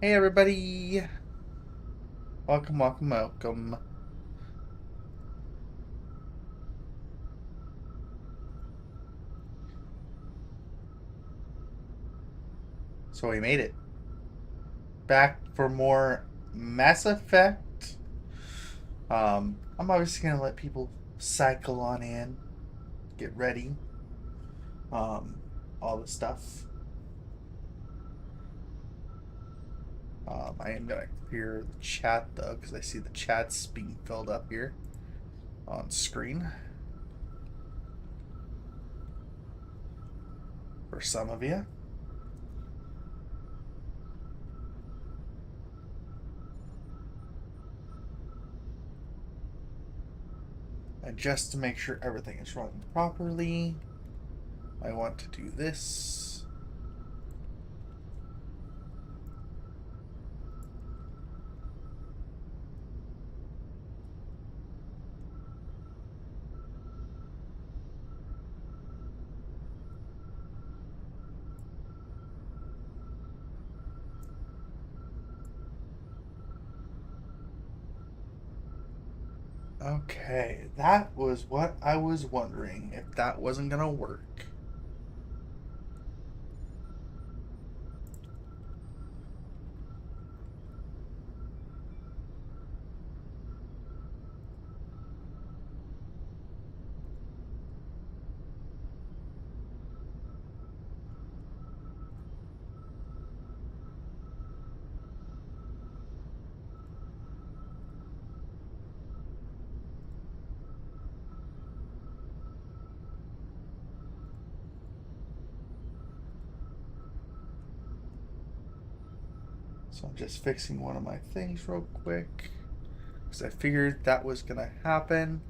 Hey everybody! Welcome, welcome, welcome. So we made it. Back for more Mass Effect. I'm obviously gonna let people cycle on in, get ready, um, all the stuff. I am gonna clear the chat though, because I see the chat's being filled up here on screen for some of you. And just to make sure everything is running properly, I want to do this. Okay, that was what I was wondering if that wasn't gonna work. So I'm just fixing one of my things real quick because I figured that was gonna happen.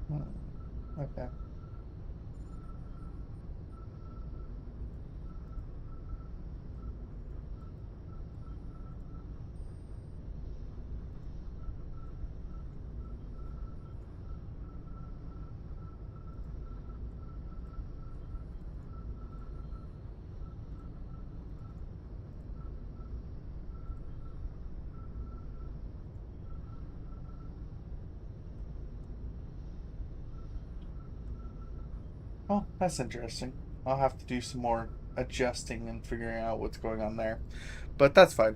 Hmm, okay. Oh, that's interesting. I'll have to do some more adjusting and figuring out what's going on there, but that's fine.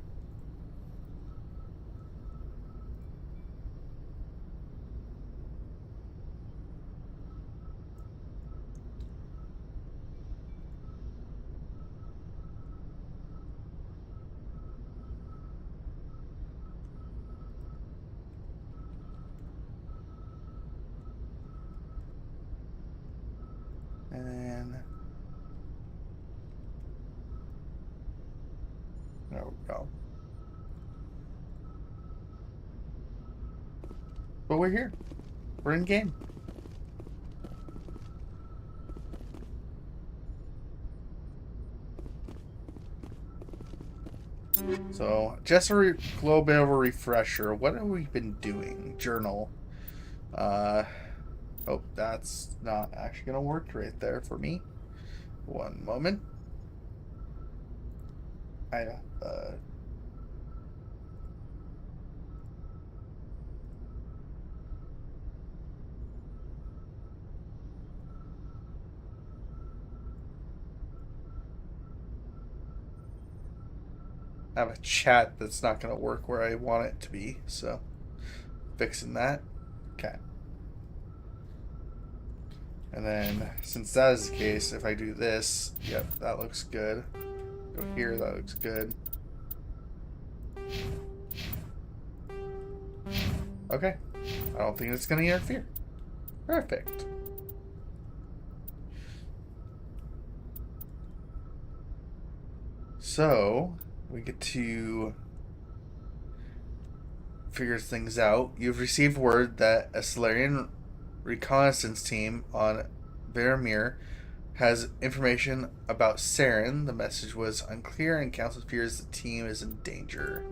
And then there we go. But we're here. We're in game. So just a little bit of a refresher. What have we been doing? Journal. Uh, oh, that's not actually gonna work right there for me. One moment. I I have a chat that's not going to work where I want it to be, so fixing that. Okay. And then, since that is the case, if I do this, yep, that looks good. Go here, that looks good. Okay. I don't think it's going to interfere. Perfect. So, we get to figure things out. You've received word that a Solarian reconnaissance team on Veramir has information about Saren. The message was unclear, and Council fears the team is in danger.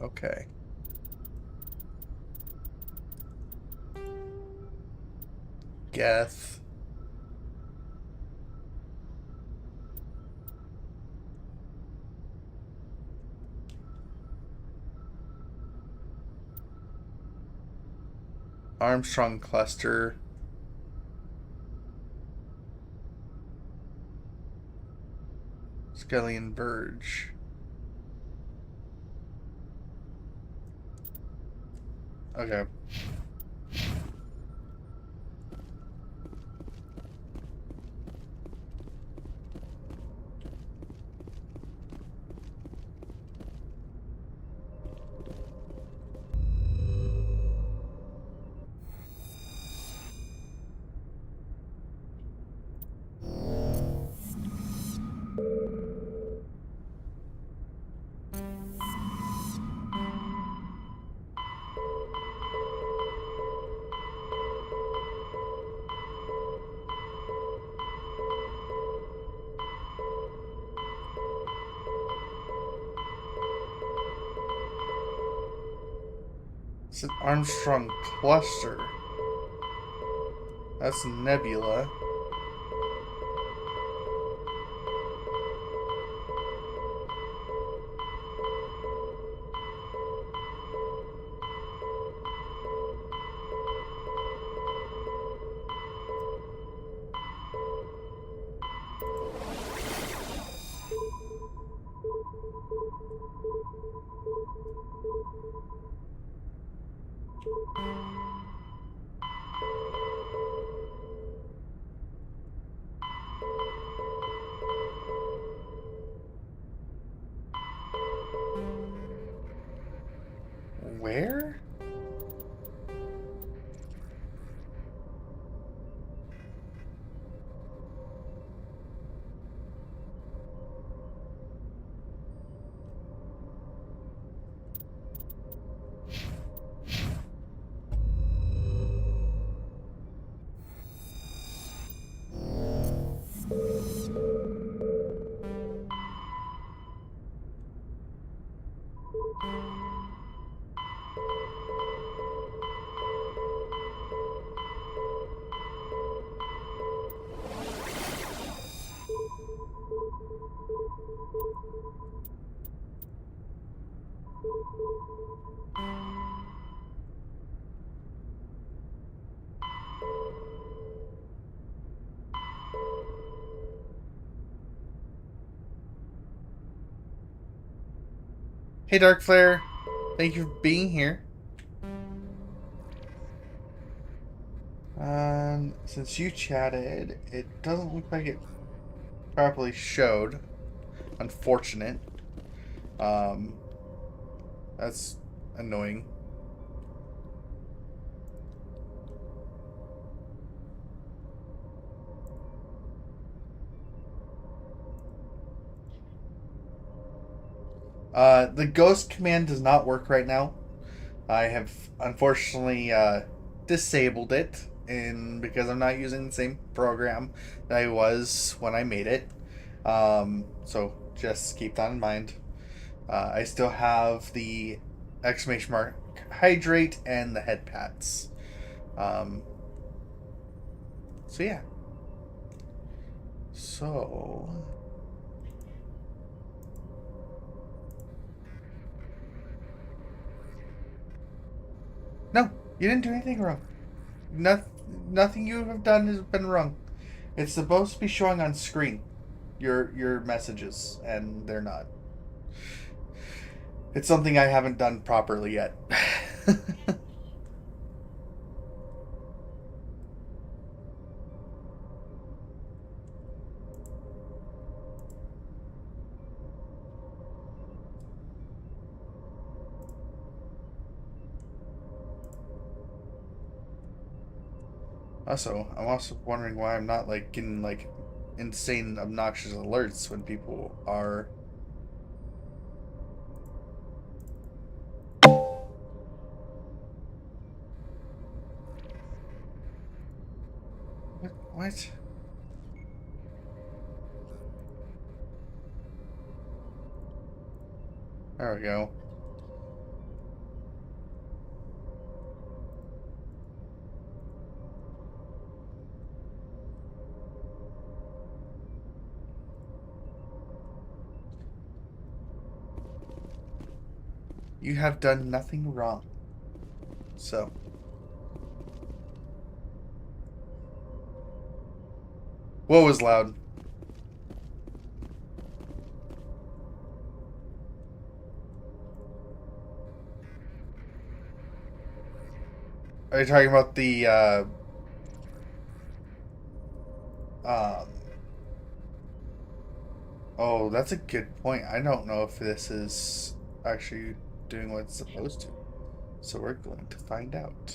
Okay. Geth. Armstrong Cluster. Skellion Verge. Okay. It's an Armstrong Cluster. That's Nebula. Where? Hey, Dark Flare. Thank you for being here. Since you chatted, it doesn't look like it properly showed. Unfortunate. Um, that's annoying. The ghost command does not work right now. I have unfortunately disabled it, and because I'm not using the same program that I was when I made it. So just keep that in mind. I still have the exclamation mark hydrate and the head pats. Um, so yeah. So no, you didn't do anything wrong. Nothing you have done has been wrong. It's supposed to be showing on screen your messages, and they're not. It's something I haven't done properly yet. Also, I'm also wondering why I'm not like getting like insane obnoxious alerts when people are what? There we go. You have done nothing wrong. So, what was loud? Are you talking about the um oh, that's a good point. I don't know if this is actually doing what it's supposed to. So we're going to find out.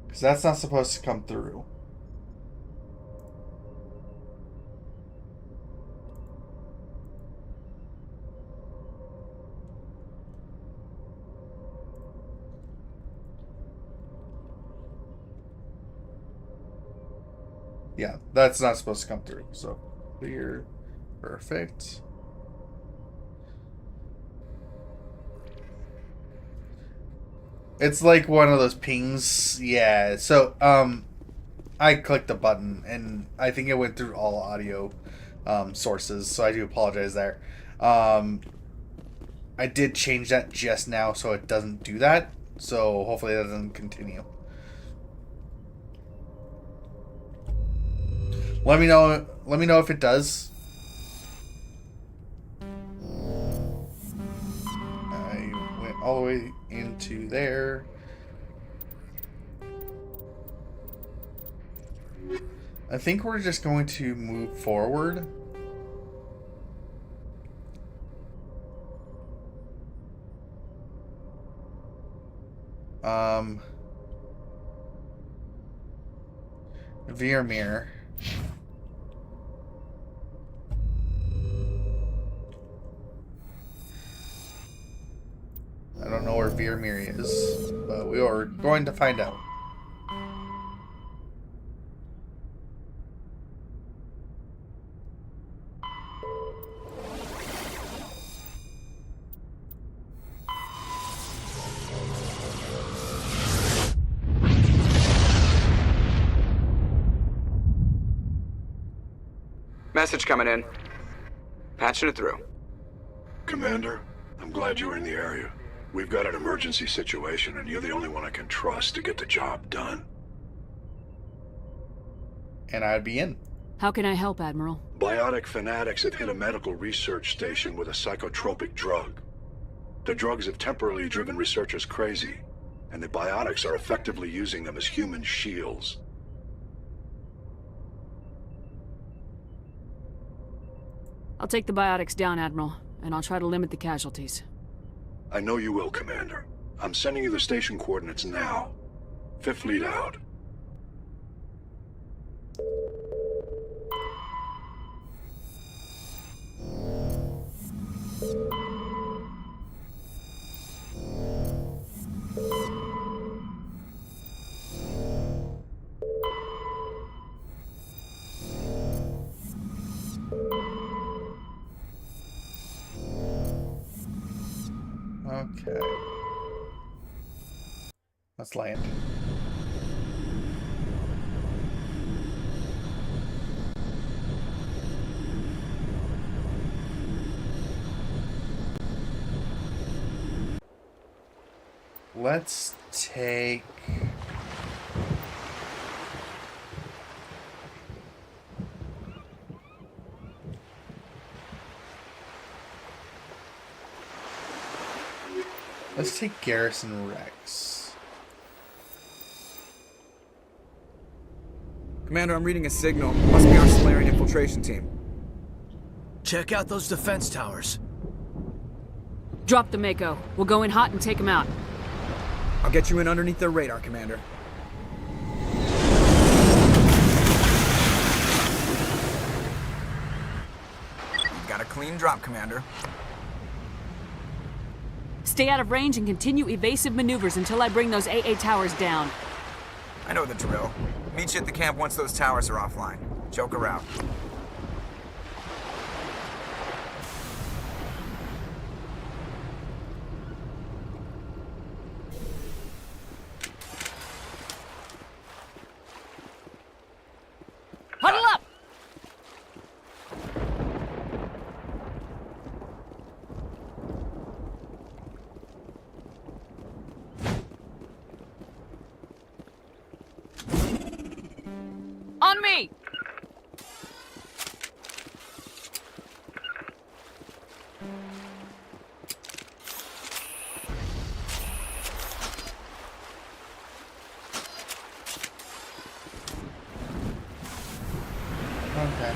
Because that's not supposed to come through. Yeah, that's not supposed to come through. So clear. Perfect. It's like one of those pings. Yeah. So I clicked the button and I think it went through all audio sources, so I do apologize there. Um I did change that just now so it doesn't do that. So hopefully that doesn't continue. Let me know if it does. I went all the way into there. I think we're just going to move forward. Veermere. I don't know where Veermere is, but we are going to find out. Message coming in. Patching it through. Commander, I'm glad you're in the area. We've got an emergency situation, and you're the only one I can trust to get the job done. And I'd be in. How can I help, Admiral? Biotic fanatics have hit a medical research station with a psychotropic drug. The drugs have temporarily driven researchers crazy, and the biotics are effectively using them as human shields. I'll take the biotics down, Admiral, and I'll try to limit the casualties. I know you will, Commander. I'm sending you the station coordinates now. Fifth lead out. Okay. Let's land. Let's take... Let's take Garrison Rex. Commander, I'm reading a signal. Must be our Solarian infiltration team. Check out those defense towers. Drop the Mako. We'll go in hot and take him out. I'll get you in underneath their radar, Commander. You've got a clean drop, Commander. Stay out of range and continue evasive maneuvers until I bring those AA towers down. I know the drill. Meet you at the camp once those towers are offline. Joker out. Huddle up! On me! Okay.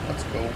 Let's go.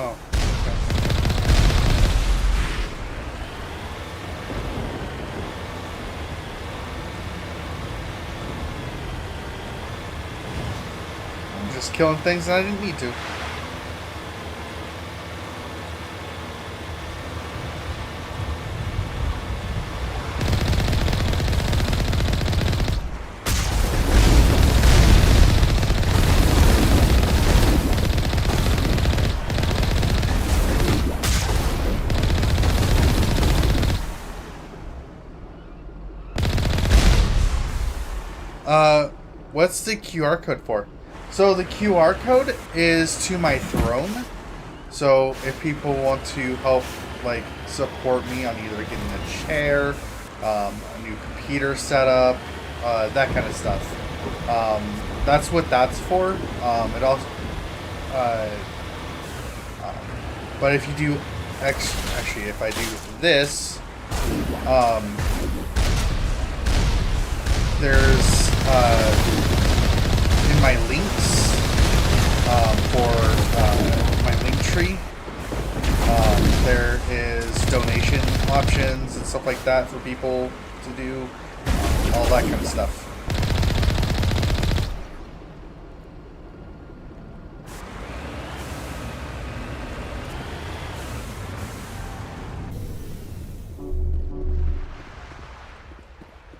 Oh, okay. I'm just killing things that I didn't need to. What's the QR code for? So the QR code is to my throne. So if people want to help, like, support me on either getting a chair, a new computer setup, that kind of stuff. That's what that's for. It also, but if you do actually, if I do this, there's in my links for my link tree, there is donation options and stuff like that for people to do, all that kind of stuff.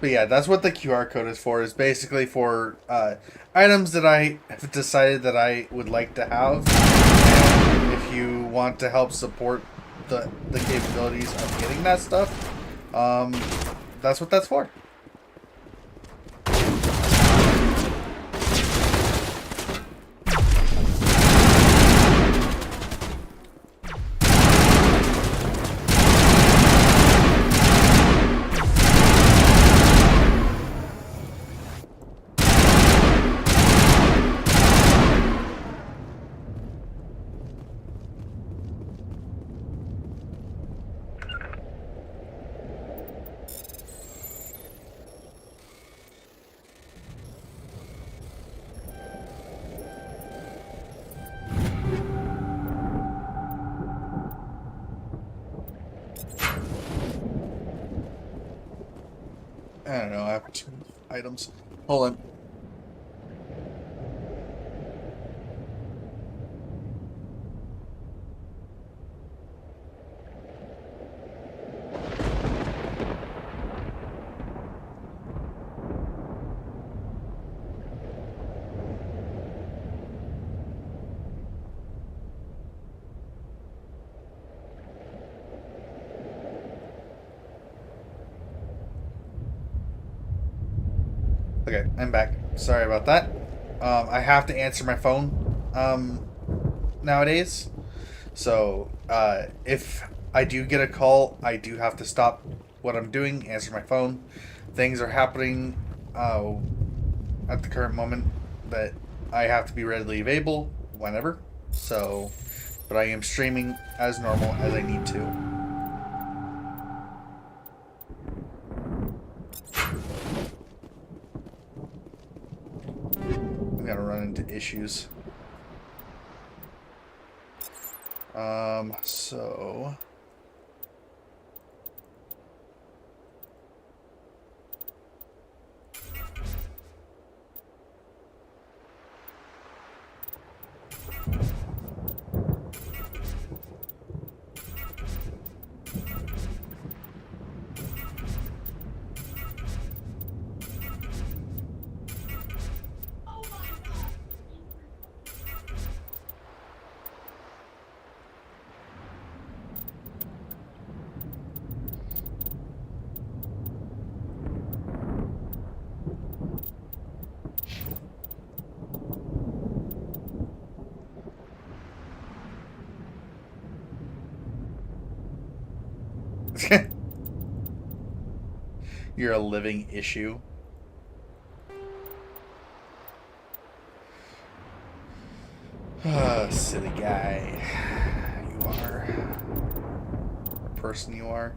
But yeah, that's what the QR code is for. Is basically for items that I have decided that I would like to have. And if you want to help support the capabilities of getting that stuff, that's what that's for. I don't know. I have 2 items. Hold on. Okay, I'm back. Sorry about that. I have to answer my phone nowadays. So if I do get a call, I do have to stop what I'm doing, answer my phone. Things are happening at the current moment that I have to be readily available whenever. So, but I am streaming as normal as I need to. Gotta run into issues. So you're a living issue. Silly guy. You are. Or person you are.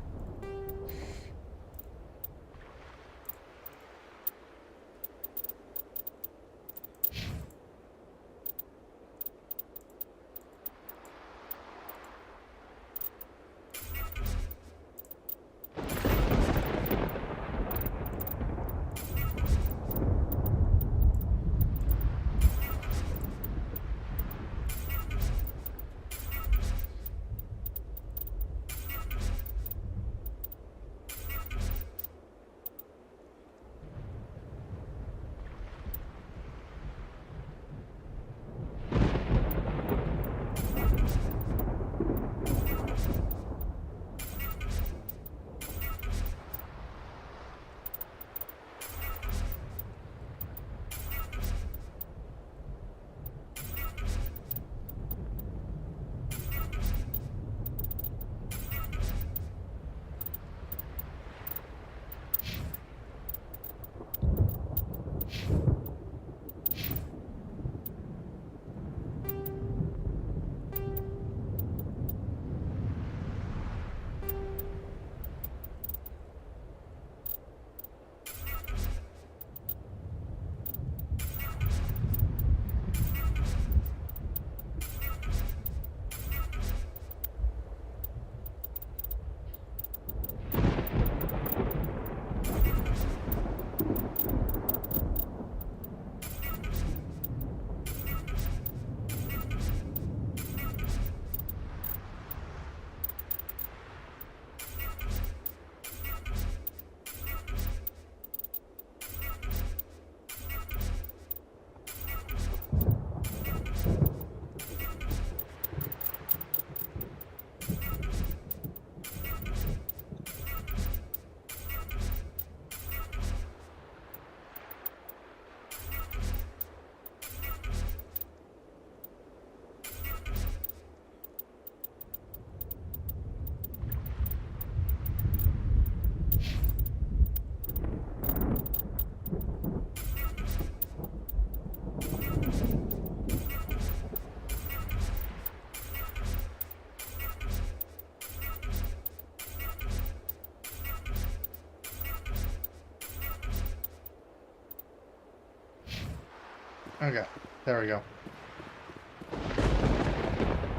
Okay, there we go.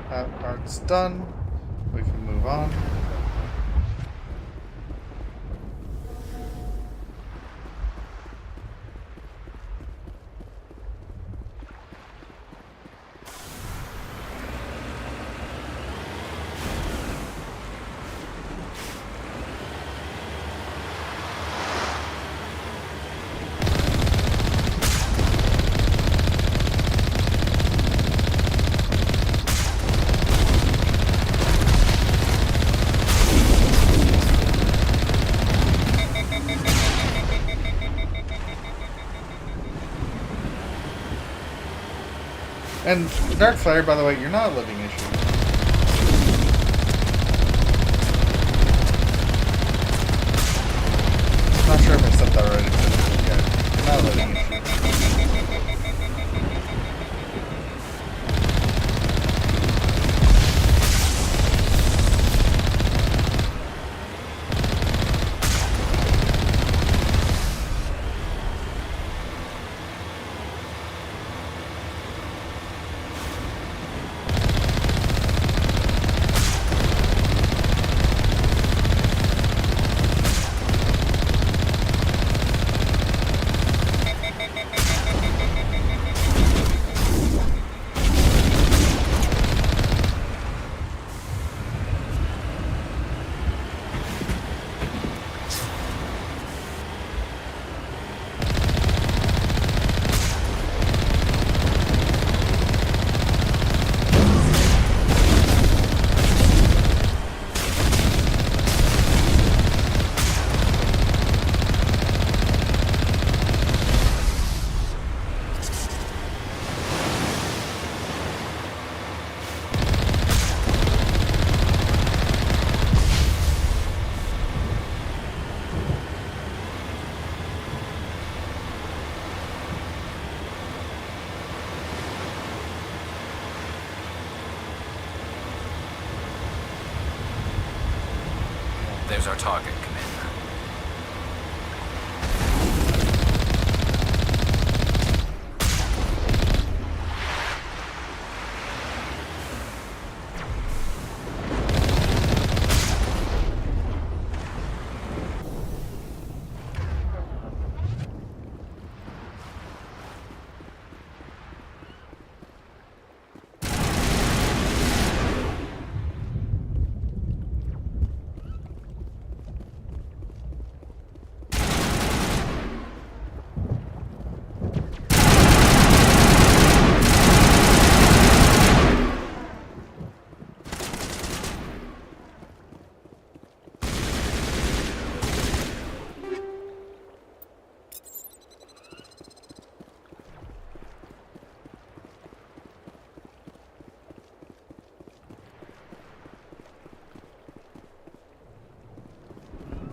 That part's done. We can move on. And Dark Flare, by the way, you're not a living issue. Not sure if I said that already, but yeah, you're not a living issue. There's our target, Commander.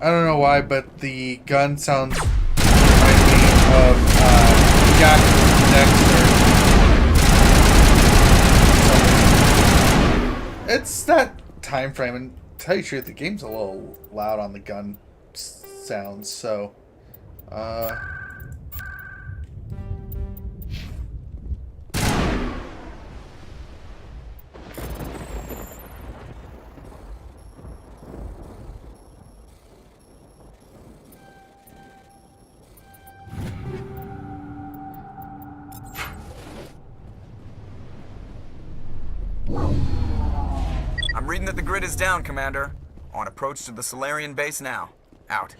I don't know why, but the gun sounds like me of Jack Dexter. It's that time frame, and to tell you the truth, the game's a little loud on the gun sounds, so I'm reading that the grid is down, Commander. On approach to the Solarian base now. Out.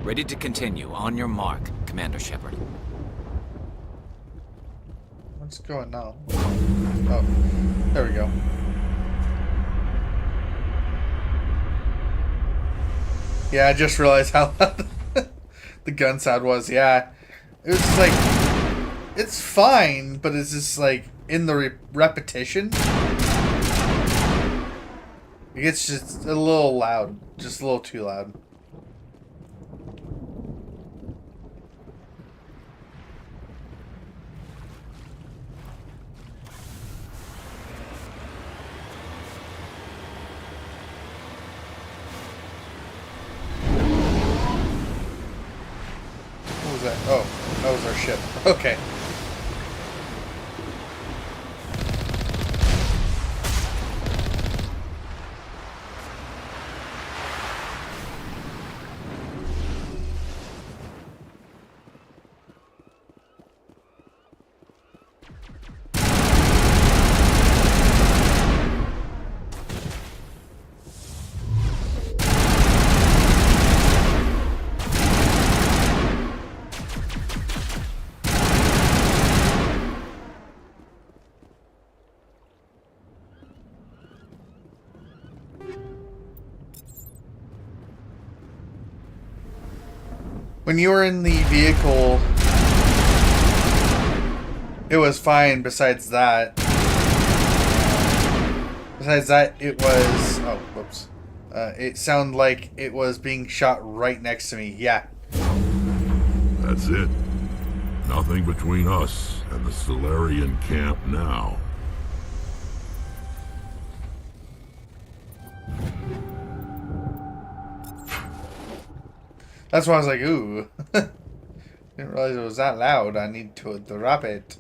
Ready to continue. On your mark, Commander Shepard. what's going on? Oh, there we go. Yeah, I just realized how loud the gun sound was. Yeah, it was just like, it's fine, but it's just like in the repetition. It gets just a little loud, just a little too loud. What was that? Oh, that was our ship. Okay. When you were in the vehicle, it was fine. Besides that, it was... Oh, whoops. It sounded like it was being shot right next to me. Yeah. That's it. Nothing between us and the Solarian camp now. That's why I was like, ooh. Didn't realize it was that loud. I need to drop it.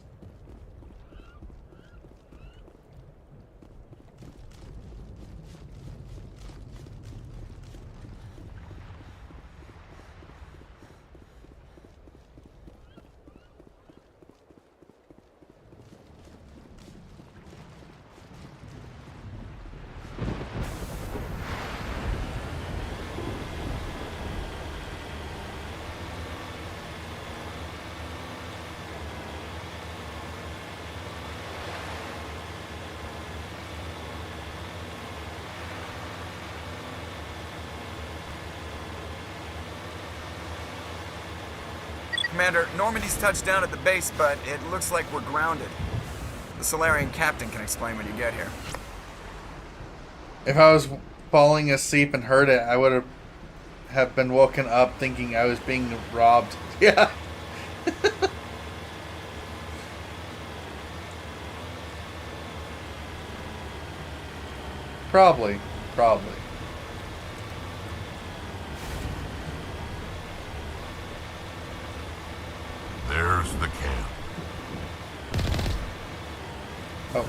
Commander, Normandy's touched down at the base, but it looks like we're grounded. The Solarian captain can explain when you get here. If I was falling asleep and heard it, I would have been woken up thinking I was being robbed. Yeah. Probably. There's the camp. Oh.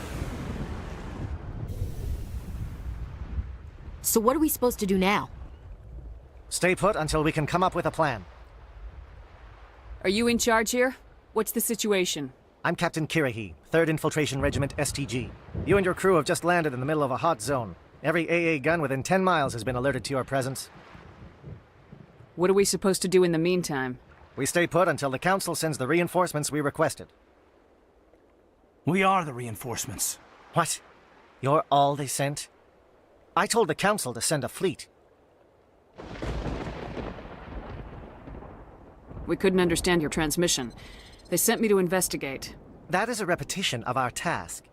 So what are we supposed to do now? Stay put until we can come up with a plan. Are you in charge here? What's the situation? I'm Captain Kirahi, 3rd Infiltration Regiment STG. You and your crew have just landed in the middle of a hot zone. Every AA gun within 10 miles has been alerted to your presence. What are we supposed to do in the meantime? We stay put until the Council sends the reinforcements we requested. We are the reinforcements. What? You're all they sent? I told the Council to send a fleet. We couldn't understand your transmission. They sent me to investigate. That is a repetition of our task.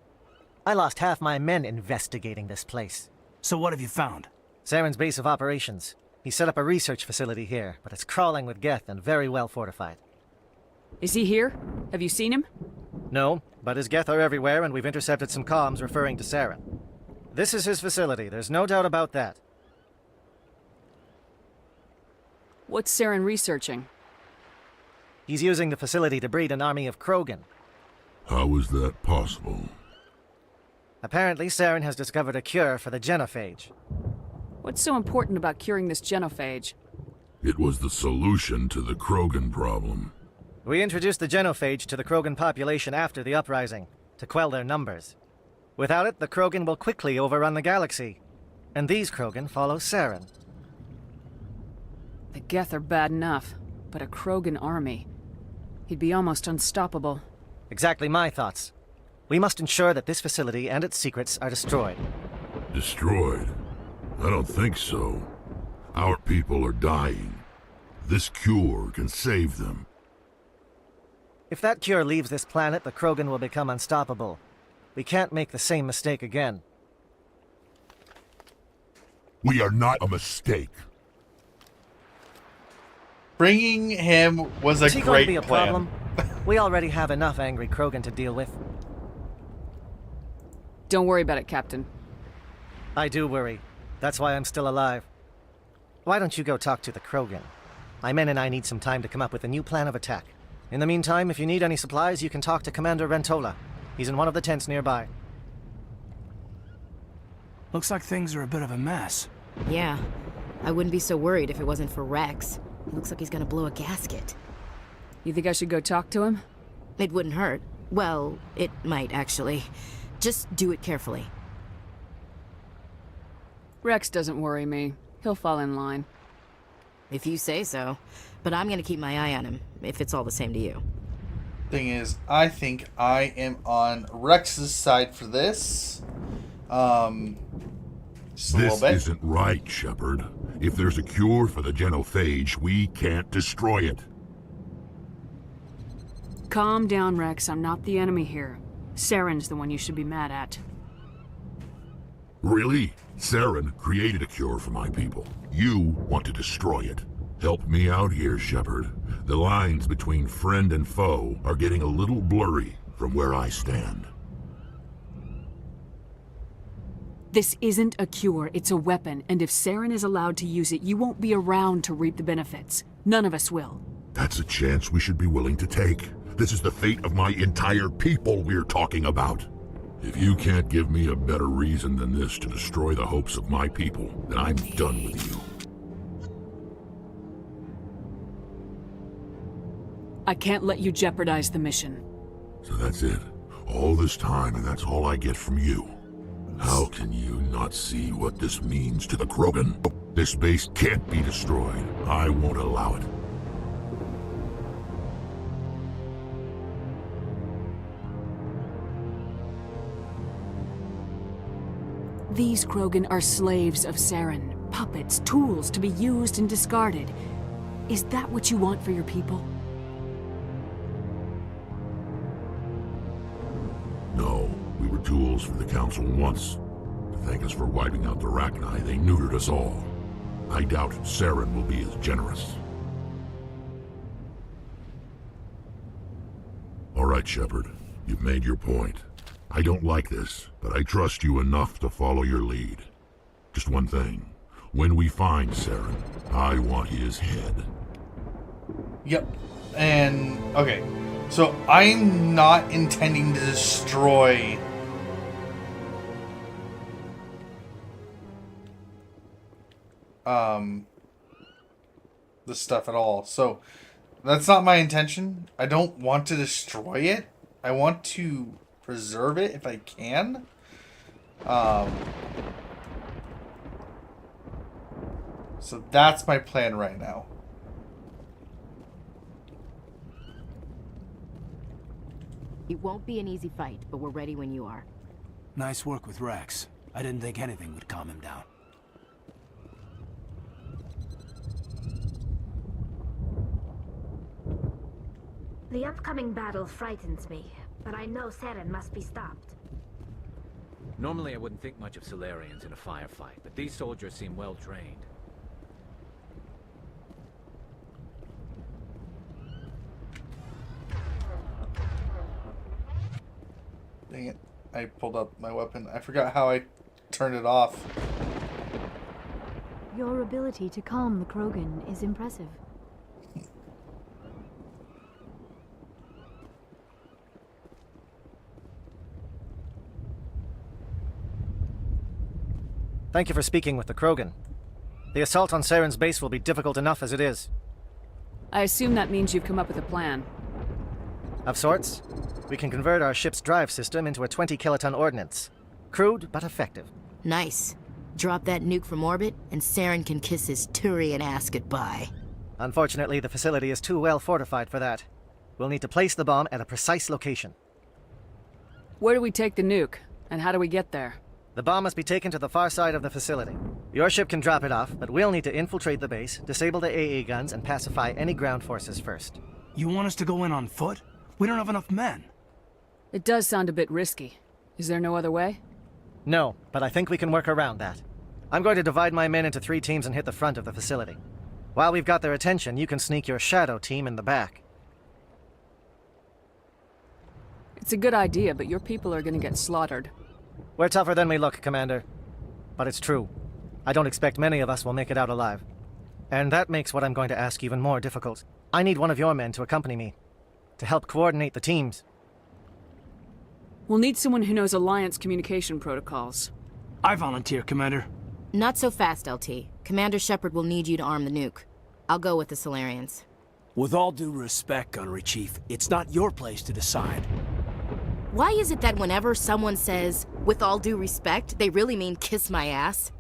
I lost half my men investigating this place. So what have you found? Saren's base of operations. He set up a research facility here, but it's crawling with Geth and very well fortified. Is he here? Have you seen him? No, but his Geth are everywhere and we've intercepted some comms referring to Saren. This is his facility, there's no doubt about that. What's Saren researching? He's using the facility to breed an army of Krogan. How is that possible? Apparently, Saren has discovered a cure for the genophage. What's so important about curing this genophage? It was the solution to the Krogan problem. We introduced the genophage to the Krogan population after the uprising, to quell their numbers. Without it, the Krogan will quickly overrun the galaxy. And these Krogan follow Saren. The Geth are bad enough, but a Krogan army. He'd be almost unstoppable. Exactly my thoughts. We must ensure that this facility and its secrets are destroyed. Destroyed? I don't think so. Our people are dying. This cure can save them. If that cure leaves this planet, the Krogan will become unstoppable. We can't make the same mistake again. We are not a mistake. Bringing him was a Is he going to great be a plan. problem? We already have enough angry Krogan to deal with. Don't worry about it, Captain. I do worry. That's why I'm still alive. Why don't you go talk to the Krogan? My men and I need some time to come up with a new plan of attack. In the meantime, if you need any supplies, you can talk to Commander Rentola. He's in one of the tents nearby. Looks like things are a bit of a mess. Yeah, I wouldn't be so worried if it wasn't for Rex. It looks like he's gonna blow a gasket. You think I should go talk to him? It wouldn't hurt. Well, it might actually. Just do it carefully. Rex doesn't worry me. He'll fall in line. If you say so. But I'm gonna keep my eye on him, if it's all the same to you. Thing is, I think I am on Rex's side for this. Just a little This bit. isn't right, Shepard. If there's a cure for the genophage, we can't destroy it. Calm down, Rex. I'm not the enemy here. Saren's the one you should be mad at. Really? Saren created a cure for my people. You want to destroy it. Help me out here, Shepard. The lines between friend and foe are getting a little blurry from where I stand. This isn't a cure, it's a weapon, and if Saren is allowed to use it, you won't be around to reap the benefits. None of us will. That's a chance we should be willing to take. This is the fate of my entire people we're talking about. If you can't give me a better reason than this to destroy the hopes of my people, then I'm done with you. I can't let you jeopardize the mission. So that's it. All this time, and that's all I get from you. How can you not see what this means to the Krogan? This base can't be destroyed. I won't allow it. These Krogan are slaves of Saren, puppets, tools to be used and discarded. Is that what you want for your people? No, we were tools for the Council once. To thank us for wiping out the Rachni, they neutered us all. I doubt Saren will be as generous. All right, Shepard. You've made your point. I don't like this, but I trust you enough to follow your lead. Just one thing. When we find Saren, I want his head. Yep. And, okay. So, I'm not intending to destroy... the stuff at all. So, that's not my intention. I don't want to destroy it. I want to preserve it if I can. So that's my plan right now. It won't be an easy fight, but we're ready when you are. Nice work with Rex. I didn't think anything would calm him down. The upcoming battle frightens me, but I know Saren must be stopped. Normally I wouldn't think much of Solarians in a firefight, but these soldiers seem well trained. Dang it. I pulled up my weapon. I forgot how I turned it off. Your ability to calm the Krogan is impressive. Thank you for speaking with the Krogan. The assault on Saren's base will be difficult enough as it is. I assume that means you've come up with a plan. Of sorts. We can convert our ship's drive system into a 20-kiloton ordnance. Crude, but effective. Nice. Drop that nuke from orbit, and Saren can kiss his Turian ass goodbye. Unfortunately, the facility is too well fortified for that. We'll need to place the bomb at a precise location. Where do we take the nuke? And how do we get there? The bomb must be taken to the far side of the facility. Your ship can drop it off, but we'll need to infiltrate the base, disable the AA guns, and pacify any ground forces first. You want us to go in on foot? We don't have enough men. It does sound a bit risky. Is there no other way? No, but I think we can work around that. I'm going to divide my men into 3 teams and hit the front of the facility. While we've got their attention, you can sneak your shadow team in the back. It's a good idea, but your people are gonna get slaughtered. We're tougher than we look, Commander. But it's true. I don't expect many of us will make it out alive. And that makes what I'm going to ask even more difficult. I need one of your men to accompany me, to help coordinate the teams. We'll need someone who knows Alliance communication protocols. I volunteer, Commander. Not so fast, LT. Commander Shepard will need you to arm the nuke. I'll go with the Solarians. With all due respect, Gunnery Chief, it's not your place to decide. Why is it that whenever someone says, with all due respect, they really mean kiss my ass?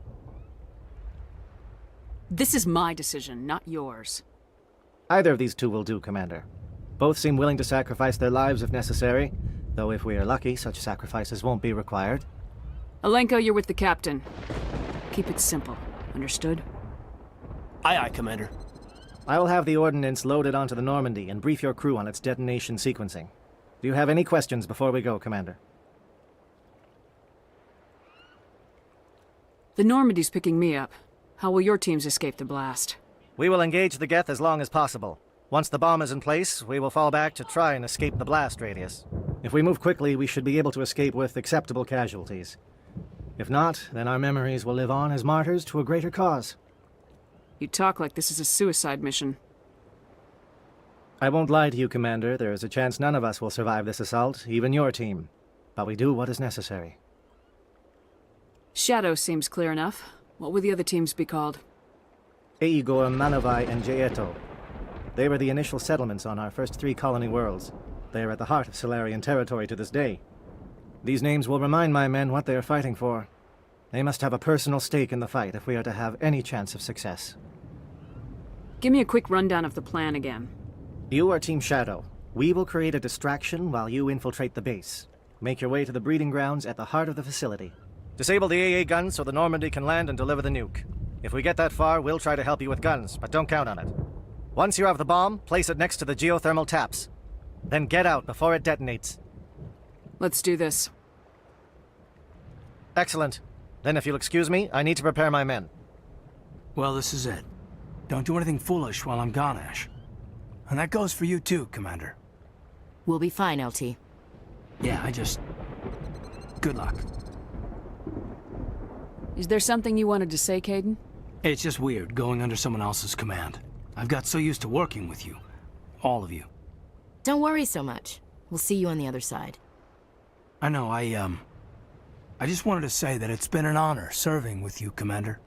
This is my decision, not yours. Either of these 2 will do, Commander. Both seem willing to sacrifice their lives if necessary, though if we are lucky, such sacrifices won't be required. Alenko, you're with the captain. Keep it simple. Understood? Aye, aye, Commander. I will have the ordnance loaded onto the Normandy and brief your crew on its detonation sequencing. Do you have any questions before we go, Commander? The Normandy's picking me up. How will your teams escape the blast? We will engage the Geth as long as possible. Once the bomb is in place, we will fall back to try and escape the blast radius. If we move quickly, we should be able to escape with acceptable casualties. If not, then our memories will live on as martyrs to a greater cause. You talk like this is a suicide mission. I won't lie to you, Commander. There is a chance none of us will survive this assault, even your team. But we do what is necessary. Shadow seems clear enough. What would the other teams be called? Aegor, Manavai, and Jaeto. They were the initial settlements on our first 3 colony worlds. They are at the heart of Solarian territory to this day. These names will remind my men what they are fighting for. They must have a personal stake in the fight if we are to have any chance of success. Give me a quick rundown of the plan again. You are Team Shadow. We will create a distraction while you infiltrate the base. Make your way to the breeding grounds at the heart of the facility. Disable the AA guns so the Normandy can land and deliver the nuke. If we get that far, we'll try to help you with guns, but don't count on it. Once you have the bomb, place it next to the geothermal taps. Then get out before it detonates. Let's do this. Excellent. Then if you'll excuse me, I need to prepare my men. Well, this is it. Don't do anything foolish while I'm gone, Ash. And that goes for you too, Commander. We'll be fine, LT. Yeah, good luck. Is there something you wanted to say, Kaidan? It's just weird going under someone else's command. I've got so used to working with you. All of you. Don't worry so much. We'll see you on the other side. I know, I just wanted to say that it's been an honor serving with you, Commander.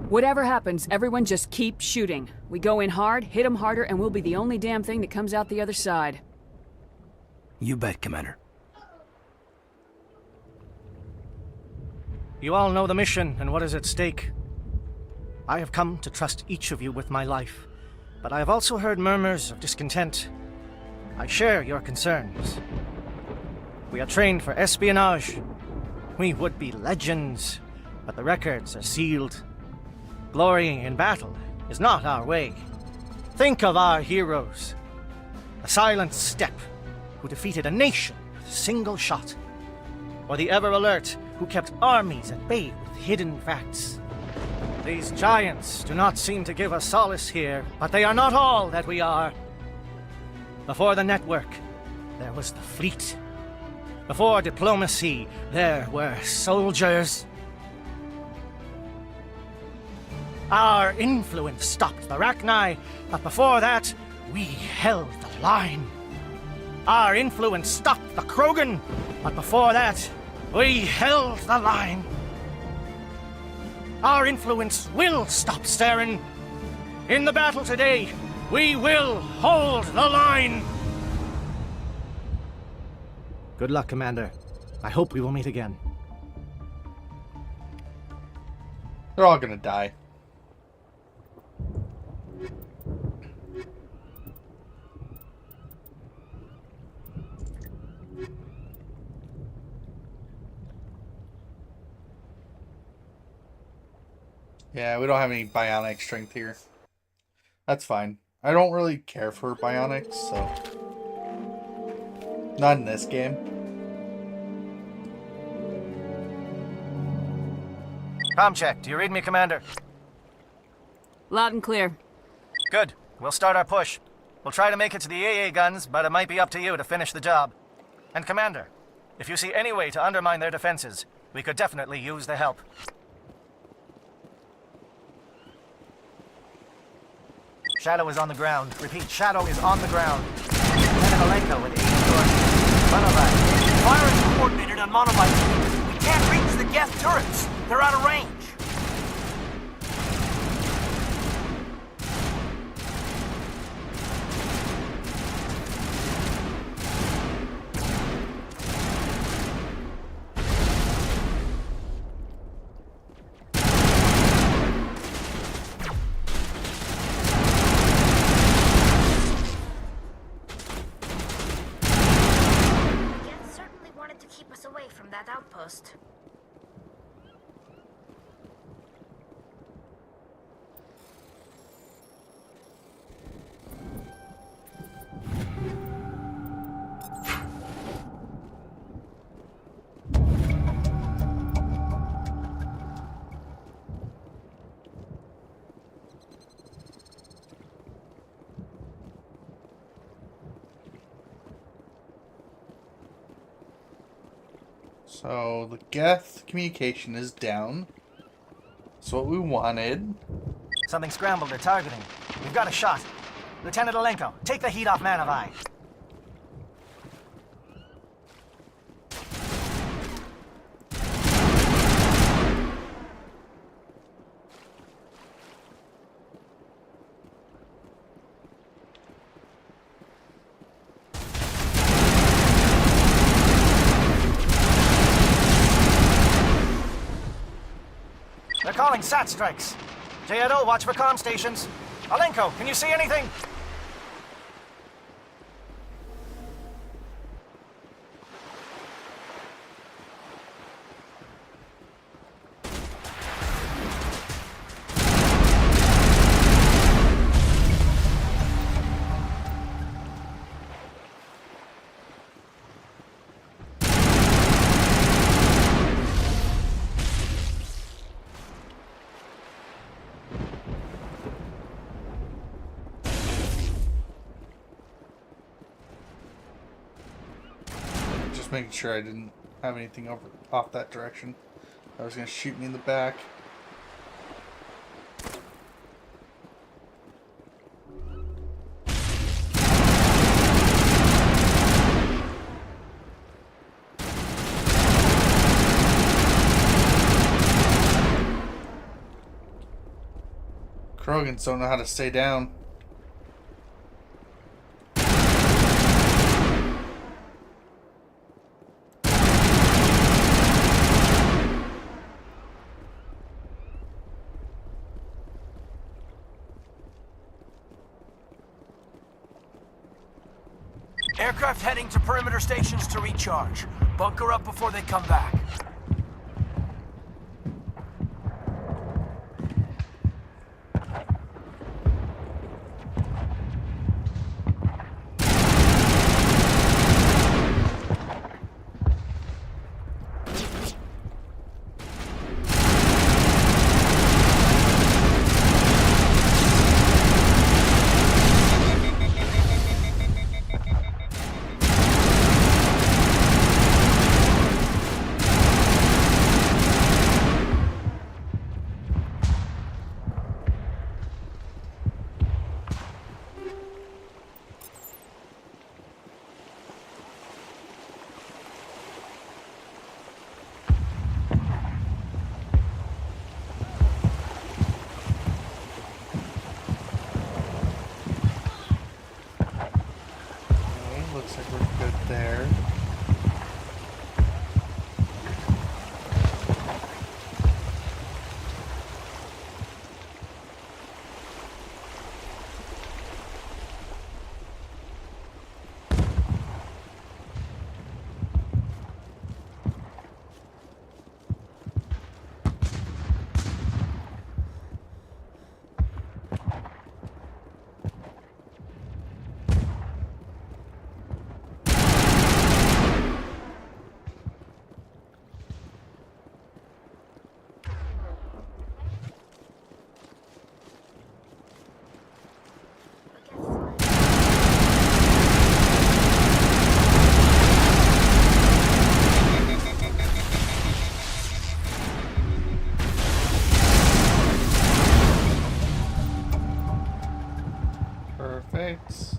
Whatever happens, everyone just keep shooting. We go in hard, hit them harder, and we'll be the only damn thing that comes out the other side. You bet, Commander. You all know the mission and what is at stake. I have come to trust each of you with my life, but I have also heard murmurs of discontent. I share your concerns. We are trained for espionage. We would be legends, but the records are sealed. Glorying in battle is not our way. Think of our heroes. The Silent Steppe, who defeated a nation with a single shot. Or the Ever Alert, who kept armies at bay with hidden facts. These giants do not seem to give us solace here, but they are not all that we are. Before the network, there was the fleet. Before diplomacy, there were soldiers. Our influence stopped the Rachni, but before that, we held the line. Our influence stopped the Krogan, but before that, we held the line. Our influence will stop Saren. In the battle today, we will hold the line. Good luck, Commander. I hope we will meet again. They're all gonna die. Yeah, we don't have any bionic strength here. That's fine. I don't really care for bionics, so... Not in this game. Comm check. Do you read me, Commander? Loud and clear. Good. We'll start our push. We'll try to make it to the AA guns, but it might be up to you to finish the job. And Commander, if you see any way to undermine their defenses, we could definitely use the help. Shadow is on the ground. Repeat, Shadow is on the ground. Menikolenko with Aegor. Monovite. Firing coordinated on Monovite. We can't reach the Geth turrets. They're out of range. Certainly wanted to keep us away from that outpost. So the Geth communication is down. That's what we wanted. Something scrambled. They're targeting. We've got a shot. Lieutenant Alenko, take the heat off Man of Eye. They're calling SAT strikes. J.Edo, watch for comm stations. Alenko, can you see anything? Making sure I didn't have anything off that direction. I was gonna shoot me in the back. Krogans don't know how to stay down. Aircraft heading to perimeter stations to recharge. Bunker up before they come back. Looks like we're good there. Perfect.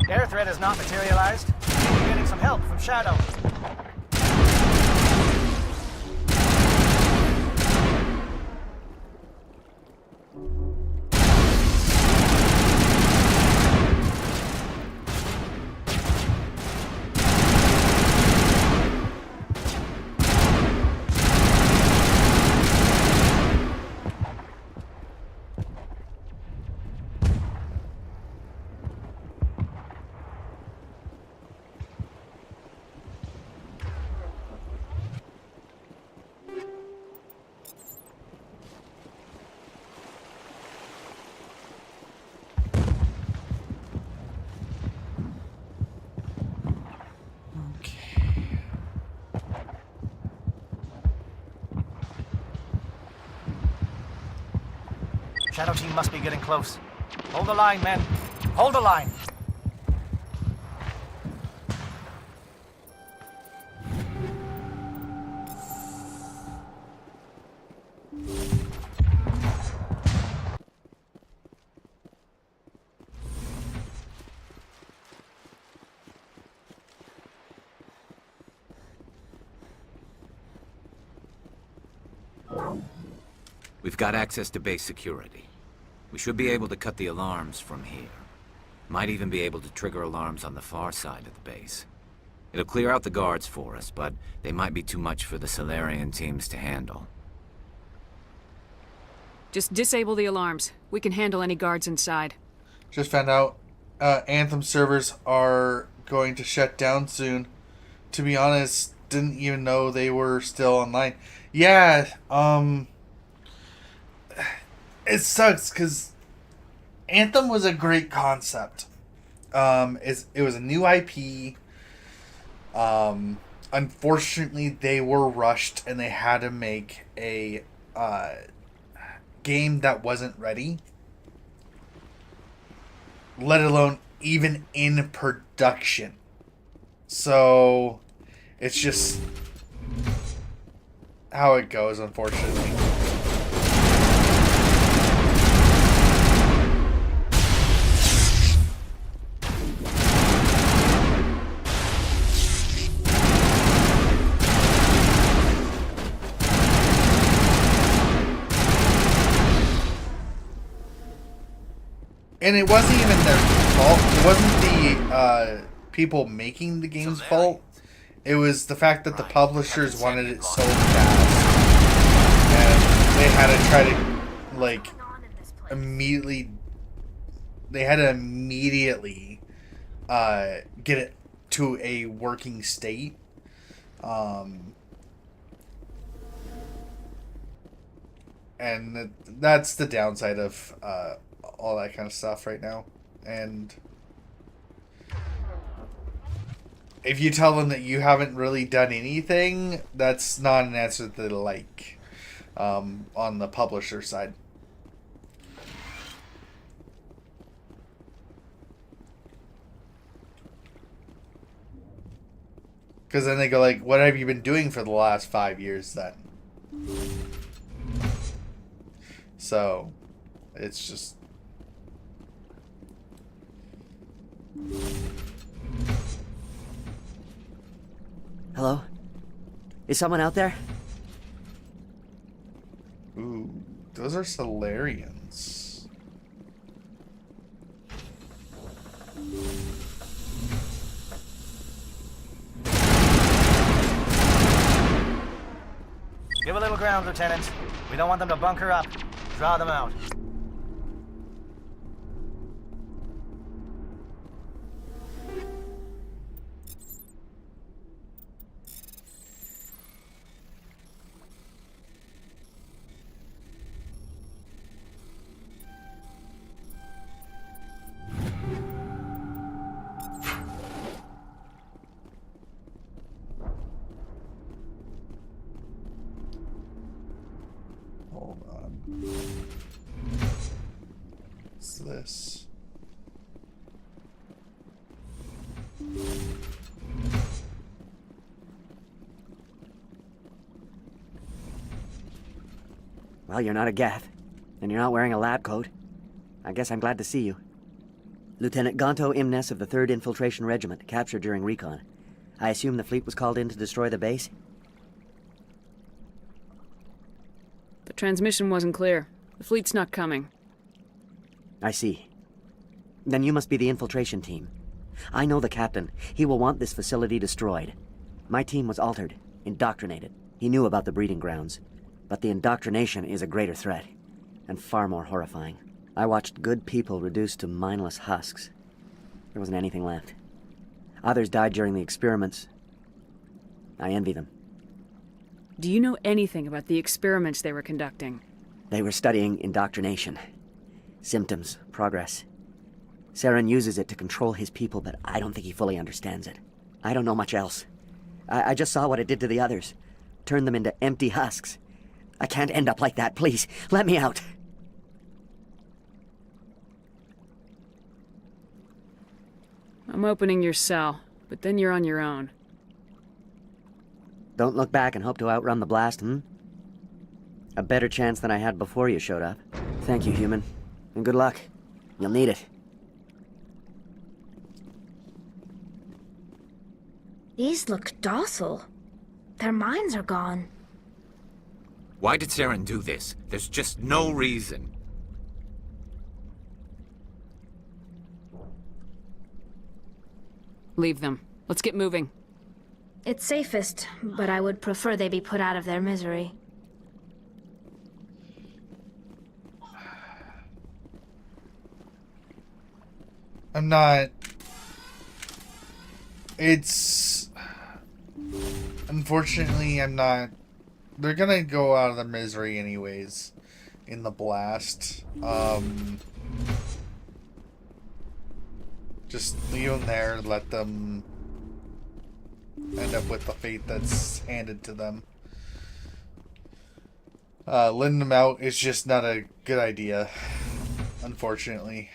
Air threat has not materialized. We're getting some help from Shadow. Shadow team must be getting close. Hold the line, men. Hold the line. We've got access to base security. We should be able to cut the alarms from here. Might even be able to trigger alarms on the far side of the base. It'll clear out the guards for us, but they might be too much for the Salarian teams to handle. Just disable the alarms. We can handle any guards inside. Just found out Anthem servers are going to shut down soon. To be honest, didn't even know they were still online. Yeah, it sucks because Anthem was a great concept. It was a new IP. Unfortunately, they were rushed and they had to make a game that wasn't ready, let alone even in production. So it's just how it goes, unfortunately. And it wasn't even their fault. It wasn't the people making the game's fault. It was the fact that the publishers wanted it so fast. And they had to try to, like, immediately... They had to immediately get it to a working state. And that's the downside of... all that kind of stuff right now. And if you tell them that you haven't really done anything, that's not an answer that they like on the publisher side. Because then they go like, what have you been doing for the last 5 years then? So it's just... Hello? Is someone out there? Ooh, those are Salarians. Give a little ground, Lieutenant. We don't want them to bunker up. Draw them out. Hold on. What's this? Well, you're not a Geth, and you're not wearing a lab coat. I guess I'm glad to see you. Lieutenant Gonto Imnes of the 3rd Infiltration Regiment, captured during recon. I assume the fleet was called in to destroy the base? The transmission wasn't clear. The fleet's not coming. I see. Then you must be the infiltration team. I know the captain. He will want this facility destroyed. My team was altered, indoctrinated. He knew about the breeding grounds. But the indoctrination is a greater threat, and far more horrifying. I watched good people reduced to mindless husks. There wasn't anything left. Others died during the experiments. I envy them. Do you know anything about the experiments they were conducting? They were studying indoctrination. Symptoms, progress. Saren uses it to control his people, but I don't think he fully understands it. I don't know much else. I just saw what it did to the others. Turned them into empty husks. I can't end up like that, please. Let me out. I'm opening your cell, but then you're on your own. Don't look back and hope to outrun the blast, hmm? A better chance than I had before you showed up. Thank you, human. And good luck. You'll need it. These look docile. Their minds are gone. Why did Saren do this? There's just no reason. Leave them. Let's get moving. It's safest, but I would prefer they be put out of their misery. I'm not... It's... Unfortunately, I'm not... They're gonna go out of their misery anyways in the blast. Just leave them there, let them end up with the fate that's handed to them. Letting them out is just not a good idea, unfortunately.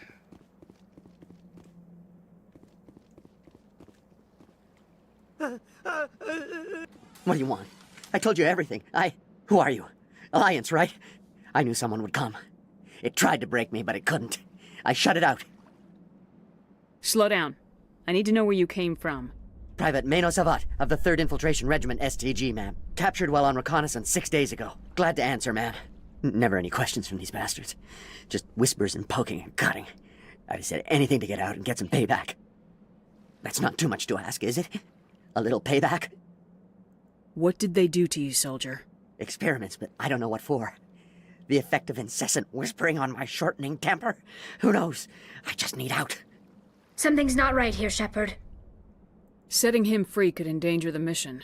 What do you want? I told you everything. Who are you? Alliance, right? I knew someone would come. It tried to break me, but it couldn't. I shut it out. Slow down. I need to know where you came from. Private Mano Savat of the 3rd Infiltration Regiment STG, ma'am. Captured while on reconnaissance 6 days ago. Glad to answer, ma'am. Never any questions from these bastards. Just whispers and poking and cutting. I'd have said anything to get out and get some payback. That's not too much to ask, is it? A little payback? What did they do to you, soldier? Experiments, but I don't know what for. The effect of incessant whispering on my shortening temper? Who knows? I just need out. Something's not right here, Shepard. Setting him free could endanger the mission.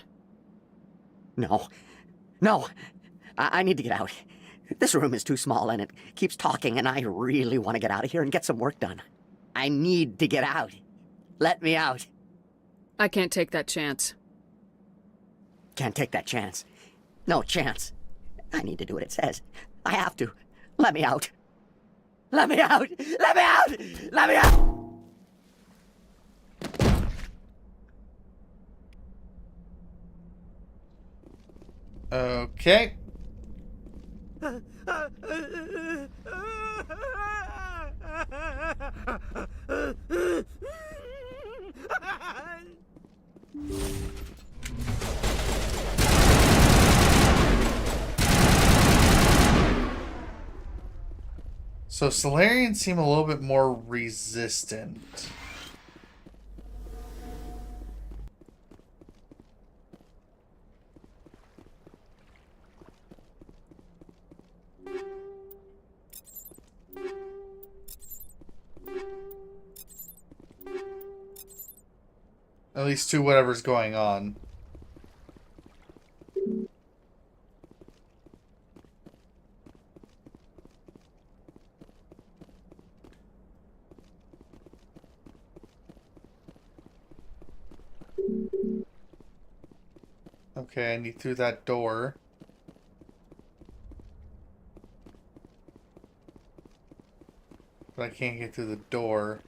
No. No! I need to get out. This room is too small and it keeps talking and I really want to get out of here and get some work done. I need to get out. Let me out. I can't take that chance. Can't take that chance. No chance. I need to do what it says. I have to. Let me out. Let me out! Let me out! Let me out! Okay. So Salarians seem a little bit more resistant. At least to whatever's going on. Okay, I need through that door. But I can't get through the door.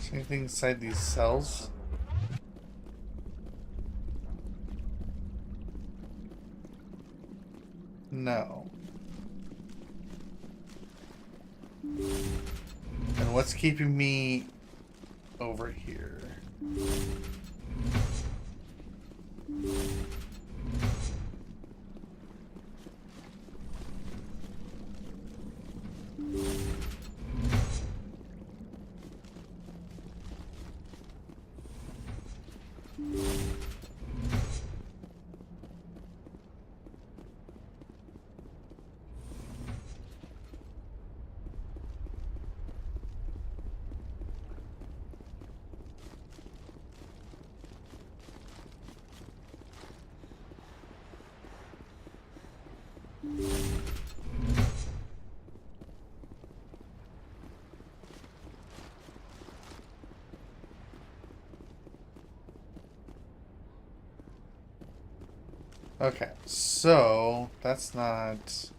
Is there anything inside these cells? No. And what's keeping me over here? Okay, so that's not...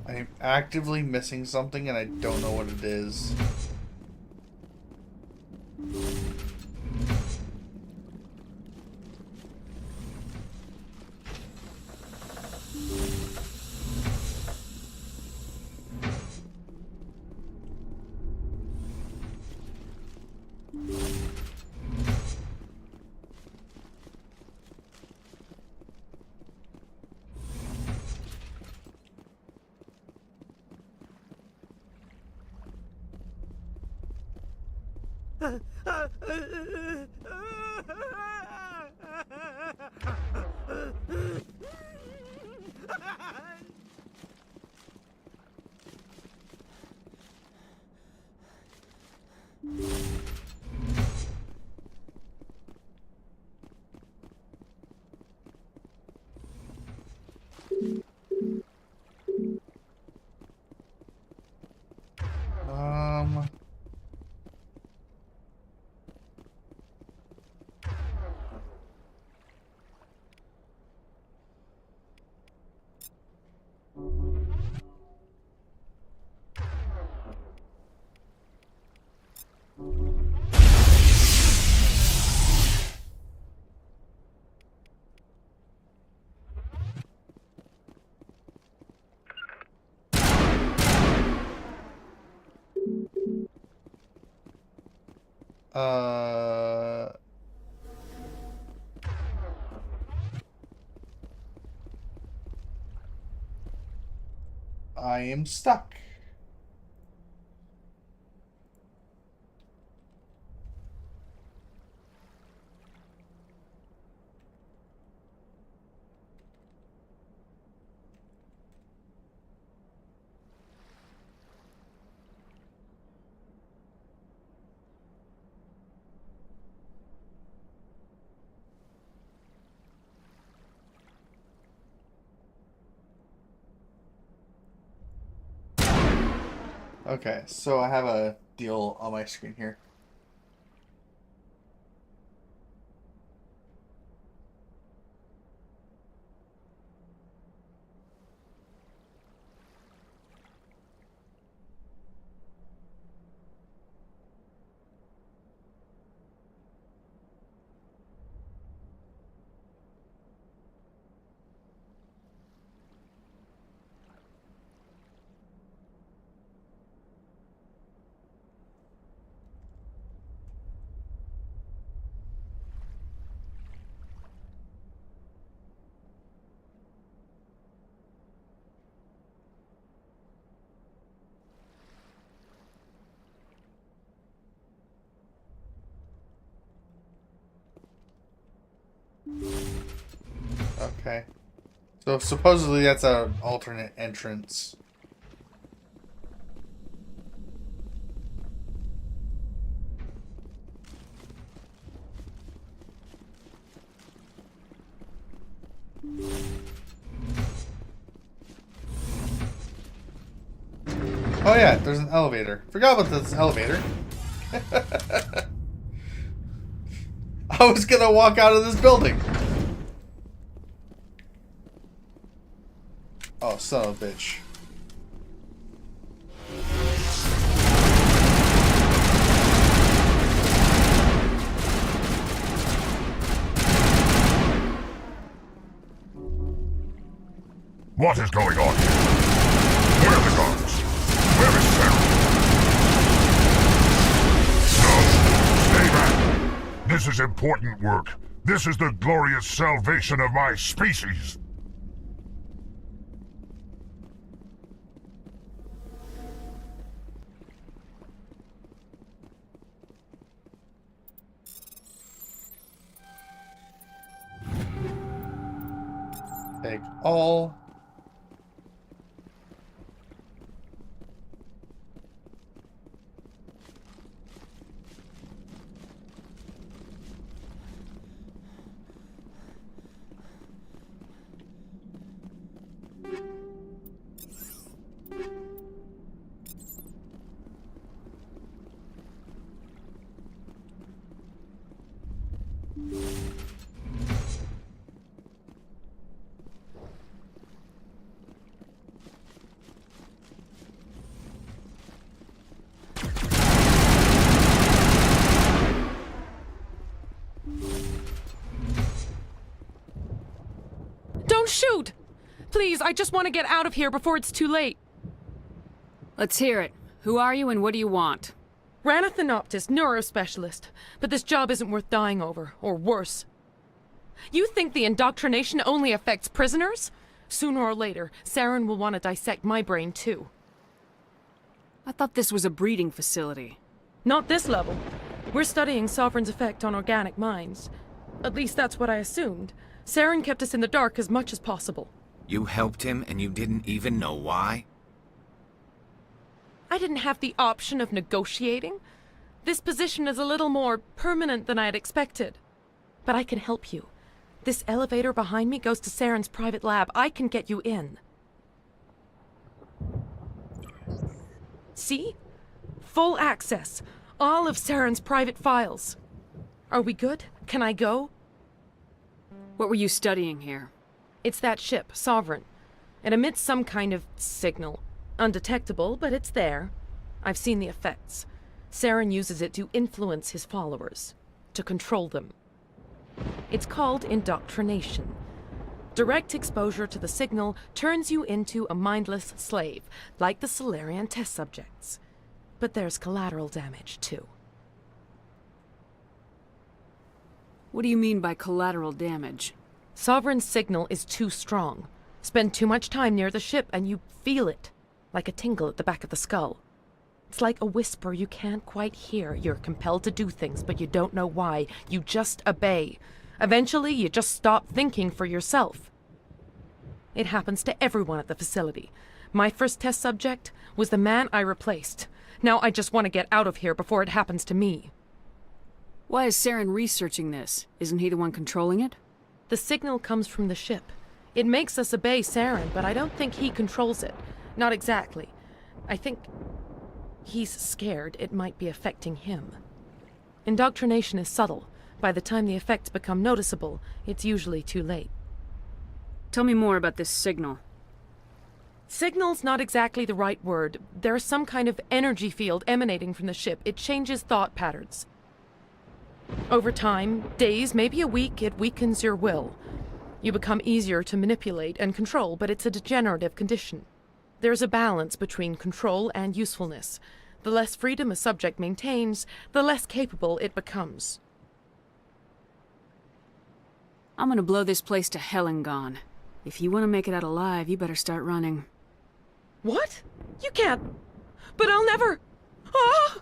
I'm actively missing something and I don't know what it is. I am stuck. Okay, so I have a deal on my screen here. Okay. So supposedly that's an alternate entrance. Oh yeah, there's an elevator. Forgot about this elevator. I was gonna walk out of this building. Oh, son of a bitch. What is going on here? Where are the guards? Where is Sarah? No! Stay back! This is important work. This is the glorious salvation of my species. Take all. shoot! Please, I just want to get out of here before it's too late. Let's hear it. Who are you and what do you want? Rana Thanoptis, neurospecialist. But this job isn't worth dying over, or worse. You think the indoctrination only affects prisoners? Sooner or later, Saren will want to dissect my brain too. I thought this was a breeding facility. Not this level. We're studying Sovereign's effect on organic minds. At least that's what I assumed. Saren kept us in the dark as much as possible. You helped him and you didn't even know why? I didn't have the option of negotiating. This position is a little more permanent than I had expected. But I can help you. This elevator behind me goes to Saren's private lab. I can get you in. See? Full access. All of Saren's private files. Are we good? Can I go? What were you studying here? It's that ship, Sovereign. It emits some kind of signal. Undetectable, but it's there. I've seen the effects. Saren uses it to influence his followers. To control them. It's called indoctrination. Direct exposure to the signal turns you into a mindless slave, like the Salarian test subjects. But there's collateral damage, too. What do you mean by collateral damage? Sovereign's signal is too strong. Spend too much time near the ship and you feel it, like a tingle at the back of the skull. It's like a whisper you can't quite hear. You're compelled to do things, but you don't know why. You just obey. Eventually, you just stop thinking for yourself. It happens to everyone at the facility. My first test subject was the man I replaced. Now I just want to get out of here before it happens to me. Why is Saren researching this? Isn't he the one controlling it? The signal comes from the ship. It makes us obey Saren, but I don't think he controls it. Not exactly. I think he's scared it might be affecting him. Indoctrination is subtle. By the time the effects become noticeable, it's usually too late. Tell me more about this signal. Signal's not exactly the right word. There's some kind of energy field emanating from the ship. It changes thought patterns. Over time, days, maybe a week, it weakens your will. You become easier to manipulate and control, but it's a degenerative condition. There's a balance between control and usefulness. The less freedom a subject maintains, the less capable it becomes. I'm gonna blow this place to hell and gone. If you want to make it out alive, you better start running. What? You can't. But I'll never. Ah!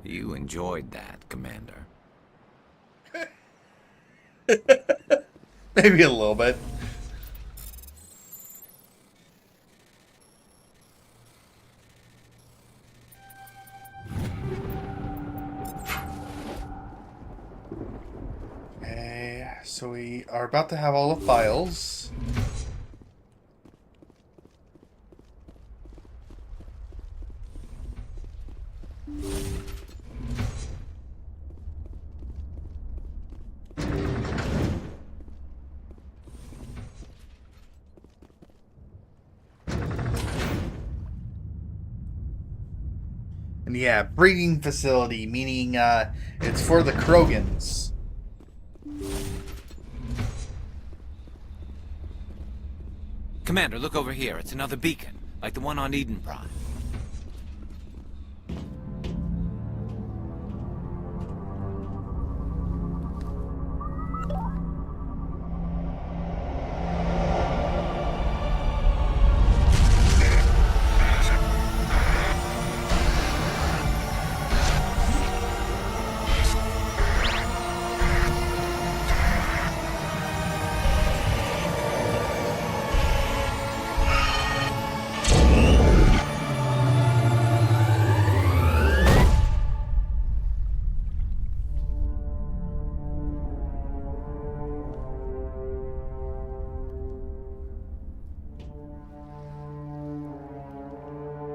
You enjoyed that, Commander. Maybe a little bit. Okay, so we are about to have all the files. And yeah, breeding facility, meaning it's for the Krogans. Commander, look over here. It's another beacon, like the one on Eden Prime.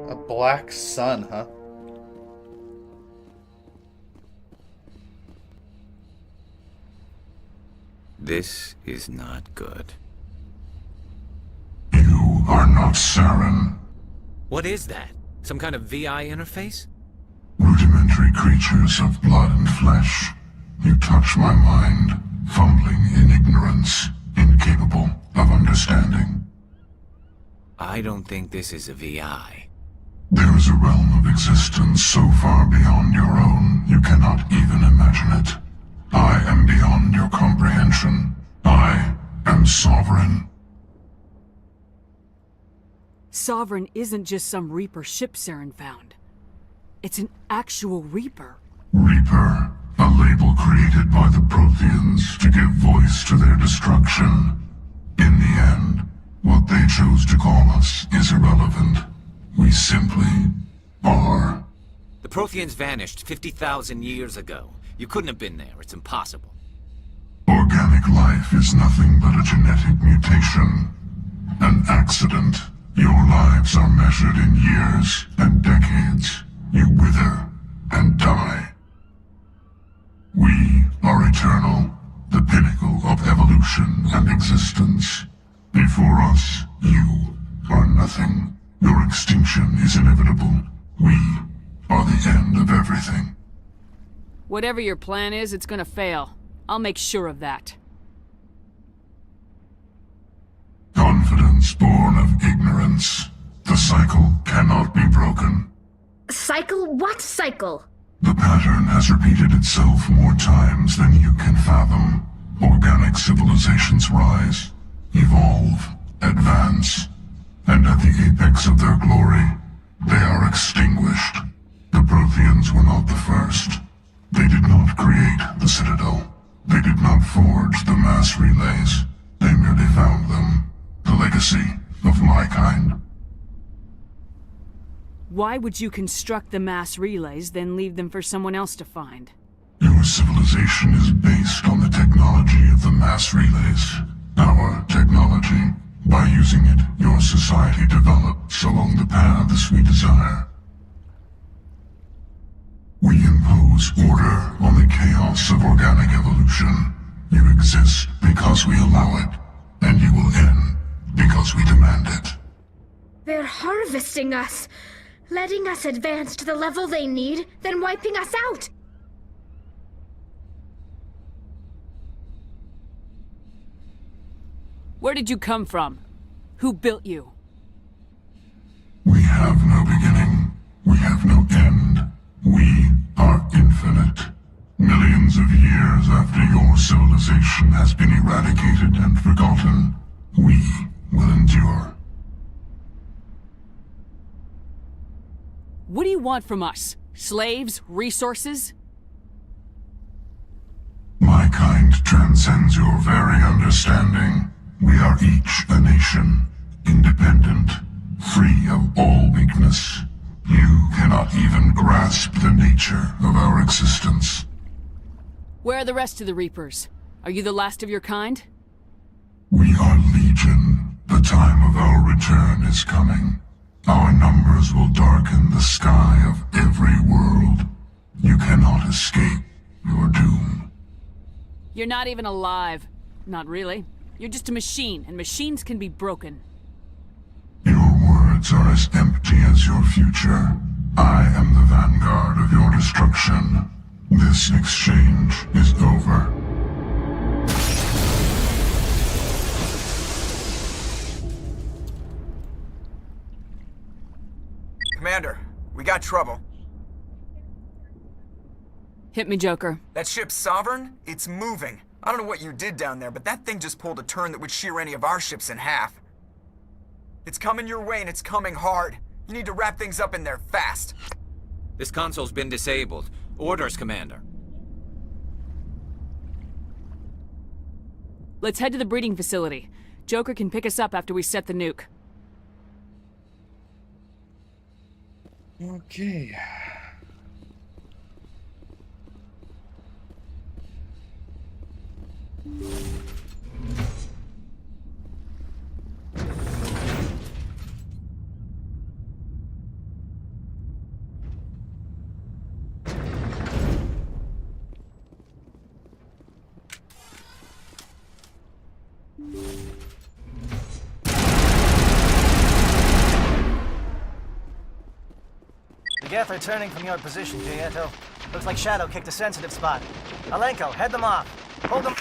A black sun, huh? This is not good. You are not Saren. What is that? Some kind of VI interface? Rudimentary creatures of blood and flesh. You touch my mind, fumbling in ignorance, in I don't think this is a VI. There is a realm of existence so far beyond your own, you cannot even imagine it. I am beyond your comprehension. I am Sovereign. Sovereign isn't just some Reaper ship Saren found. It's an actual Reaper. Reaper, a label created by the Protheans to give voice to their destruction. In the end, what they chose to call us is irrelevant. We simply are. The Protheans vanished 50,000 years ago. You couldn't have been there. It's impossible. Organic life is nothing but a genetic mutation. An accident. Your lives are measured in years and decades. You wither and die. We are eternal, the pinnacle of evolution and existence. Before us, you are nothing. Your extinction is inevitable. We are the end of everything. Whatever your plan is, it's gonna fail. I'll make sure of that. Confidence born of ignorance. The cycle cannot be broken. Cycle? What cycle? The pattern has repeated itself more times than you can fathom. Organic civilizations rise, evolve, advance, and at the apex of their glory, they are extinguished. The Protheans were not the first. They did not create the Citadel. They did not forge the mass relays. They merely found them. The legacy of my kind. Why would you construct the mass relays, then leave them for someone else to find? Your civilization is based on the technology of the mass relays. Our technology. By using it, your society develops along the paths we desire. We impose order on the chaos of organic evolution. You exist because we allow it, and you will end because we demand it. They're harvesting us, letting us advance to the level they need, then wiping us out. Where did you come from? Who built you? We have no beginning. We have no end. We are infinite. Millions of years after your civilization has been eradicated and forgotten, we will endure. What do you want from us? Slaves? Resources? My kind transcends your very understanding. We are each a nation, independent, free of all weakness. You cannot even grasp the nature of our existence. Where are the rest of the Reapers? Are you the last of your kind? We are Legion. The time of our return is coming. Our numbers will darken the sky of every world. You cannot escape your doom. You're not even alive. Not really. You're just a machine, and machines can be broken. Your words are as empty as your future. I am the vanguard of your destruction. This exchange is over. Commander, we got trouble. Hit me, Joker. That ship's Sovereign? It's moving. I don't know what you did down there, but that thing just pulled a turn that would shear any of our ships in half. It's coming your way, and it's coming hard. You need to wrap things up in there fast. This console's been disabled. Orders, Commander. Let's head to the breeding facility. Joker can pick us up after we set the nuke. Okay. The Geth are turning from your position, Gieto. Looks like Shadow kicked a sensitive spot. Alenko, head them off. Hold them.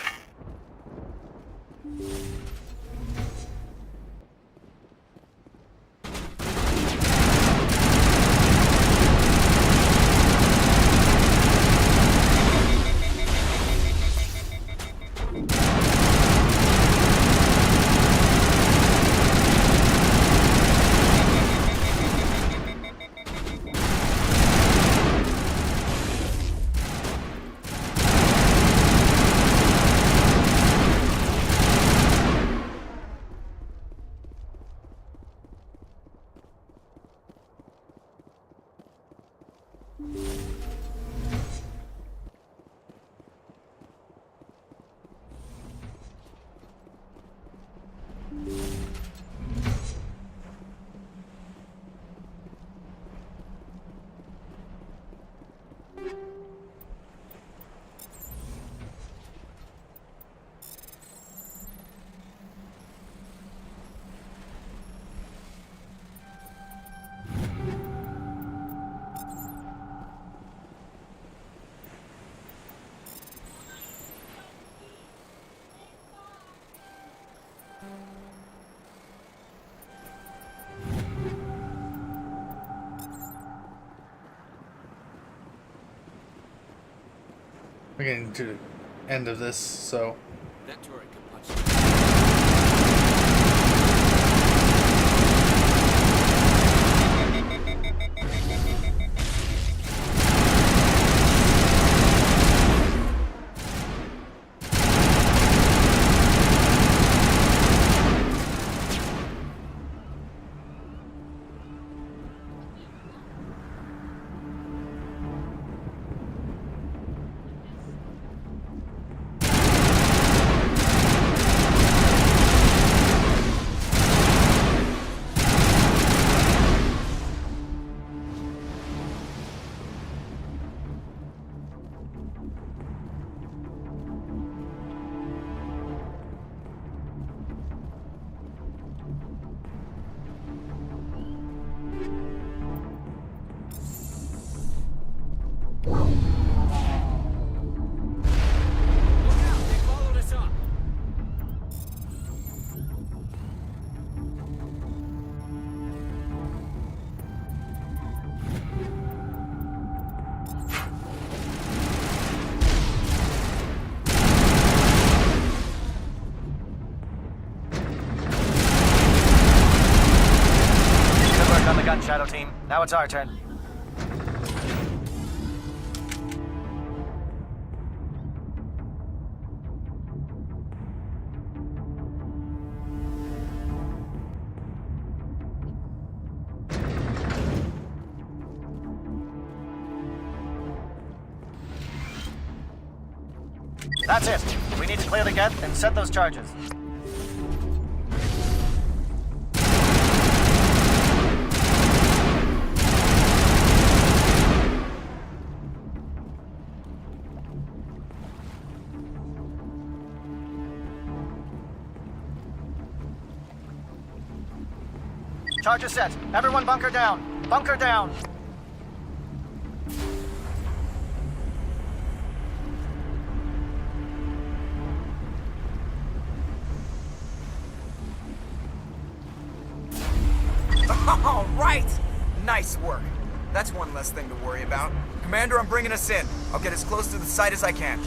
We're getting to the end of this, so. That turret can punch. Shadow Team. Now it's our turn. That's it. We need to clear the gate and set those charges. Charges set. Everyone bunker down. Bunker down. All right! Nice work. That's one less thing to worry about. Commander, I'm bringing us in. I'll get as close to the site as I can.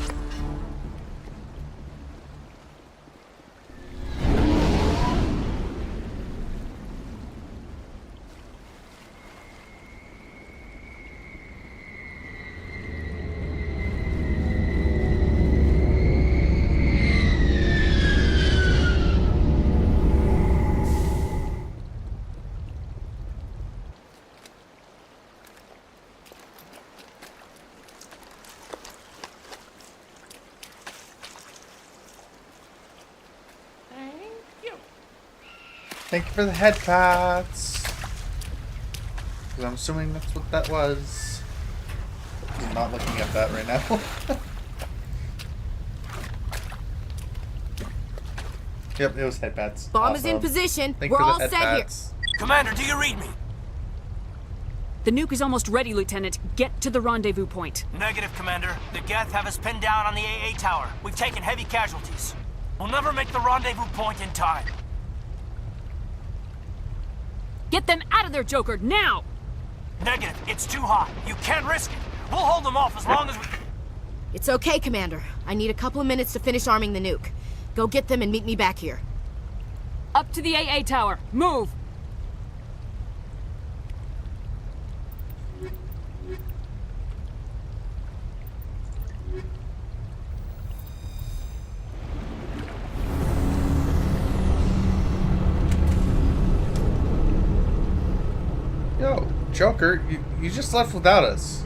Thank you for the head pats. 'Cause I'm assuming that's what that was. I'm not looking at that right now. Yep, it was head pats. Bomb is in position. Thank We're you for all the head set here. pats. Commander, do you read me? The nuke is almost ready, Lieutenant. Get to the rendezvous point. Negative, Commander. The Geth have us pinned down on the AA tower. We've taken heavy casualties. We'll never make the rendezvous point in time. Get them out of there, Joker, now! Negative. It's too hot. You can't risk it. We'll hold them off as long as we... It's okay, Commander. I need a couple of minutes to finish arming the nuke. Go get them and meet me back here. Up to the AA tower. Move! Yo, Joker, you just left without us.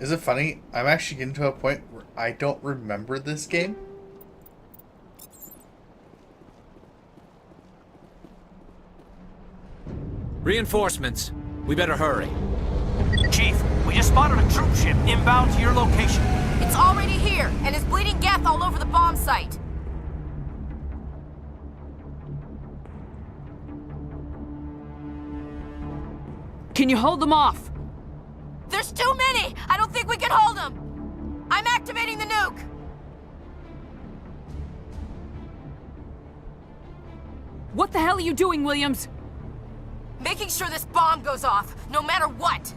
Is it funny? I'm actually getting to a point where I don't remember this game. Reinforcements. We better hurry. Chief, we just spotted a troop ship inbound to your location. It's already here, and is bleeding Geth all over the bomb site. Can you hold them off? There's too many! I don't think we can hold them! I'm activating the nuke! What the hell are you doing, Williams? Making sure this bomb goes off, no matter what!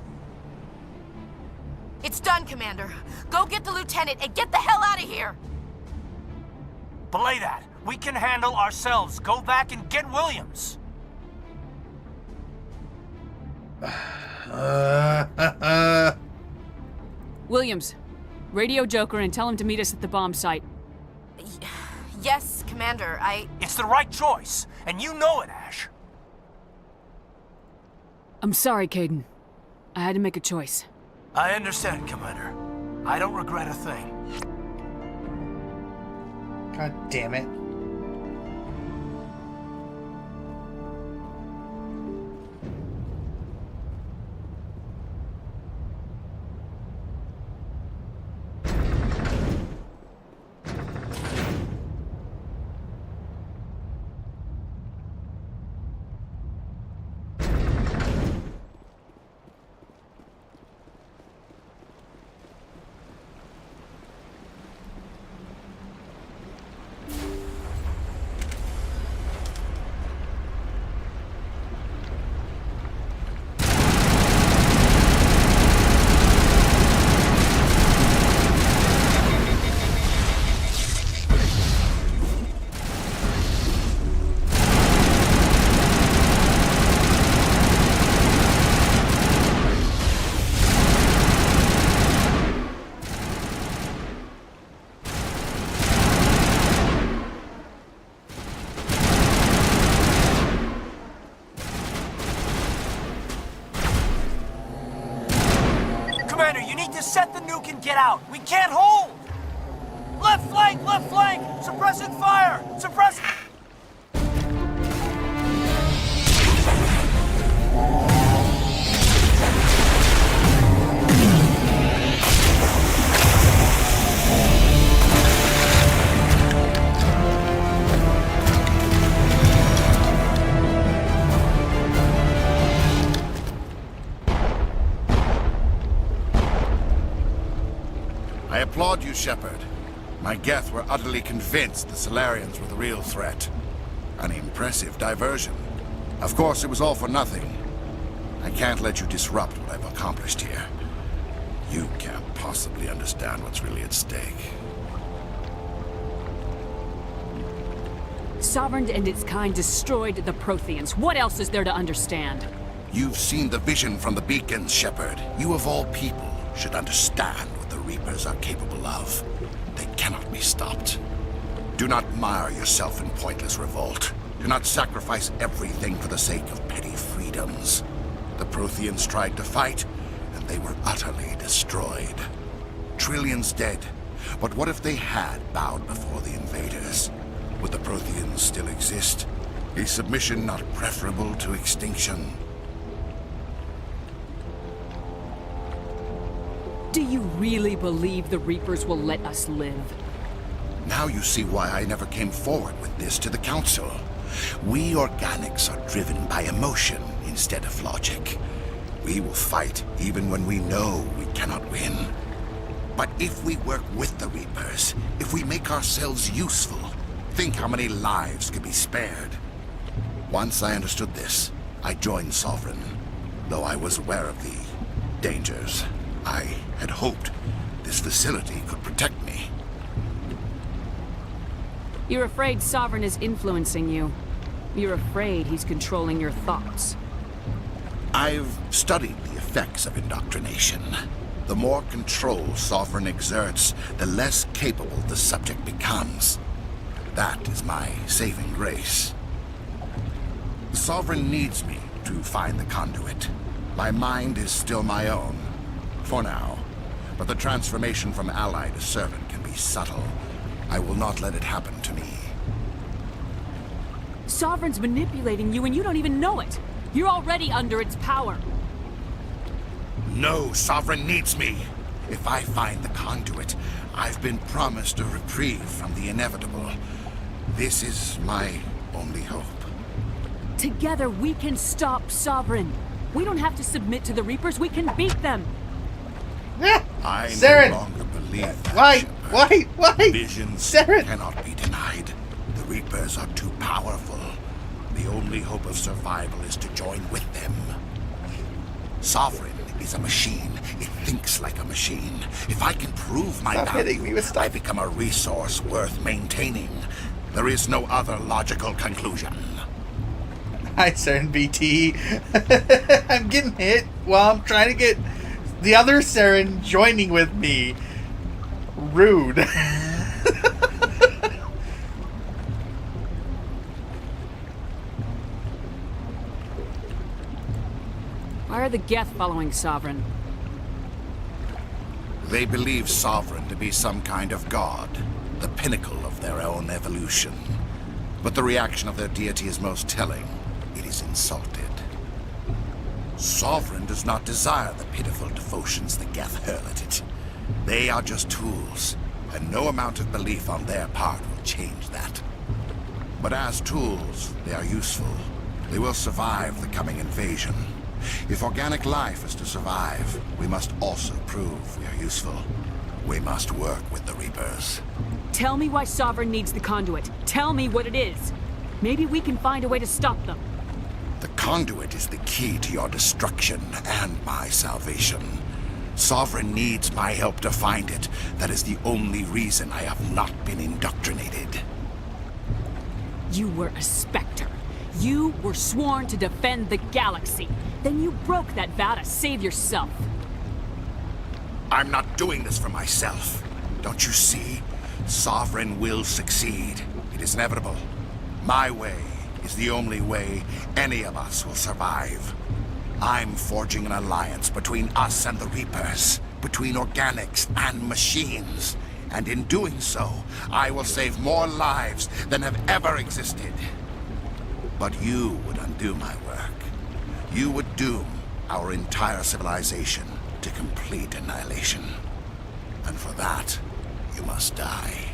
It's done, Commander. Go get the lieutenant and get the hell out of here! Belay that. We can handle ourselves. Go back and get Williams. Williams, radio Joker and tell him to meet us at the bomb site. Yes, Commander, It's the right choice, and you know it, Ash. I'm sorry, Kaidan. I had to make a choice. I understand, Commander. I don't regret a thing. God damn it. Commander, you need to set the nuke and get out. We can't hold! Left flank! Left flank! Suppressing fire! Suppress... I applaud you, Shepard. My Geth were utterly convinced the Salarians were the real threat. An impressive diversion. Of course, it was all for nothing. I can't let you disrupt what I've accomplished here. You can't possibly understand what's really at stake. Sovereign and its kind destroyed the Protheans. What else is there to understand? You've seen the vision from the beacons, Shepard. You of all people should understand what the Reapers are capable of. They cannot be stopped. Do not mire yourself in pointless revolt. Do not sacrifice everything for the sake of petty freedoms. The Protheans tried to fight, and they were utterly destroyed. Trillions dead. But what if they had bowed before the invaders? Would the Protheans still exist? Is submission not preferable to extinction? Do you really believe the Reapers will let us live? Now you see why I never came forward with this to the Council. We Organics are driven by emotion instead of logic. We will fight even when we know we cannot win. But if we work with the Reapers, if we make ourselves useful, think how many lives could be spared. Once I understood this, I joined Sovereign, though I was aware of the dangers. I had hoped this facility could protect me. You're afraid Sovereign is influencing you. You're afraid he's controlling your thoughts. I've studied the effects of indoctrination. The more control Sovereign exerts, the less capable the subject becomes. That is my saving grace. Sovereign needs me to find the conduit. My mind is still my own. For now. but the transformation from ally to servant can be subtle. I will not let it happen to me. Sovereign's manipulating you and you don't even know it. You're already under its power. No, Sovereign needs me. If I find the conduit, I've been promised a reprieve from the inevitable. This is my only hope. Together we can stop Sovereign. We don't have to submit to the Reapers, we can beat them. I Saren. no longer believe that. Wait! Visions Saren. cannot be denied. The Reapers are too powerful. The only hope of survival is to join with them. Sovereign is a machine. It thinks like a machine. If I can prove my Stop hitting me value, with stuff. I become a resource worth maintaining. There is no other logical conclusion. Hi, Saren BT. I'm getting hit while I'm trying to get the other Saren joining with me. Rude. Why are the Geth following Sovereign? They believe Sovereign to be some kind of god, the pinnacle of their own evolution. But the reaction of their deity is most telling. It is insulted. Sovereign does not desire the pitiful devotions the Geth hurl at it. They are just tools, and no amount of belief on their part will change that. But as tools, they are useful. They will survive the coming invasion. If organic life is to survive, we must also prove we are useful. We must work with the Reapers. Tell me why Sovereign needs the conduit. Tell me what it is. Maybe we can find a way to stop them. The conduit is the key to your destruction and my salvation. Sovereign needs my help to find it. That is the only reason I have not been indoctrinated. You were a Spectre. You were sworn to defend the galaxy. Then you broke that vow to save yourself. I'm not doing this for myself. Don't you see? Sovereign will succeed. It is inevitable. My way is the only way any of us will survive. I'm forging an alliance between us and the Reapers, between organics and machines. And in doing so, I will save more lives than have ever existed. But you would undo my work. You would doom our entire civilization to complete annihilation. And for that, you must die.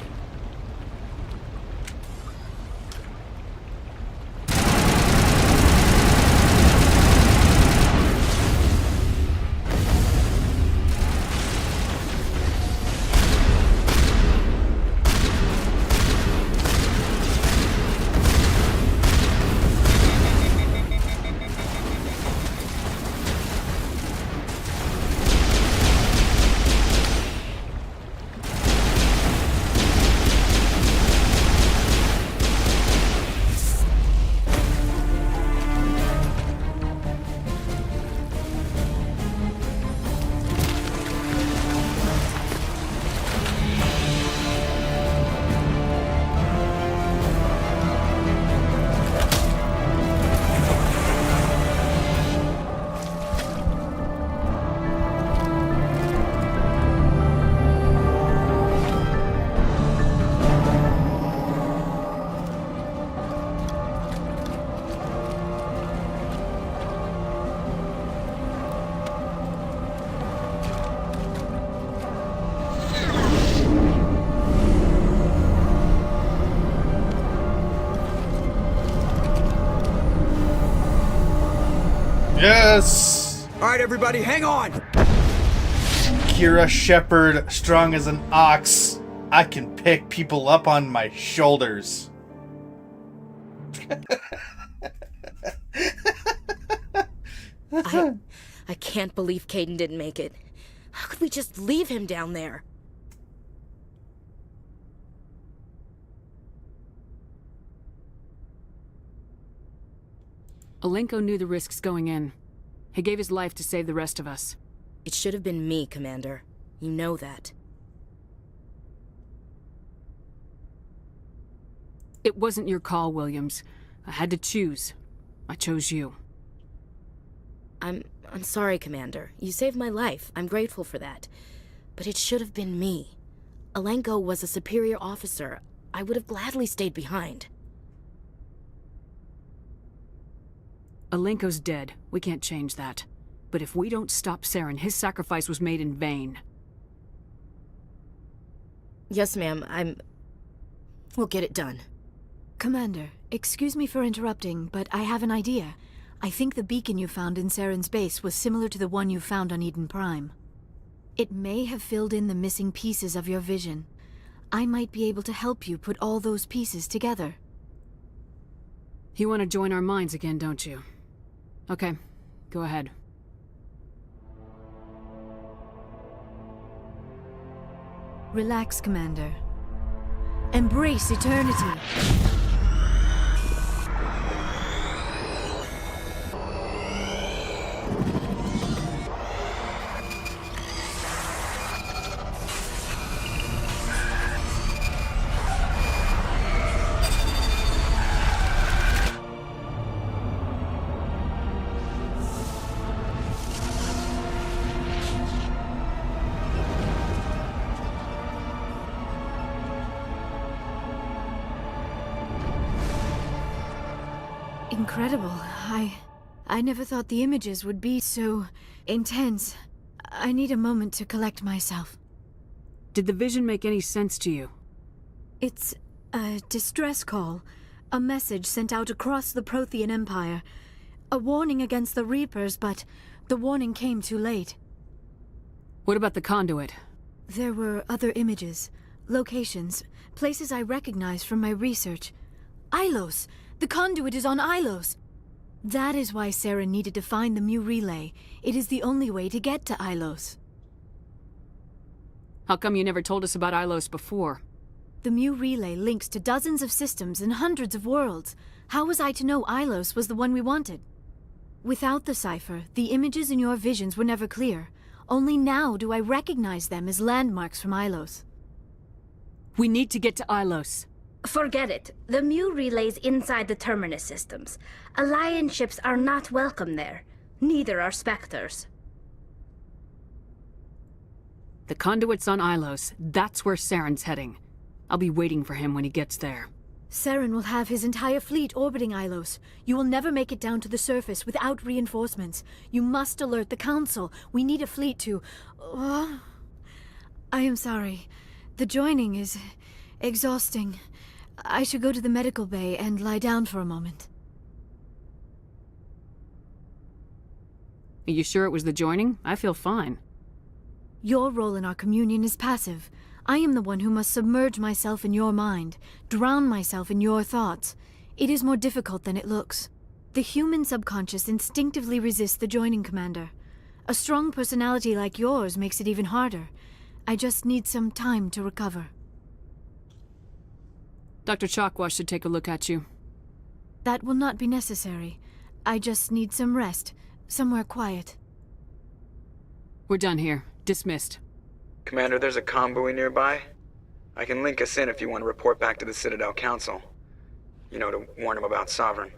Yes! Alright, everybody, hang on! Kira Shepard, strong as an ox. I can pick people up on my shoulders. I can't believe Caden didn't make it. How could we just leave him down there? Alenko knew the risks going in. He gave his life to save the rest of us. It should have been me, Commander. You know that. It wasn't your call, Williams. I had to choose. I chose you. I'm sorry, Commander. You saved my life. I'm grateful for that. But it should have been me. Alenko was a superior officer. I would have gladly stayed behind. Alenko's dead. We can't change that. But if we don't stop Saren, his sacrifice was made in vain. Yes, ma'am. We'll get it done. Commander, excuse me for interrupting, but I have an idea. I think the beacon you found in Saren's base was similar to the one you found on Eden Prime. It may have filled in the missing pieces of your vision. I might be able to help you put all those pieces together. You want to join our minds again, don't you? Okay, go ahead. Relax, Commander. Embrace eternity. Incredible. I never thought the images would be so intense. I need a moment to collect myself. Did the vision make any sense to you? It's a distress call. A message sent out across the Prothean Empire. A warning against the Reapers, but the warning came too late. What about the conduit? There were other images, locations, places I recognized from my research. Ilos! The conduit is on Ilos! That is why Saren needed to find the Mu relay. It is the only way to get to Ilos. How come you never told us about Ilos before? The Mu relay links to dozens of systems and hundreds of worlds. How was I to know Ilos was the one we wanted? Without the cipher, the images in your visions were never clear. Only now do I recognize them as landmarks from Ilos. We need to get to Ilos. Forget it. The Mu relay's inside the Terminus systems. Alliance ships are not welcome there. Neither are Spectres. The conduit's on Ilos. That's where Saren's heading. I'll be waiting for him when he gets there. Saren will have his entire fleet orbiting Ilos. You will never make it down to the surface without reinforcements. You must alert the Council. We need a fleet to... I am sorry. The joining is exhausting. I should go to the medical bay and lie down for a moment. Are you sure it was the joining? I feel fine. Your role in our communion is passive. I am the one who must submerge myself in your mind, drown myself in your thoughts. It is more difficult than it looks. The human subconscious instinctively resists the joining, Commander. A strong personality like yours makes it even harder. I just need some time to recover. Dr. Chakwas should take a look at you. That will not be necessary. I just need some rest, somewhere quiet. We're done here. Dismissed. Commander, there's a convoy nearby. I can link us in if you want to report back to the Citadel Council. You know, to warn them about Sovereign.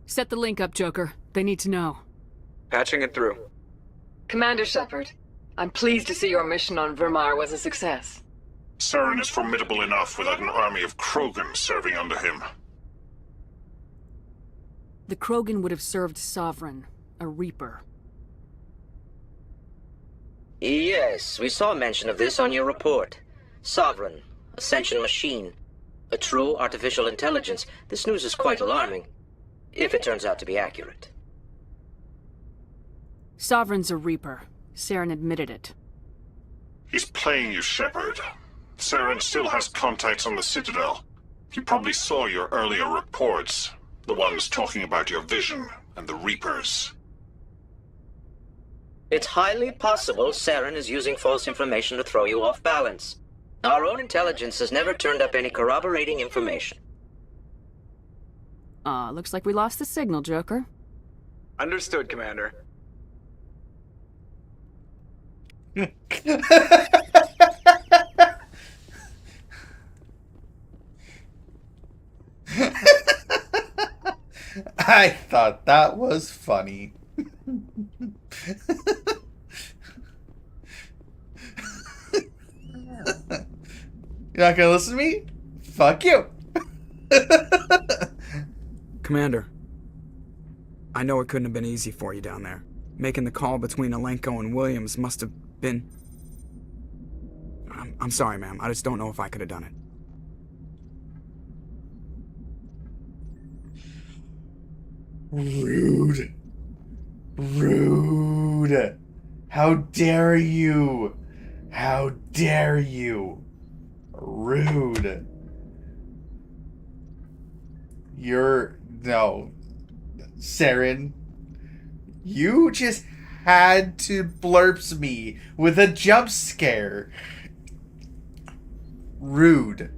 Set the link up, Joker. They need to know. Patching it through. Commander Shepard, I'm pleased to see your mission on Vermar was a success. Saren is formidable enough without an army of Krogan serving under him. The Krogan would have served Sovereign, a Reaper. Yes, we saw mention of this on your report. Sovereign, a sentient machine, a true artificial intelligence. This news is quite alarming, if it turns out to be accurate. Sovereign's a Reaper. Saren admitted it. He's playing you, Shepard. Saren still has contacts on the Citadel. He probably saw your earlier reports, the ones talking about your vision and the Reapers. It's highly possible Saren is using false information to throw you off balance. Our own intelligence has never turned up any corroborating information. Looks like we lost the signal, Joker. Understood, Commander. I thought that was funny. You're not gonna listen to me? Fuck you. Commander, I know it couldn't have been easy for you down there. Making the call between Alenko and Williams must have been... I'm sorry, ma'am. I just don't know if I could have done it. Rude. Rude. How dare you? How dare you? Rude. No. Saren, you just had to blurps me with a jump scare. Rude.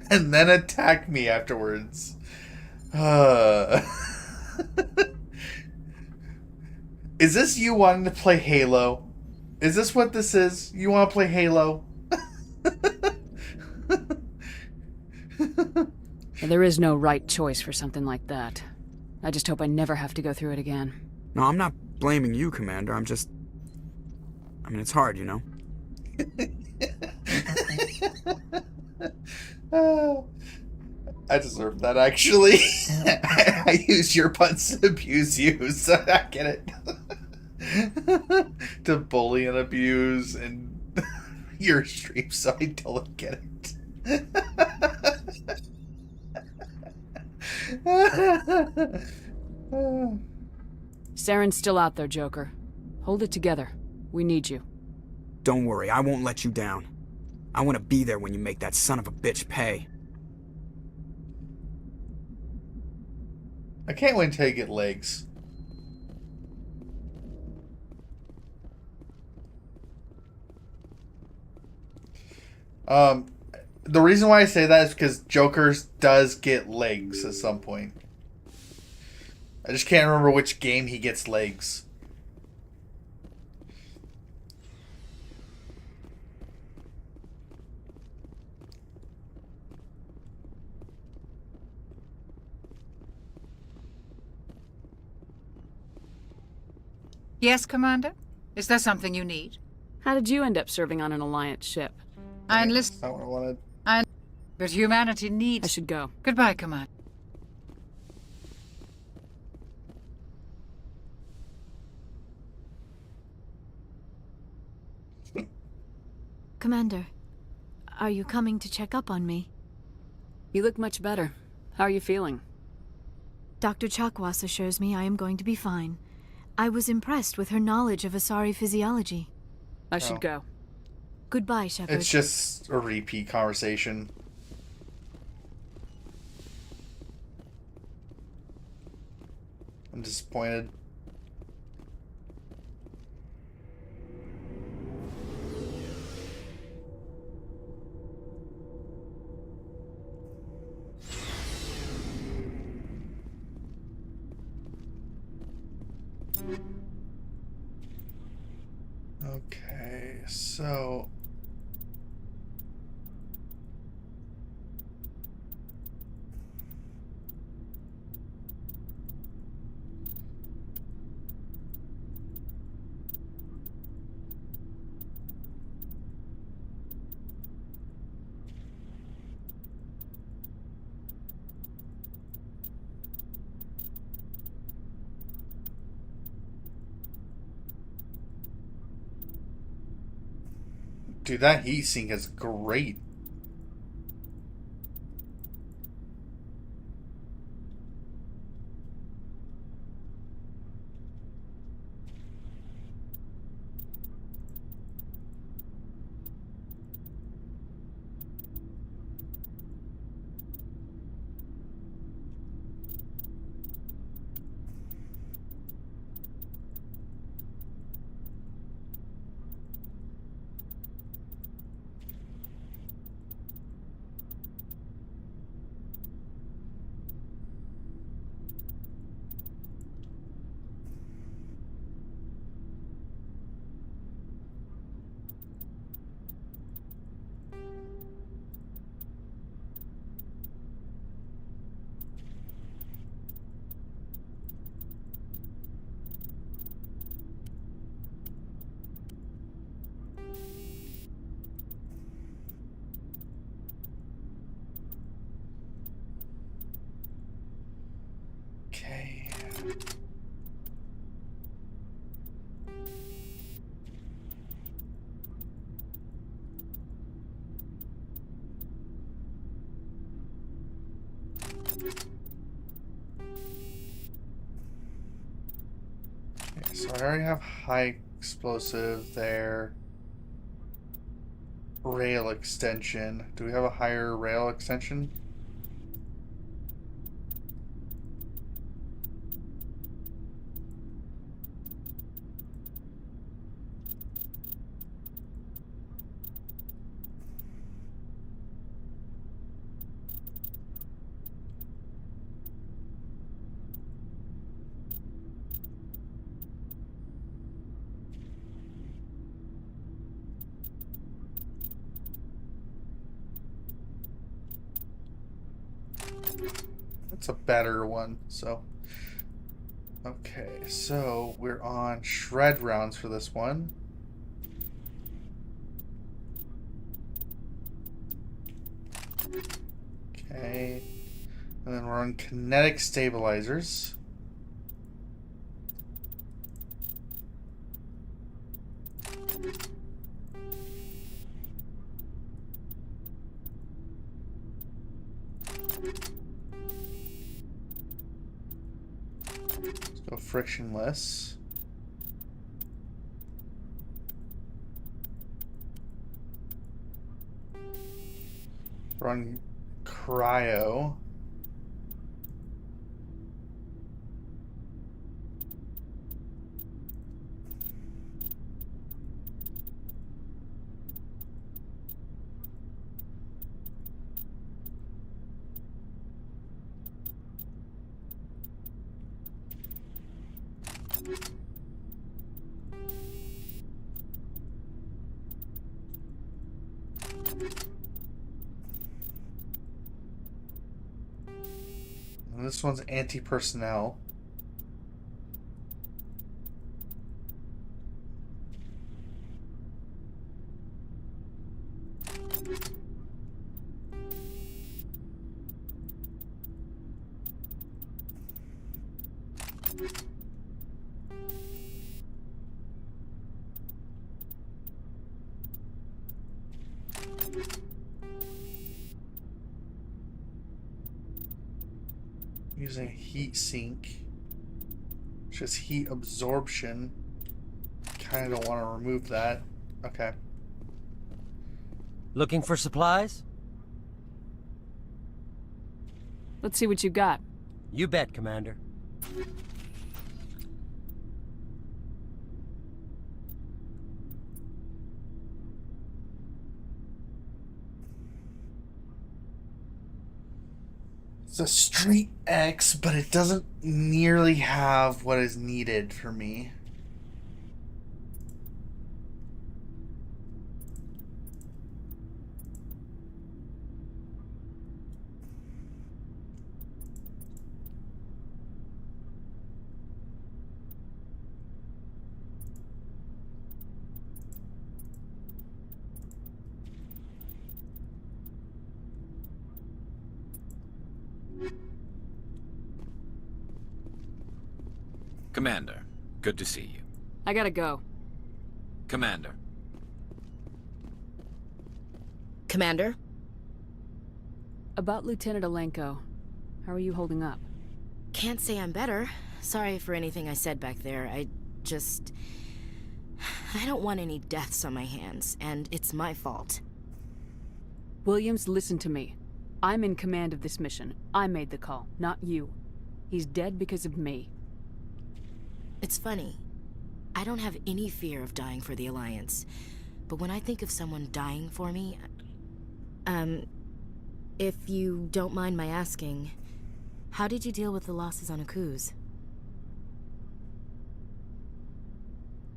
And then attack me afterwards. Is this you wanting to play Halo? Is this what this is? You want to play Halo? There is no right choice for something like that. I just hope I never have to go through it again. No, I'm not blaming you, Commander. I'm just... I mean, it's hard, you know? I deserve that, actually. I use your puns to abuse you, so I get it. To bully and abuse and your stream, so I totally get it. Saren's still out there, Joker. Hold it together. We need you. Don't worry, I won't let you down. I want to be there when you make that son of a bitch pay. I can't wait until you get legs. The reason why I say that is because Joker does get legs at some point. I just can't remember which game he gets legs. Yes, Commander? Is there something you need? How did you end up serving on an Alliance ship? I enlisted... Not what I wanted. But humanity needs... I should go. Goodbye, Commander. Commander, are you coming to check up on me? You look much better. How are you feeling? Dr. Chakwas assures me I am going to be fine. I was impressed with her knowledge of Asari physiology. I should go. Goodbye, Shepard. It's just a repeat conversation. I'm disappointed. Okay, so... Dude, that heat sink is great. Okay, so I already have high explosive there. Rail extension. Do we have a higher rail extension? That's a better one, so. Okay, so we're on shred rounds for this one. Okay. And then we're on kinetic stabilizers. Let's go frictionless. Run cryo. And this one's anti-personnel. Using heat sink, just heat absorption. Kind of don't want to remove that. Okay. Looking for supplies? Let's see what you got. You bet, Commander. It's a Street X, but it doesn't nearly have what is needed for me. Commander, good to see you. I gotta go. Commander. Commander? About Lieutenant Alenko. How are you holding up? Can't say I'm better. Sorry for anything I said back there. I don't want any deaths on my hands, and it's my fault. Williams, listen to me. I'm in command of this mission. I made the call, not you. He's dead because of me. It's funny. I don't have any fear of dying for the Alliance. But when I think of someone dying for me... if you don't mind my asking, how did you deal with the losses on Akuz?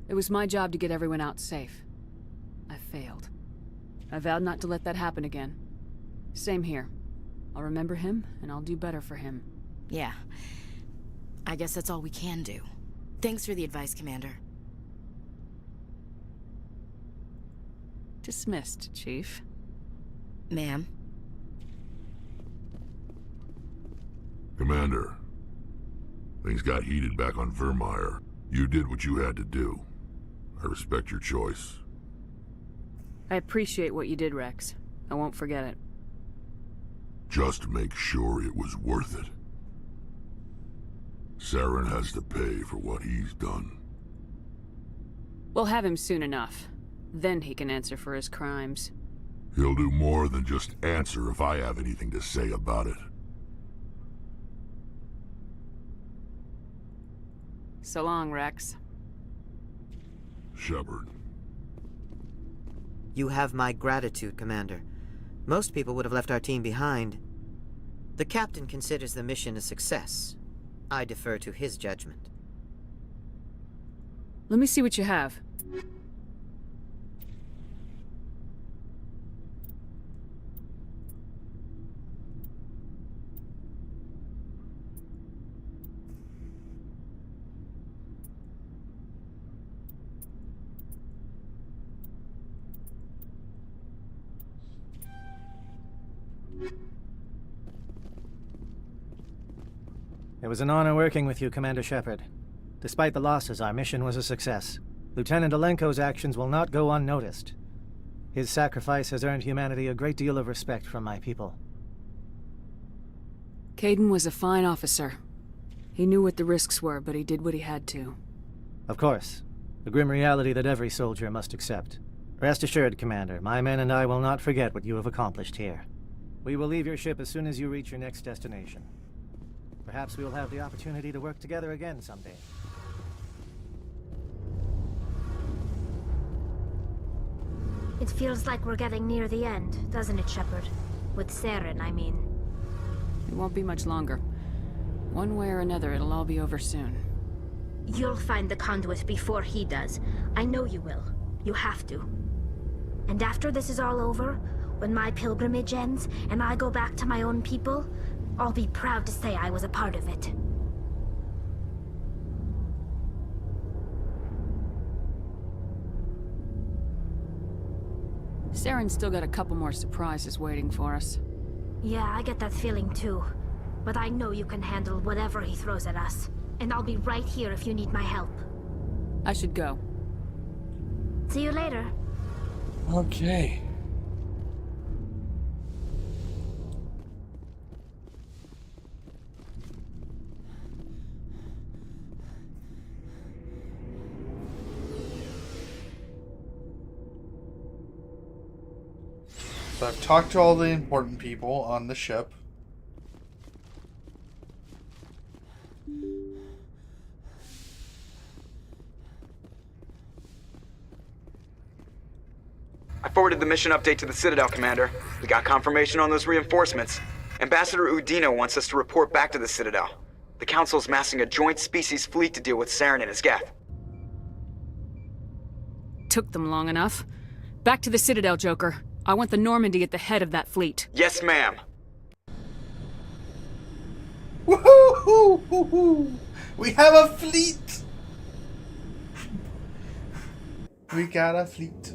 It was my job to get everyone out safe. I failed. I vowed not to let that happen again. Same here. I'll remember him, and I'll do better for him. Yeah. I guess that's all we can do. Thanks for the advice, Commander. Dismissed, Chief. Ma'am? Commander, things got heated back on Vermeer. You did what you had to do. I respect your choice. I appreciate what you did, Rex. I won't forget it. Just make sure it was worth it. Saren has to pay for what he's done. We'll have him soon enough. Then he can answer for his crimes. He'll do more than just answer if I have anything to say about it. So long, Rex. Shepard. You have my gratitude, Commander. Most people would have left our team behind. The captain considers the mission a success. I defer to his judgment. Let me see what you have. It was an honor working with you, Commander Shepard. Despite the losses, our mission was a success. Lieutenant Alenko's actions will not go unnoticed. His sacrifice has earned humanity a great deal of respect from my people. Kaidan was a fine officer. He knew what the risks were, but he did what he had to. Of course. The grim reality that every soldier must accept. Rest assured, Commander, my men and I will not forget what you have accomplished here. We will leave your ship as soon as you reach your next destination. Perhaps we will have the opportunity to work together again someday. It feels like we're getting near the end, doesn't it, Shepard? With Saren, I mean. It won't be much longer. One way or another, it'll all be over soon. You'll find the conduit before he does. I know you will. You have to. And after this is all over, when my pilgrimage ends, and I go back to my own people, I'll be proud to say I was a part of it. Saren's still got a couple more surprises waiting for us. Yeah, I get that feeling too. But I know you can handle whatever he throws at us. And I'll be right here if you need my help. I should go. See you later. Okay. So I've talked to all the important people on the ship. I forwarded the mission update to the Citadel, Commander. We got confirmation on those reinforcements. Ambassador Udina wants us to report back to the Citadel. The Council's massing a joint species fleet to deal with Saren and his Geth. Took them long enough. Back to the Citadel, Joker. I want the Normandy at the head of that fleet. Yes, ma'am. Woohoo! We have a fleet! We got a fleet.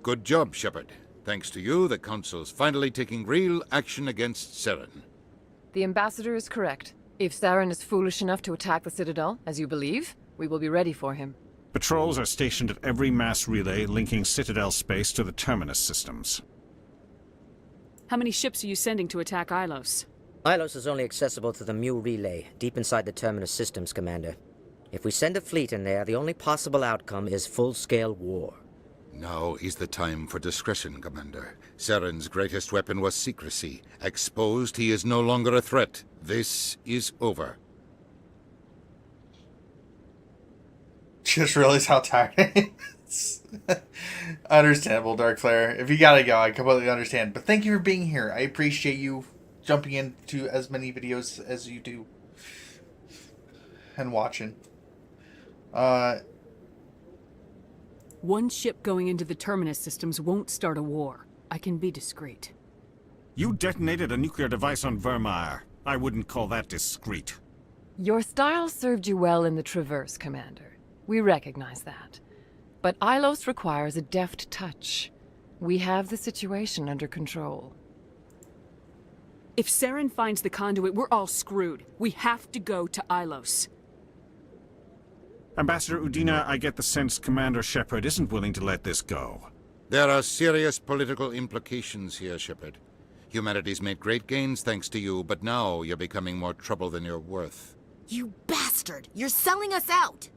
Good job, Shepard. Thanks to you, the Council's finally taking real action against Saren. The Ambassador is correct. If Saren is foolish enough to attack the Citadel, as you believe, we will be ready for him. Patrols are stationed at every mass relay linking Citadel space to the Terminus systems. How many ships are you sending to attack Ilos? Ilos is only accessible to the Mu relay, deep inside the Terminus systems, Commander. If we send a fleet in there, the only possible outcome is full-scale war. Now is the time for discretion, Commander. Saren's greatest weapon was secrecy. Exposed, he is no longer a threat. This is over. Just realized how tired I am. Understandable, Darkflare. If you gotta go, I completely understand. But thank you for being here. I appreciate you jumping into as many videos as you do. And watching. One ship going into the Terminus systems won't start a war. I can be discreet. You detonated a nuclear device on Virmire. I wouldn't call that discreet. Your style served you well in the Traverse, Commander. We recognize that. But Ilos requires a deft touch. We have the situation under control. If Saren finds the conduit, we're all screwed. We have to go to Ilos. Ambassador Udina, I get the sense Commander Shepard isn't willing to let this go. There are serious political implications here, Shepard. Humanity's made great gains thanks to you, but now you're becoming more trouble than you're worth. You bastard! You're selling us out!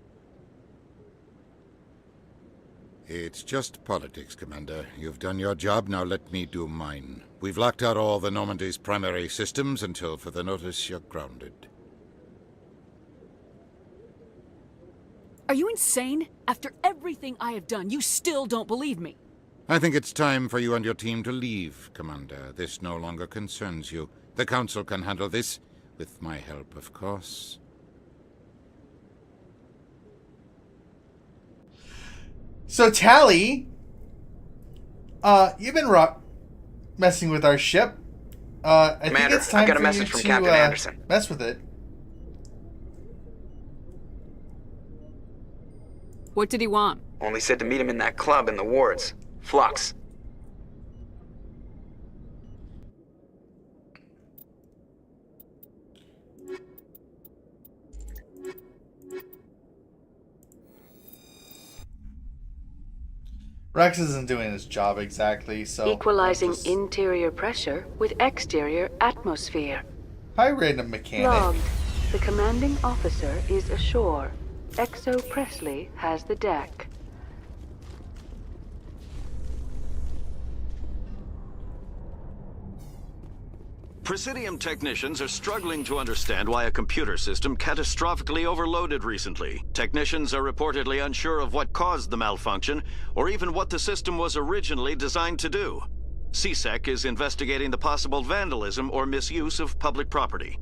It's just politics, Commander. You've done your job, now let me do mine. We've locked out all the Normandy's primary systems until further notice you're grounded. Are you insane? After everything I have done, you still don't believe me. I think it's time for you and your team to leave, Commander. This no longer concerns you. The Council can handle this, with my help, of course. So Tali, you've been messing with our ship. I Commander, think it's time I got a for message you from to Captain Anderson. mess with it. What did he want? Only said to meet him in that club in the wards. Flux. Rex isn't doing his job exactly, so... Equalizing interior pressure with exterior atmosphere. Hi, random mechanic. Logged. The commanding officer is ashore. Exo Presley has the deck. Presidium technicians are struggling to understand why a computer system catastrophically overloaded recently. Technicians are reportedly unsure of what caused the malfunction, or even what the system was originally designed to do. CSEC is investigating the possible vandalism or misuse of public property.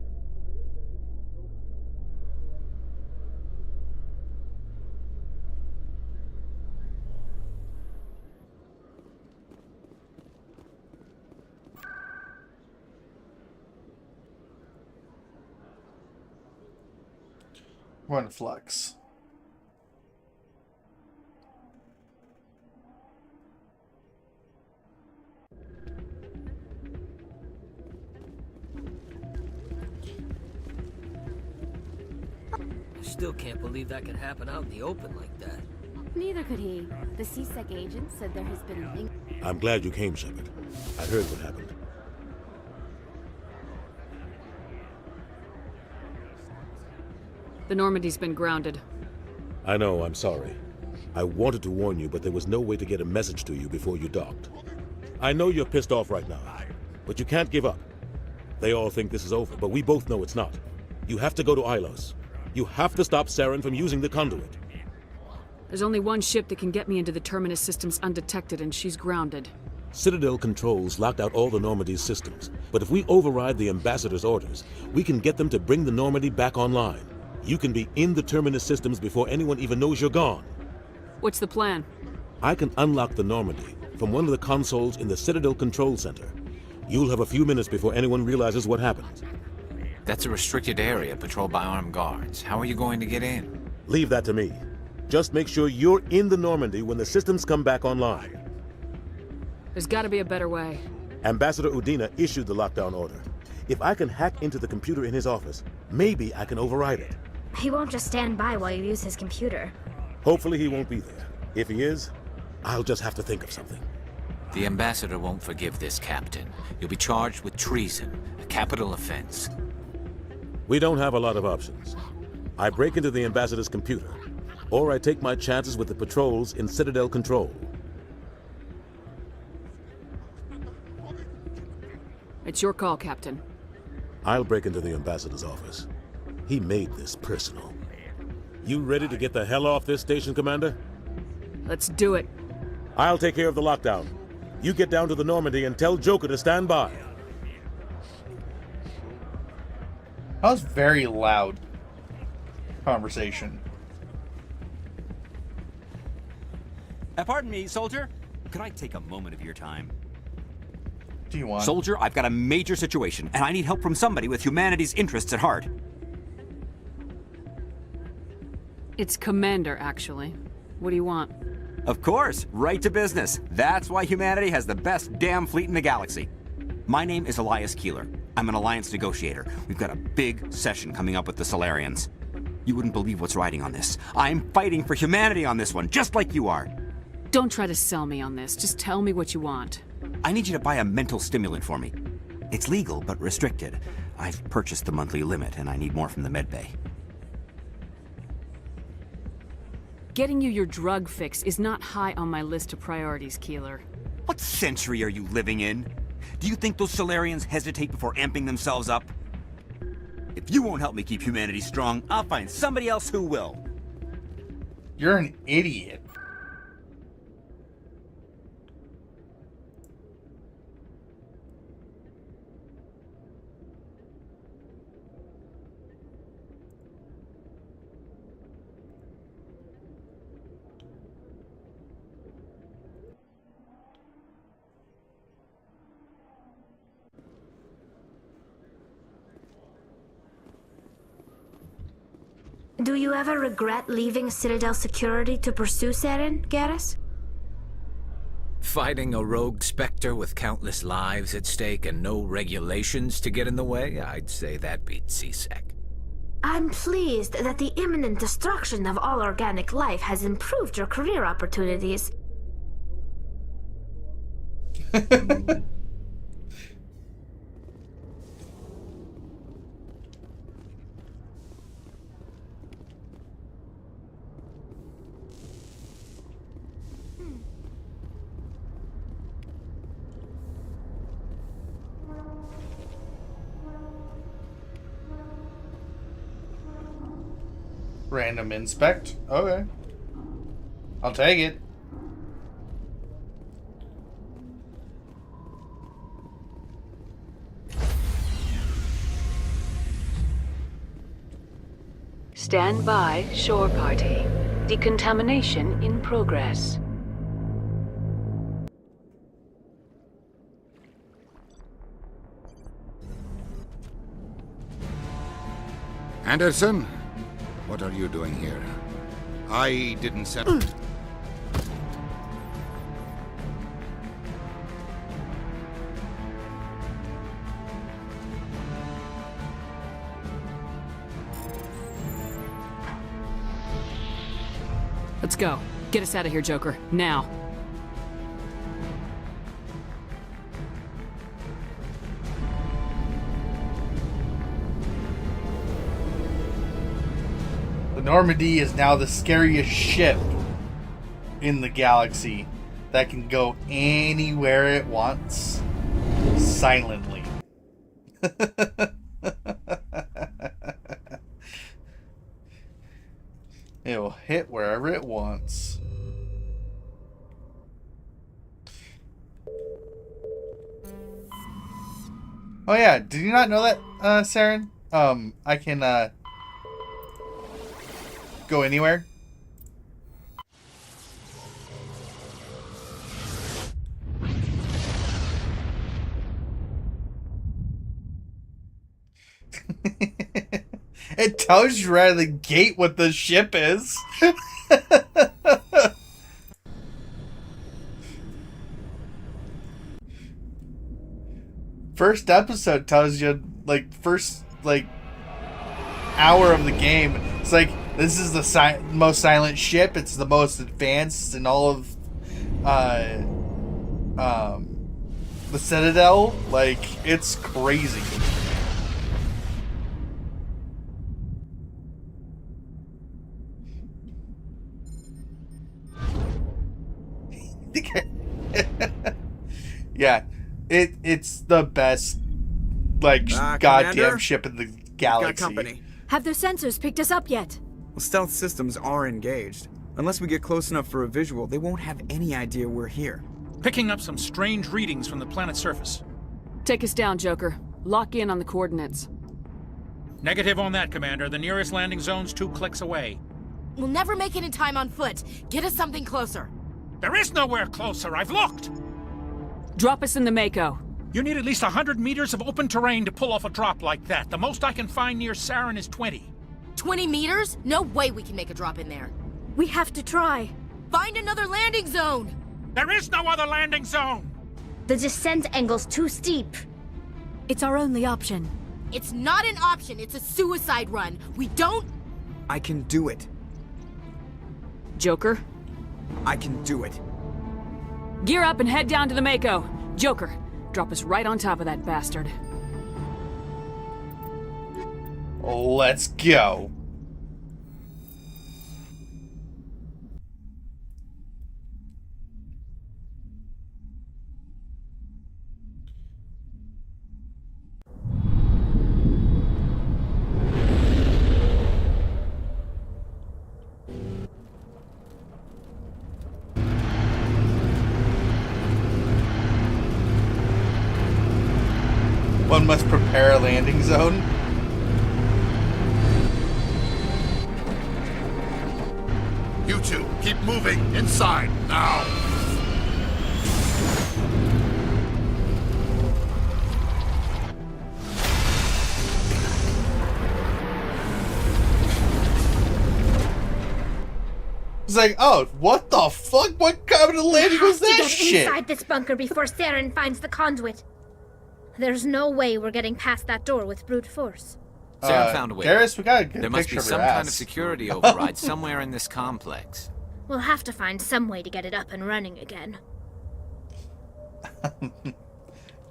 Run Flux. I still can't believe that could happen out in the open like that. Neither could he. The CSEC agent said there has been an... I'm glad you came, Shepard. I heard what happened. The Normandy's been grounded. I know, I'm sorry. I wanted to warn you, but there was no way to get a message to you before you docked. I know you're pissed off right now, but you can't give up. They all think this is over, but we both know it's not. You have to go to Ilos. You have to stop Saren from using the conduit. There's only one ship that can get me into the Terminus systems undetected, and she's grounded. Citadel controls locked out all the Normandy's systems, but if we override the Ambassador's orders, we can get them to bring the Normandy back online. You can be in the Terminus systems before anyone even knows you're gone. What's the plan? I can unlock the Normandy from one of the consoles in the Citadel Control Center. You'll have a few minutes before anyone realizes what happened. That's a restricted area patrolled by armed guards. How are you going to get in? Leave that to me. Just make sure you're in the Normandy when the systems come back online. There's gotta be a better way. Ambassador Udina issued the lockdown order. If I can hack into the computer in his office, maybe I can override it. He won't just stand by while you use his computer. Hopefully he won't be there. If he is, I'll just have to think of something. The Ambassador won't forgive this, Captain. You'll be charged with treason, a capital offense. We don't have a lot of options. I break into the Ambassador's computer, or I take my chances with the patrols in Citadel Control. It's your call, Captain. I'll break into the Ambassador's office. He made this personal. You ready to get the hell off this station, Commander? Let's do it. I'll take care of the lockdown. You get down to the Normandy and tell Joker to stand by. That was very loud conversation. Pardon me, soldier. Could I take a moment of your time? Do you want? Soldier, I've got a major situation, and I need help from somebody with humanity's interests at heart. It's Commander, actually. What do you want? Of course, right to business. That's why humanity has the best damn fleet in the galaxy. My name is Elias Keeler. I'm an Alliance negotiator. We've got a big session coming up with the Solarians. You wouldn't believe what's riding on this. I'm fighting for humanity on this one, just like you are. Don't try to sell me on this. Just tell me what you want. I need you to buy a mental stimulant for me. It's legal, but restricted. I've purchased the monthly limit, and I need more from the medbay. Getting you your drug fix is not high on my list of priorities, Keeler. What century are you living in? Do you think those Solarians hesitate before amping themselves up? If you won't help me keep humanity strong, I'll find somebody else who will. You're an idiot. Do you ever regret leaving Citadel Security to pursue Saren, Garrus? Fighting a rogue Spectre with countless lives at stake and no regulations to get in the way? I'd say that beats CSEC. I'm pleased that the imminent destruction of all organic life has improved your career opportunities. Random inspect? Okay. I'll take it. Stand by, shore party. Decontamination in progress. Anderson? What are you doing here? I didn't send... Let's go. Get us out of here, Joker. Now. The Normandy is now the scariest ship in the galaxy that can go anywhere it wants silently. It will hit wherever it wants. Oh yeah, did you not know that, Saren? I can, go anywhere? It tells you right at the gate what the ship is. First episode tells you, like, first, like, hour of the game. It's like, this is the most silent ship. It's the most advanced in all of the Citadel. Like, it's crazy. Yeah, it's the best, like, goddamn Commander? ship in the Got galaxy. company. Have their sensors picked us up yet? Well, stealth systems are engaged. Unless we get close enough for a visual, they won't have any idea we're here. Picking up some strange readings from the planet's surface. Take us down, Joker. Lock in on the coordinates. Negative on that, Commander. The nearest landing zone's 2 clicks away. We'll never make it in time on foot. Get us something closer. There is nowhere closer. I've looked. Drop us in the Mako. You need at least 100 meters of open terrain to pull off a drop like that. The most I can find near Saren is 20. 20 meters? No way we can make a drop in there. We have to try. Find another landing zone! There is no other landing zone! The descent angle's too steep. It's our only option. It's not an option, it's a suicide run. We don't... I can do it. Joker, I can do it. gear up and head down to the Mako. Joker, drop us right on top of that bastard. Let's go. One must prepare a landing zone. You two, keep moving inside now. It's like, oh, what the fuck? What kind of landing was that Get shit? inside this bunker before Saren finds the conduit. There's no way we're getting past that door with brute force. Saren found a way. Garrus, we got a good There must be picture of some her kind of ass. security override somewhere in this complex. We'll have to find some way to get it up and running again.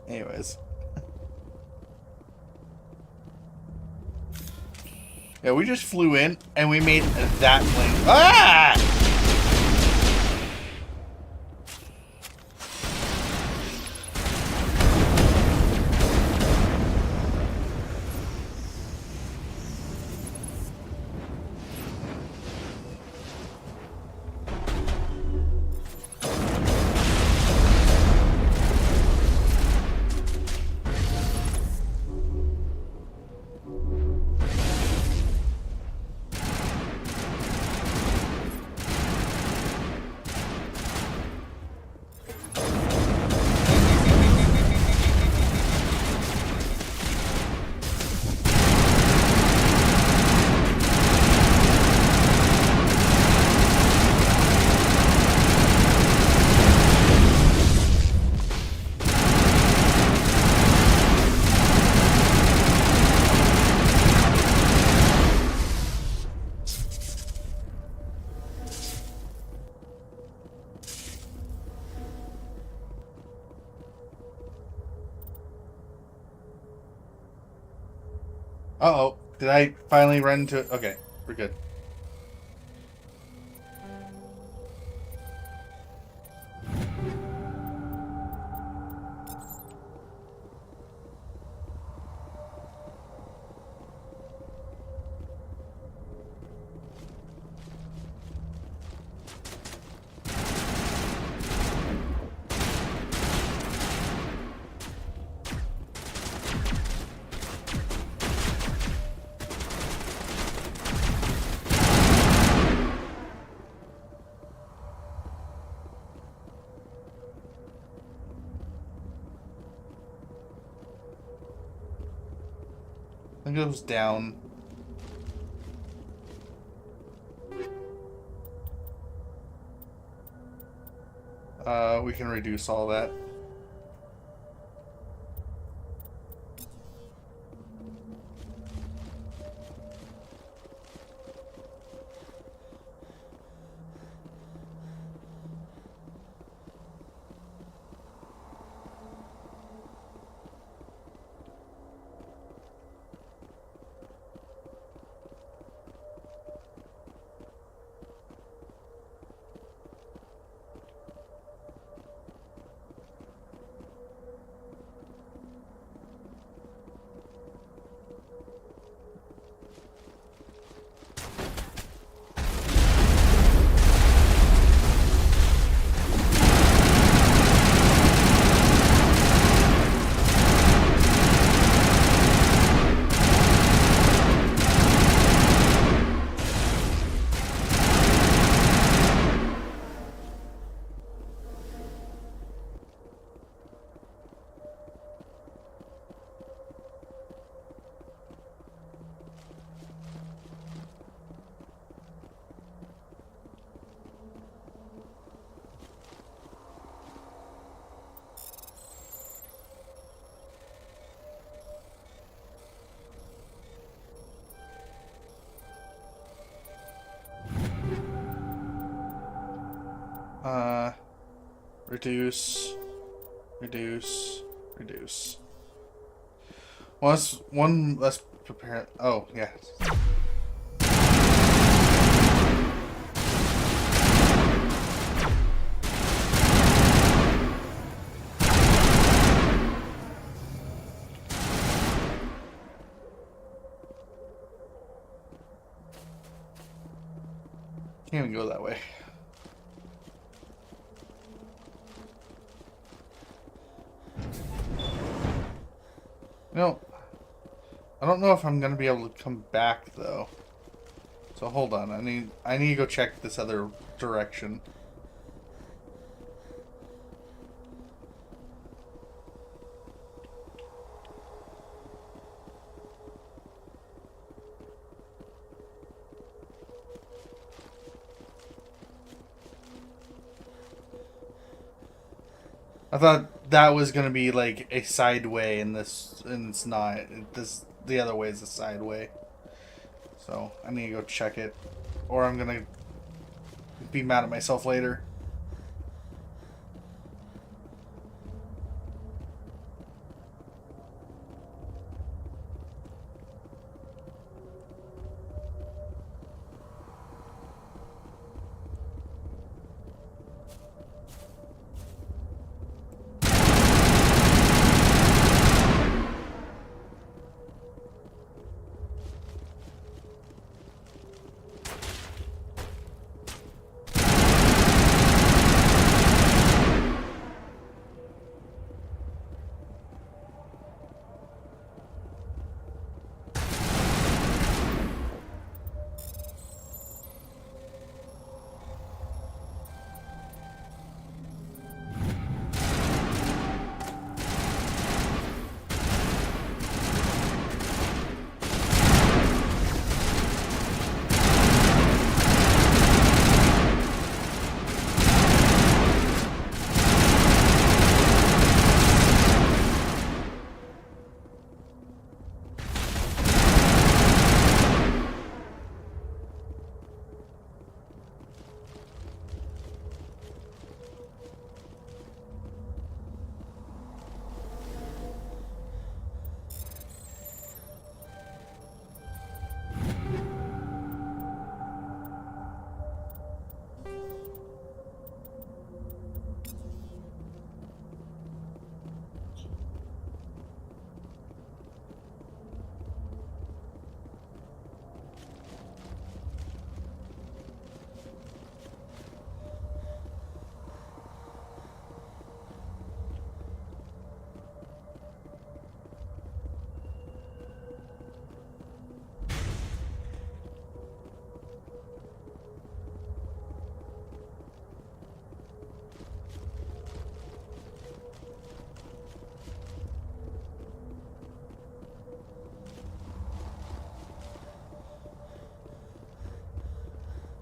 Anyways. Yeah, we just flew in and we made that plane. Ah! Uh-oh. Did I finally run into it? Okay, we're good. It goes down. We can reduce all that. Reduce. Reduce. Reduce. Let's prepare. Oh, yeah. Can't even go that way. No. I don't know if I'm gonna be able to come back though. So hold on. I need to go check this other direction. I thought that was gonna be like a side way, and it's not. The other way is a side way. So I need to go check it, or I'm gonna be mad at myself later.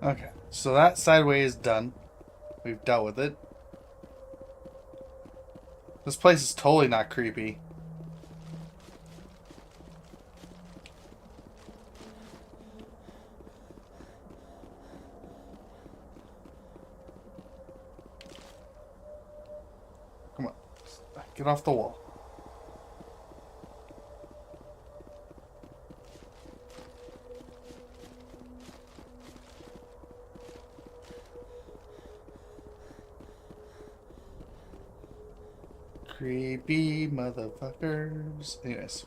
Okay, so that sideway is done. We've dealt with it. This place is totally not creepy. Come on, get off the wall. Creepy motherfuckers. Anyways.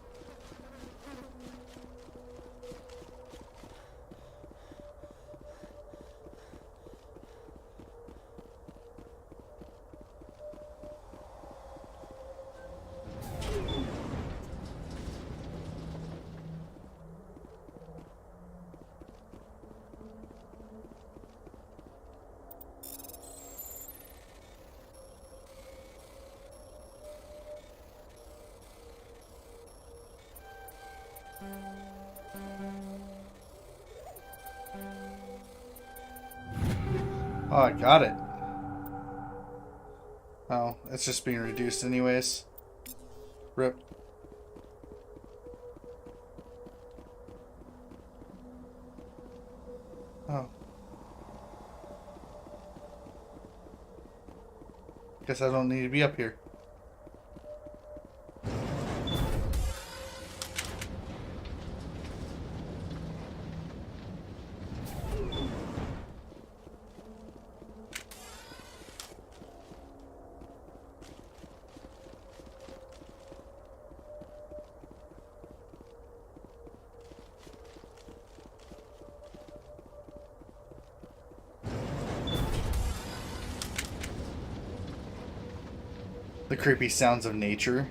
Oh, I got it. Oh, it's just being reduced anyways. Rip. Oh. Guess I don't need to be up here. The creepy sounds of nature.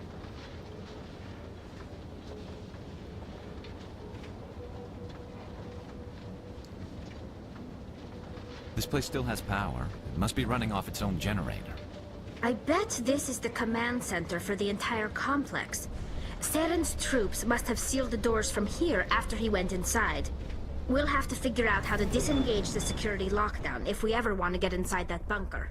This place still has power. It must be running off its own generator. I bet this is the command center for the entire complex. Saren's troops must have sealed the doors from here after he went inside. We'll have to figure out how to disengage the security lockdown if we ever want to get inside that bunker.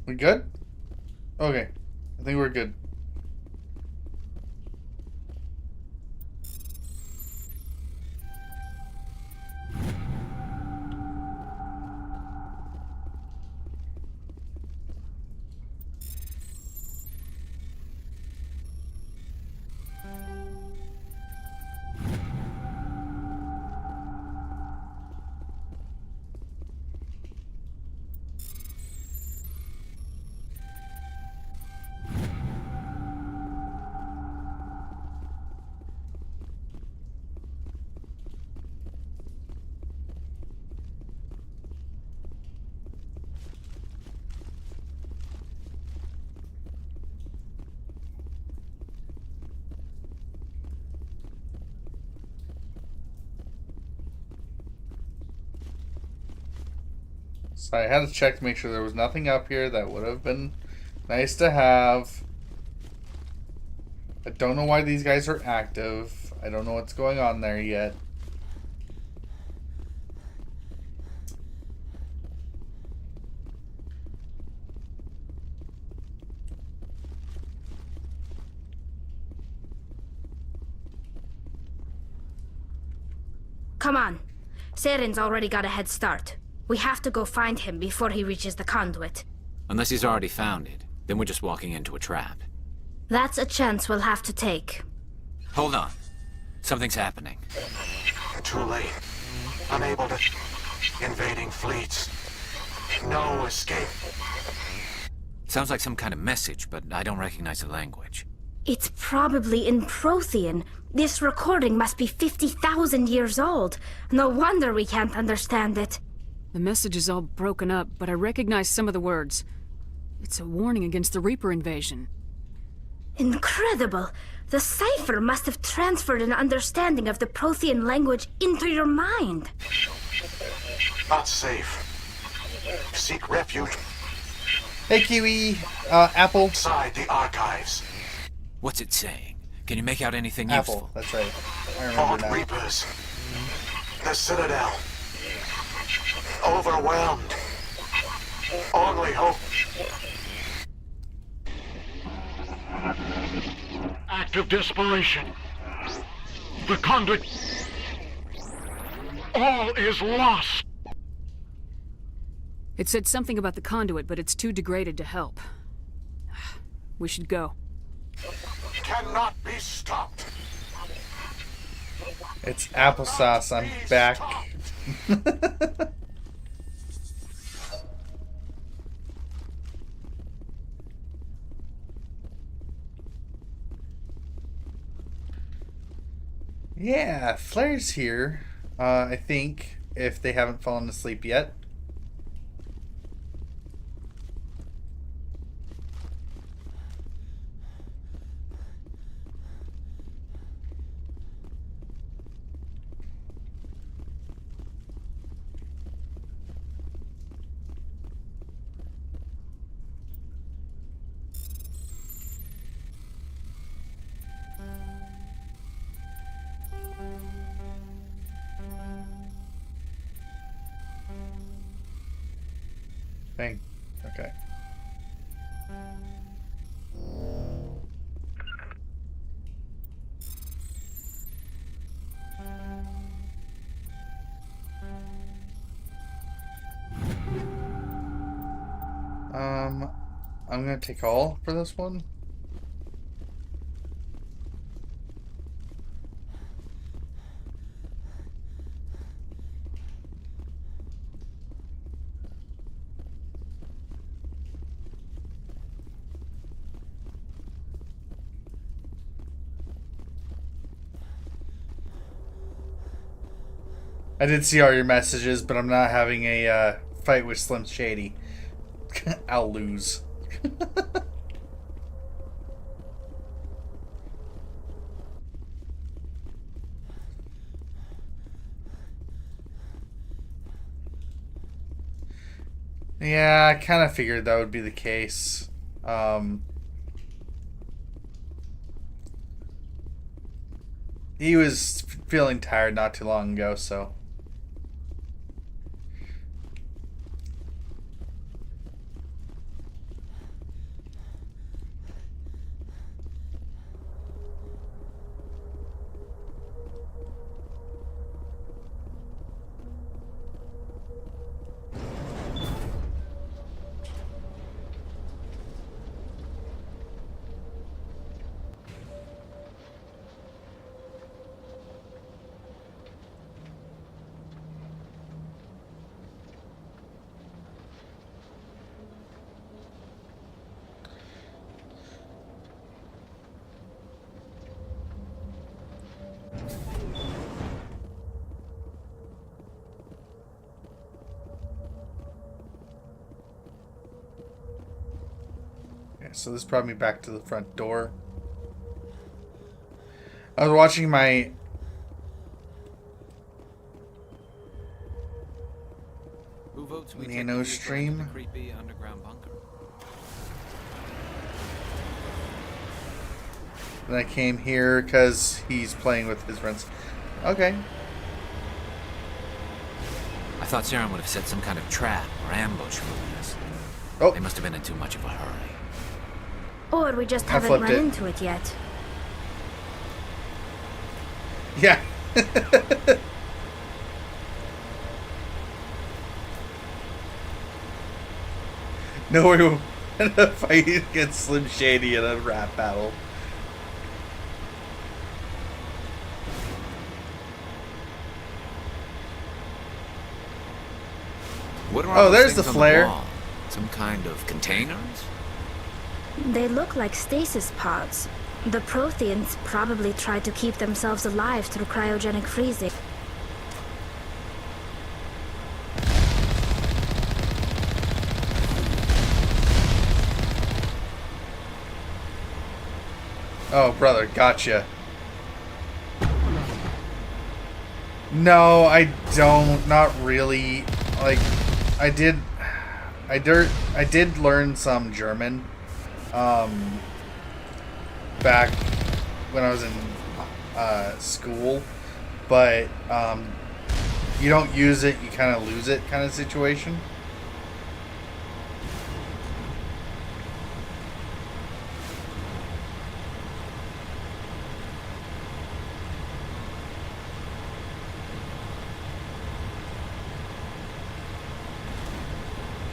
We good? Okay. I think we're good. So I had to check to make sure there was nothing up here that would have been nice to have. I don't know why these guys are active. I don't know what's going on there yet. Come on. Saren's already got a head start. We have to go find him before he reaches the conduit. Unless he's already found it, then we're just walking into a trap. That's a chance we'll have to take. Hold on. Something's happening. Too late. Unable to... Invading fleets. No escape. Sounds like some kind of message, but I don't recognize the language. It's probably in Prothean. This recording must be 50,000 years old. No wonder we can't understand it. The message is all broken up, but I recognize some of the words. It's a warning against the Reaper invasion. Incredible! The cipher must have transferred an understanding of the Prothean language into your mind. Not safe. Seek refuge. Hey, Kiwi. Apple. Inside the archives. What's it saying? Can you make out anything Apple. useful? That's right. I remember now. Reapers. The Citadel. Overwhelmed. Only hope. Act of desperation. The conduit. All is lost. It said something about the conduit, but it's too degraded to help. We should go. Cannot be stopped. It's applesauce. I'm back. Yeah, Flair's here. I think, if they haven't fallen asleep yet. Dang. Okay. I'm gonna take all for this one. I did see all your messages, but I'm not having a fight with Slim Shady. I'll lose. Yeah, I kind of figured that would be the case. He was feeling tired not too long ago, so... So this brought me back to the front door. I was watching my Nano stream. Creepy underground bunker. And I came here because he's playing with his friends. Okay. I thought Saren would have set some kind of trap or ambush for us. Oh. They must have been in too much of a hurry. Or we just I haven't flipped run it. into it yet. Yeah. No, we were in a fight against Slim Shady in a rap battle. What are Oh, all those there's the things on flare. wall? Some kind of containers? They look like stasis pods. The Protheans probably tried to keep themselves alive through cryogenic freezing. Oh, brother, gotcha. No, I don't. Not really. Like, I did learn some German. Back when I was in school, but you don't use it, you kind of lose it kind of situation.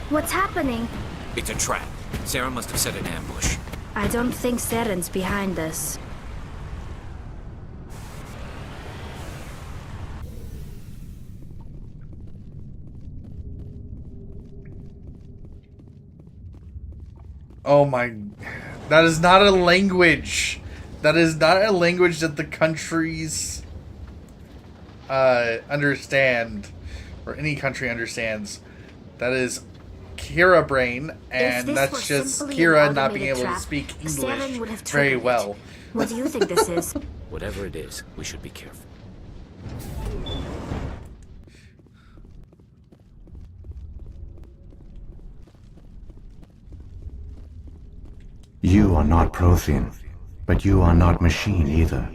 What's happening? It's a trap. Saren must have set an ambush. I don't think Saren's behind this. Oh my... That is not a language. That is not a language that the countries understand, or any country understands, that is Kira brain, and that's just Kira not being able to speak English very well. What do you think this is? Whatever it is, we should be careful. You are not Prothean, but you are not machine either.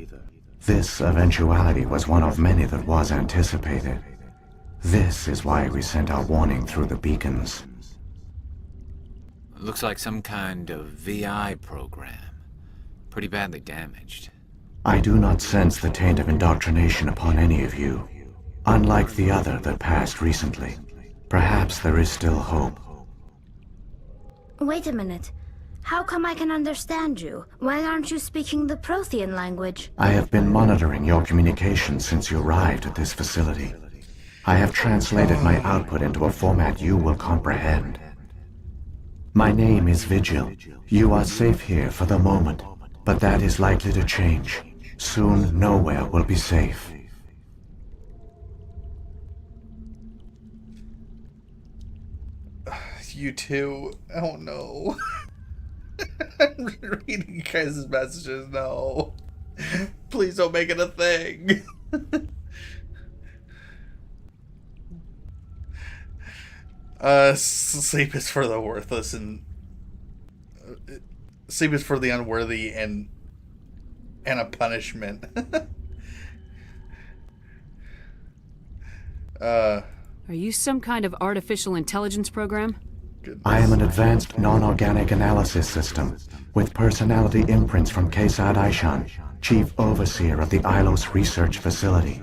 This eventuality was one of many that was anticipated. This is why we sent our warning through the beacons. Looks like some kind of VI program. Pretty badly damaged. I do not sense the taint of indoctrination upon any of you. Unlike the other that passed recently. Perhaps there is still hope. Wait a minute. How come I can understand you? Why aren't you speaking the Prothean language? I have been monitoring your communications since you arrived at this facility. I have translated my output into a format you will comprehend. My name is Vigil. You are safe here for the moment, but that is likely to change. Soon, nowhere will be safe. You too? Oh no. I'm reading you guys' messages. No. Please don't make it a thing. Sleep is for the worthless, and sleep is for the unworthy, and a punishment. Are you some kind of artificial intelligence program? I am an advanced non-organic analysis system with personality imprints from Kesad Aishan, Chief Overseer of the Ilos Research Facility.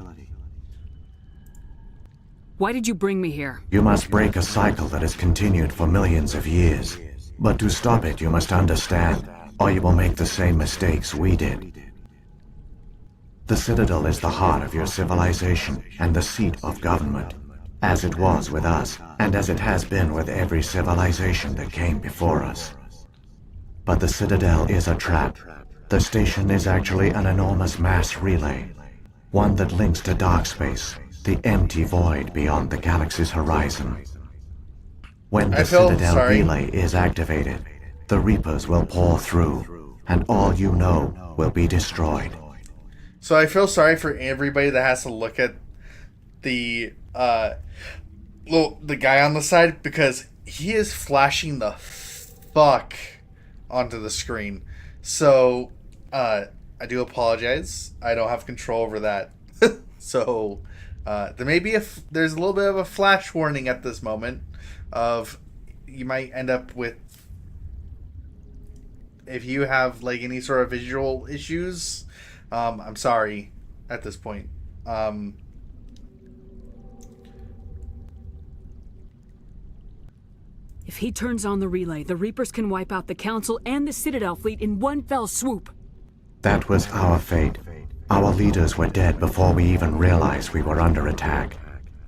Why did you bring me here? You must break a cycle that has continued for millions of years. But to stop it, you must understand, or you will make the same mistakes we did. The Citadel is the heart of your civilization and the seat of government, as it was with us, and as it has been with every civilization that came before us. But the Citadel is a trap. The station is actually an enormous mass relay, one that links to dark space, the empty void beyond the galaxy's horizon. When the Citadel relay is activated, the Reapers will pour through, and all you know will be destroyed. So I feel sorry for everybody that has to look at the guy on the side, because he is flashing the fuck onto the screen. So I do apologize. I don't have control over that. So there may be there's a little bit of a flash warning at this moment of you might end up with, if you have like any sort of visual issues, I'm sorry at this point. If he turns on the relay, the Reapers can wipe out the Council and the Citadel fleet in one fell swoop. That was our fate. Our leaders were dead before we even realized we were under attack.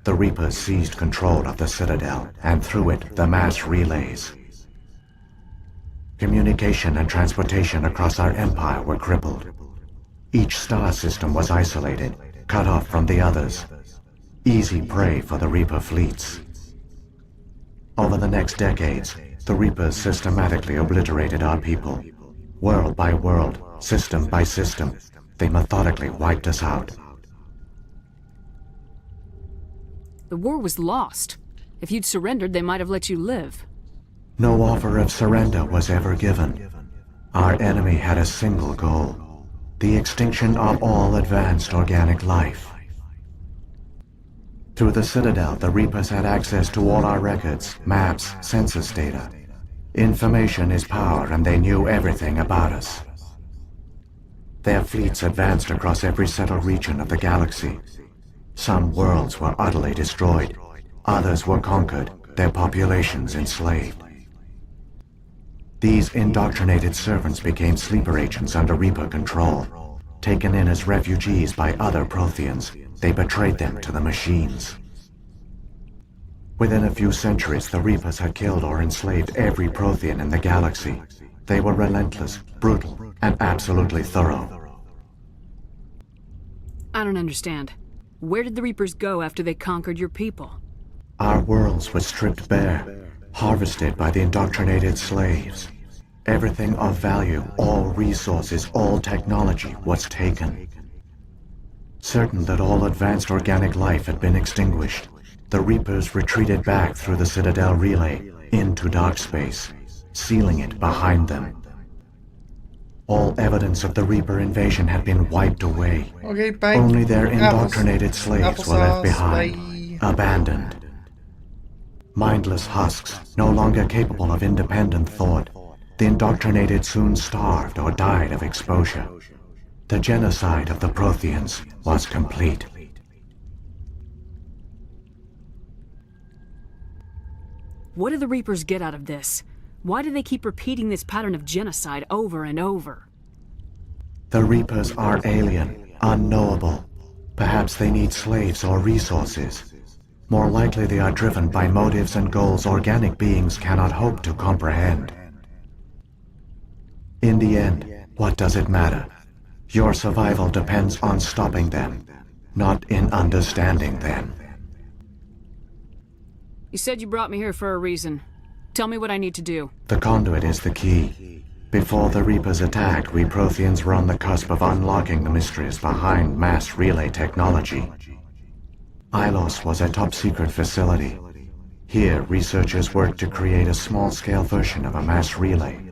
The Reapers seized control of the Citadel, and through it, the mass relays. Communication and transportation across our empire were crippled. Each star system was isolated, cut off from the others. Easy prey for the Reaper fleets. Over the next decades, the Reapers systematically obliterated our people. World by world, system by system, they methodically wiped us out. The war was lost. If you'd surrendered, they might have let you live. No offer of surrender was ever given. Our enemy had a single goal: the extinction of all advanced organic life. Through the Citadel, the Reapers had access to all our records, maps, census data. Information is power, and they knew everything about us. Their fleets advanced across every settled region of the galaxy. Some worlds were utterly destroyed. Others were conquered, their populations enslaved. These indoctrinated servants became sleeper agents under Reaper control. Taken in as refugees by other Protheans, they betrayed them to the machines. Within a few centuries, the Reapers had killed or enslaved every Prothean in the galaxy. They were relentless, brutal, and absolutely thorough. I don't understand. Where did the Reapers go after they conquered your people? Our worlds were stripped bare, harvested by the indoctrinated slaves. Everything of value, all resources, all technology was taken. Certain that all advanced organic life had been extinguished, the Reapers retreated back through the Citadel relay into dark space, sealing it behind them. All evidence of the Reaper invasion had been wiped away. Okay, bye. Only their indoctrinated slaves were left behind, abandoned. Mindless husks, no longer capable of independent thought, the indoctrinated soon starved or died of exposure. The genocide of the Protheans was complete. What do the Reapers get out of this? Why do they keep repeating this pattern of genocide over and over? The Reapers are alien, unknowable. Perhaps they need slaves or resources. More likely they are driven by motives and goals organic beings cannot hope to comprehend. In the end, what does it matter? Your survival depends on stopping them, not in understanding them. You said you brought me here for a reason. Tell me what I need to do. The conduit is the key. Before the Reapers attacked, we Protheans were on the cusp of unlocking the mysteries behind mass relay technology. Ilos was a top-secret facility. Here, researchers worked to create a small-scale version of a mass relay,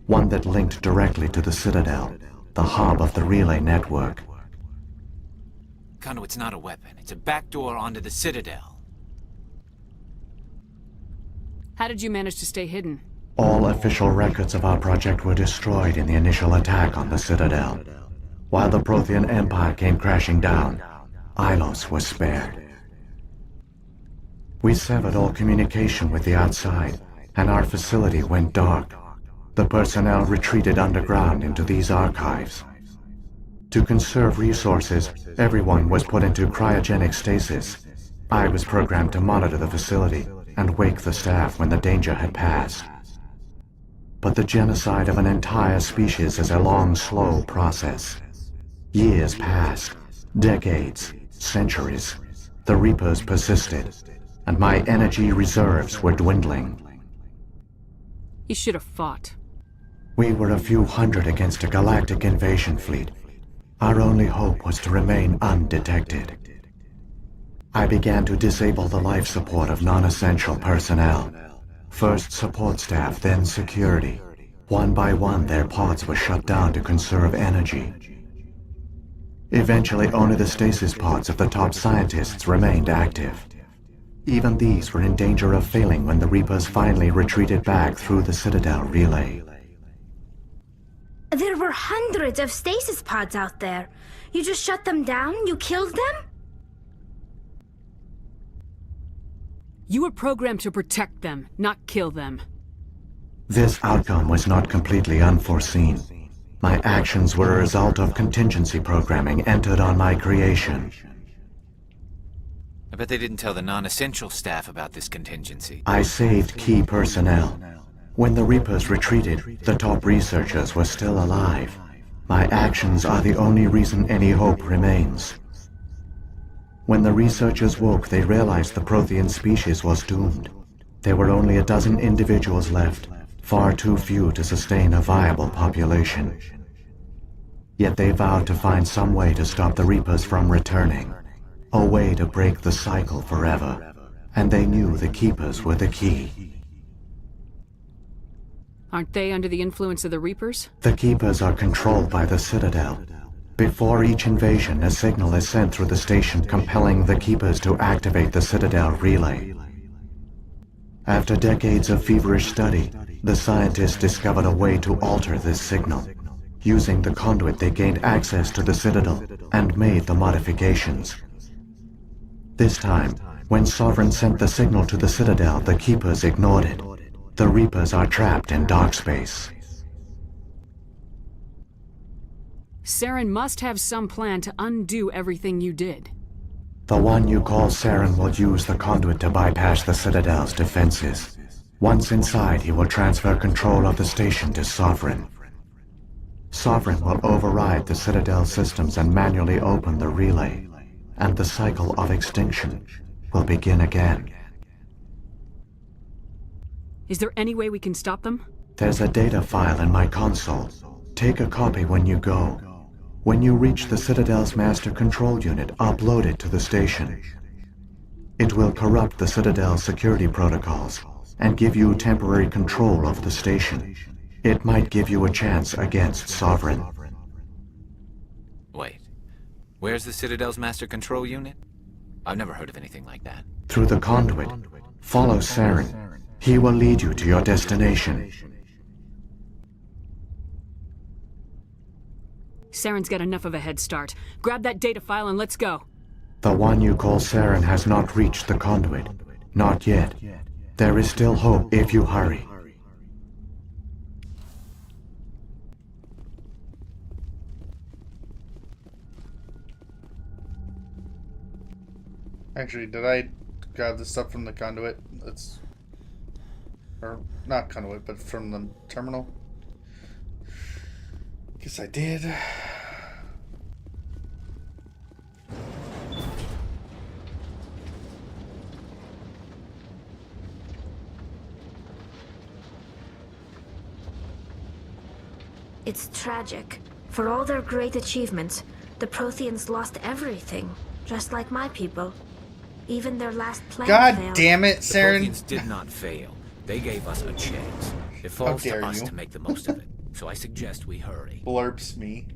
one that linked directly to the Citadel, the hub of the relay network. Conduit's not a weapon. It's a backdoor onto the Citadel. How did you manage to stay hidden? All official records of our project were destroyed in the initial attack on the Citadel. While the Prothean Empire came crashing down, Ilos was spared. We severed all communication with the outside, and our facility went dark. The personnel retreated underground into these archives. To conserve resources, everyone was put into cryogenic stasis. I was programmed to monitor the facility and wake the staff when the danger had passed. But the genocide of an entire species is a long, slow process. Years passed, decades, centuries. The Reapers persisted, and my energy reserves were dwindling. You should have fought. We were a few hundred against a galactic invasion fleet. Our only hope was to remain undetected. I began to disable the life support of non-essential personnel. First support staff, then security. One by one, their pods were shut down to conserve energy. Eventually, only the stasis pods of the top scientists remained active. Even these were in danger of failing when the Reapers finally retreated back through the Citadel relay. There were hundreds of stasis pods out there. You just shut them down? You killed them? You were programmed to protect them, not kill them. This outcome was not completely unforeseen. My actions were a result of contingency programming entered on my creation. I bet they didn't tell the non-essential staff about this contingency. I saved key personnel. When the Reapers retreated, the top researchers were still alive. My actions are the only reason any hope remains. When the researchers woke, they realized the Prothean species was doomed. There were only a dozen individuals left, far too few to sustain a viable population. Yet they vowed to find some way to stop the Reapers from returning, a way to break the cycle forever, and they knew the Keepers were the key. Aren't they under the influence of the Reapers? The Keepers are controlled by the Citadel. Before each invasion, a signal is sent through the station compelling the Keepers to activate the Citadel relay. After decades of feverish study, the scientists discovered a way to alter this signal. Using the conduit, they gained access to the Citadel and made the modifications. This time, when Sovereign sent the signal to the Citadel, the Keepers ignored it. The Reapers are trapped in dark space. Saren must have some plan to undo everything you did. The one you call Saren will use the conduit to bypass the Citadel's defenses. Once inside, he will transfer control of the station to Sovereign. Sovereign will override the Citadel systems and manually open the relay. and the cycle of extinction will begin again. Is there any way we can stop them? There's a data file in my console. Take a copy when you go. When you reach the Citadel's master control unit, upload it to the station. It will corrupt the Citadel's security protocols and give you temporary control of the station. It might give you a chance against Sovereign. Wait. Where's the Citadel's master control unit? I've never heard of anything like that. Through the conduit, follow Saren. He will lead you to your destination. Saren's got enough of a head start. Grab that data file and let's go. The one you call Saren has not reached the conduit. Not yet. There is still hope if you hurry. Actually, did I grab the stuff from the conduit? That's... Or, not conduit, but from the terminal? Guess I did. It's tragic. For all their great achievements, the Protheans lost everything, just like my people. Even their last plan failed. Damn it, Saren. The Protheans did not fail. They gave us a chance. It falls to us to make the most of it. So I suggest we hurry. Blurps me.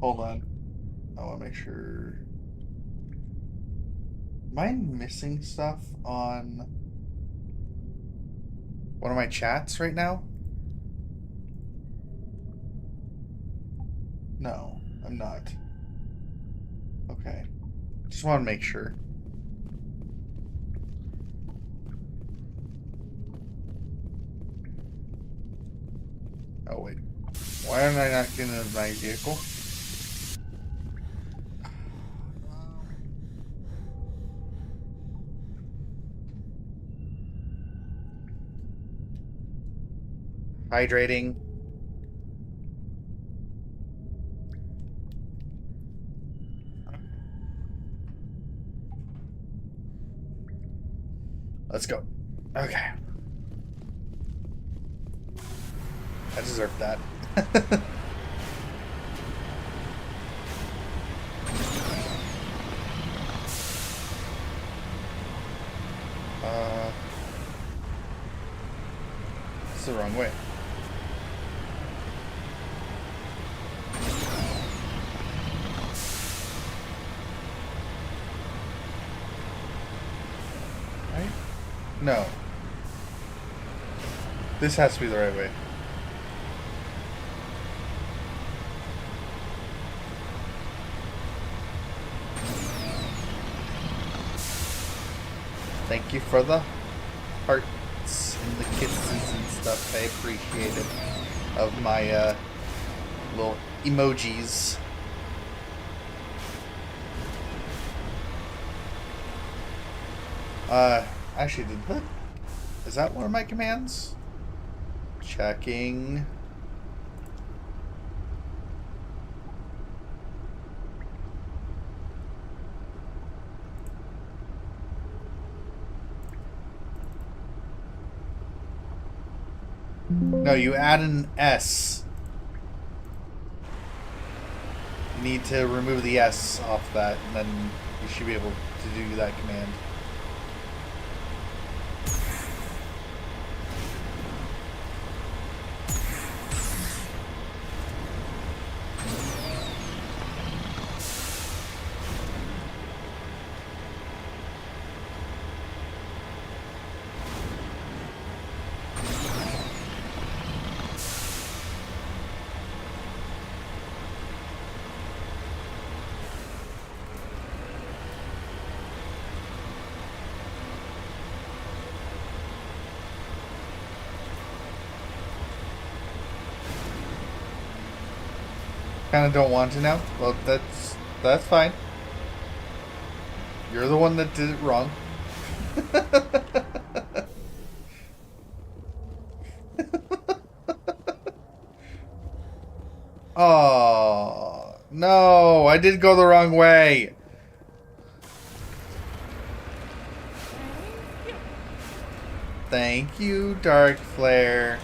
Hold on. I want to make sure. Am I missing stuff on one of my chats right now? No, I'm not. Okay. Just want to make sure. Oh wait. Why am I not getting into my vehicle? Hydrating. Let's go. Okay. I deserve that. It's the wrong way. Right? No. This has to be the right way. Thank you for the hearts and the kisses and stuff. I appreciate it. Of my little emojis. Actually, is that one of my commands? Checking. No, you add an S. You need to remove the S off that, and then you should be able to do that command. Kind of don't want to now. Well, that's fine. You're the one that did it wrong. Oh, no, I did go the wrong way. Thank you, Dark Flare.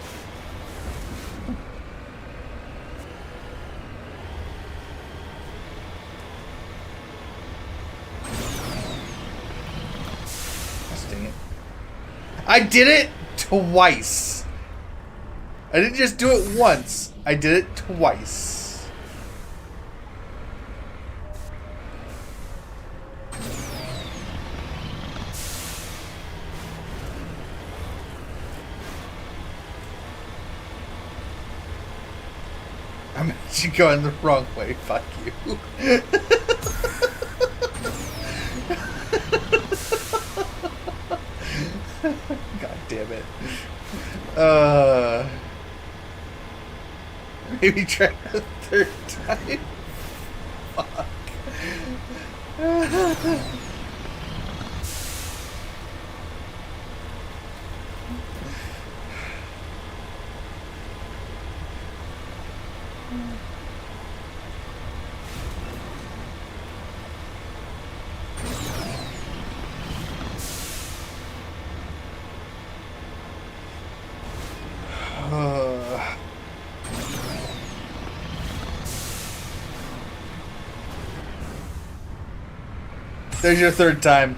Dang it. I did it twice. I didn't just do it once. I did it twice. I'm actually going the wrong way. Fuck you. God damn it. Maybe try a third time. Fuck. There's your third time.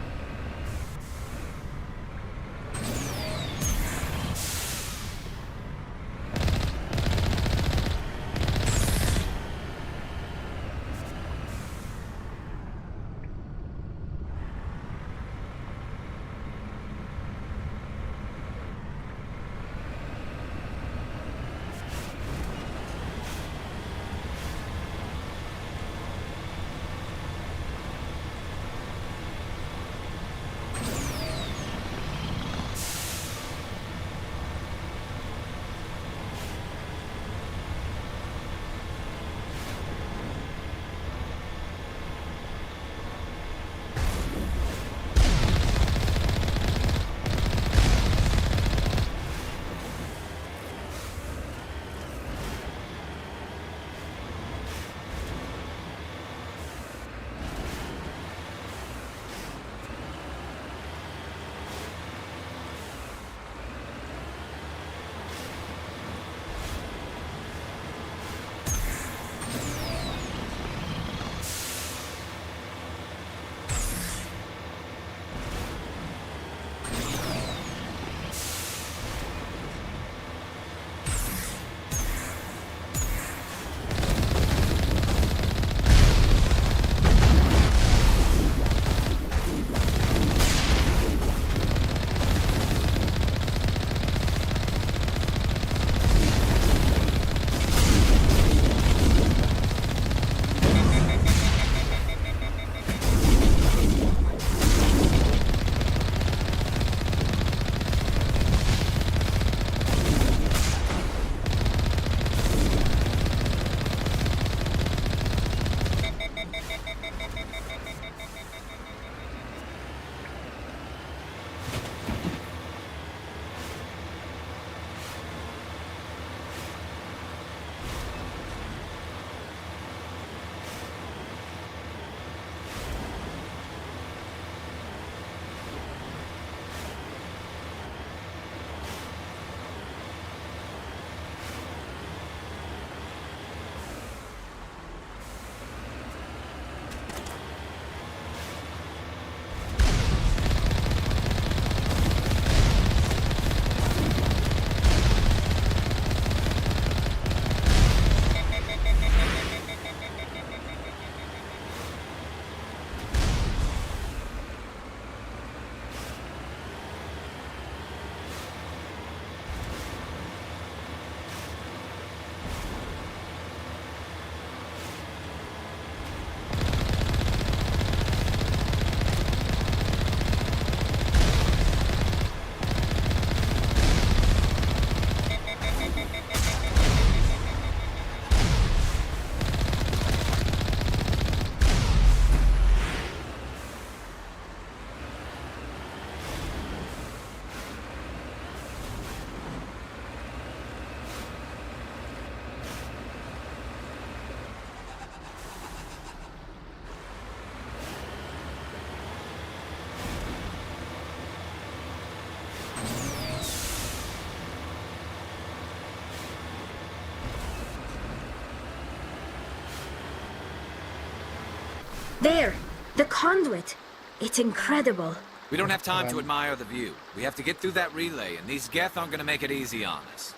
There! The conduit! It's incredible. We don't have time to admire the view. We have to get through that relay, and these Geth aren't gonna make it easy on us.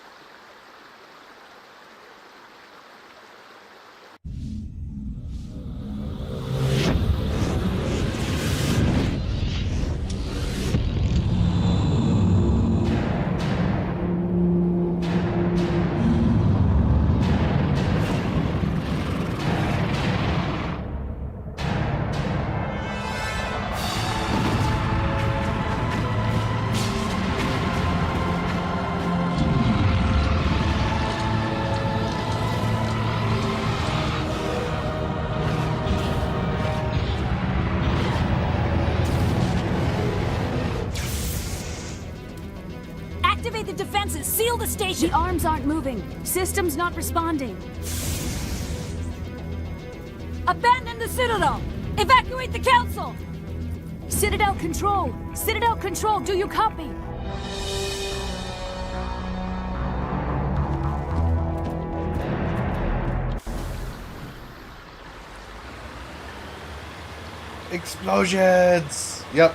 Activate the defenses! Seal the station! The arms aren't moving. Systems not responding. Abandon the Citadel! Evacuate the Council! Citadel Control! Citadel Control, do you copy? Explosions! Yep.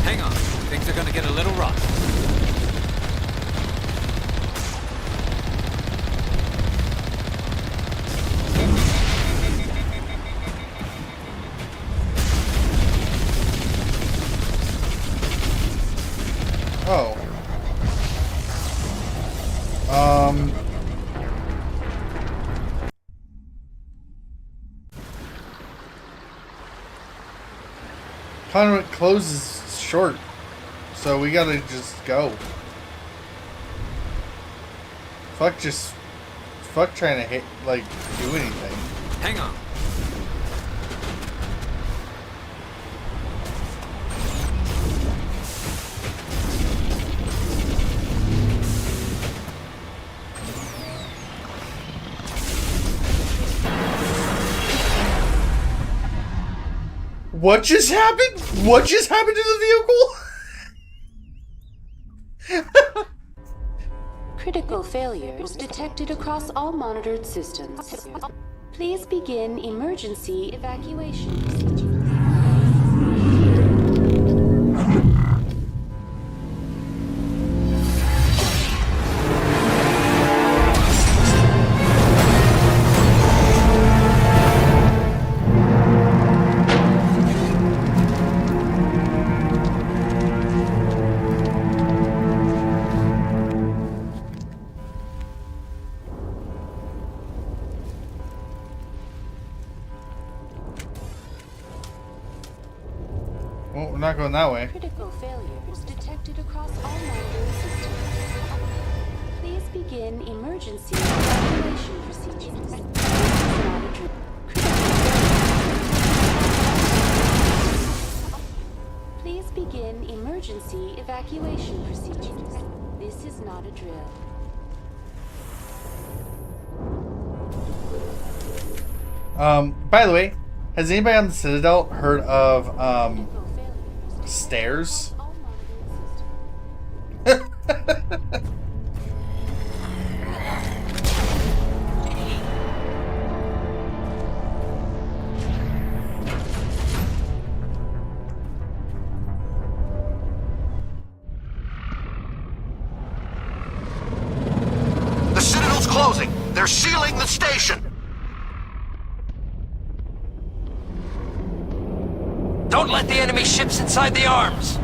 Hang on. Things are gonna get a little rough. Oh. Conduit closes short, so we gotta just go. Fuck trying to hit, like, do anything. Hang on. What just happened? What just happened to the vehicle? Critical failures detected across all monitored systems. Please begin emergency evacuation procedures. Well, we're not going that way. Critical failures detected across all monitored systems. Please begin emergency evacuation procedures. This is not a drill. Please begin emergency evacuation procedures. This is not a drill. By the way, has anybody on the Citadel heard of, stairs? The Citadel's closing. They're sealing the station. Don't let the enemy ships inside the arms!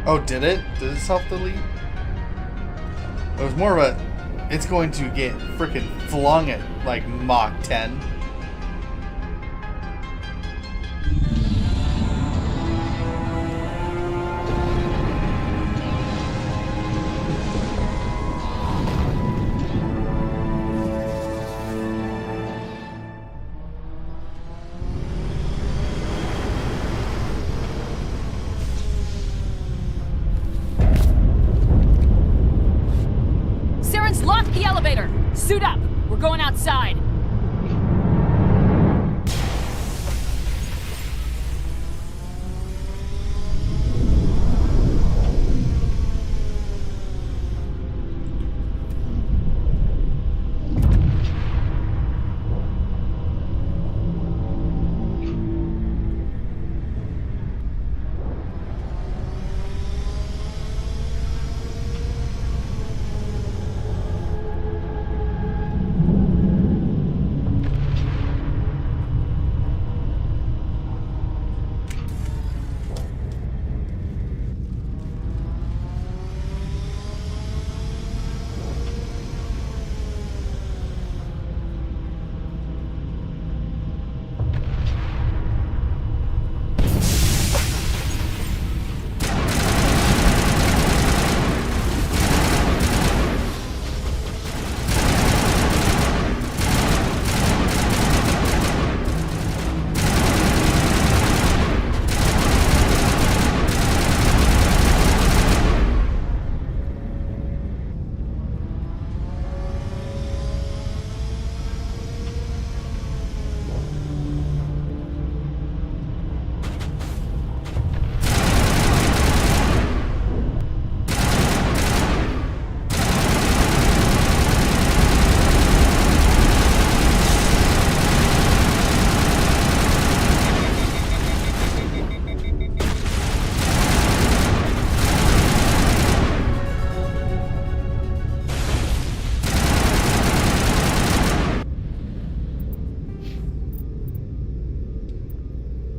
Oh, did it? Did it self-delete? It was more of a it's going to get freaking flung at like Mach 10. Saren's locked the elevator! Suit up! We're going outside!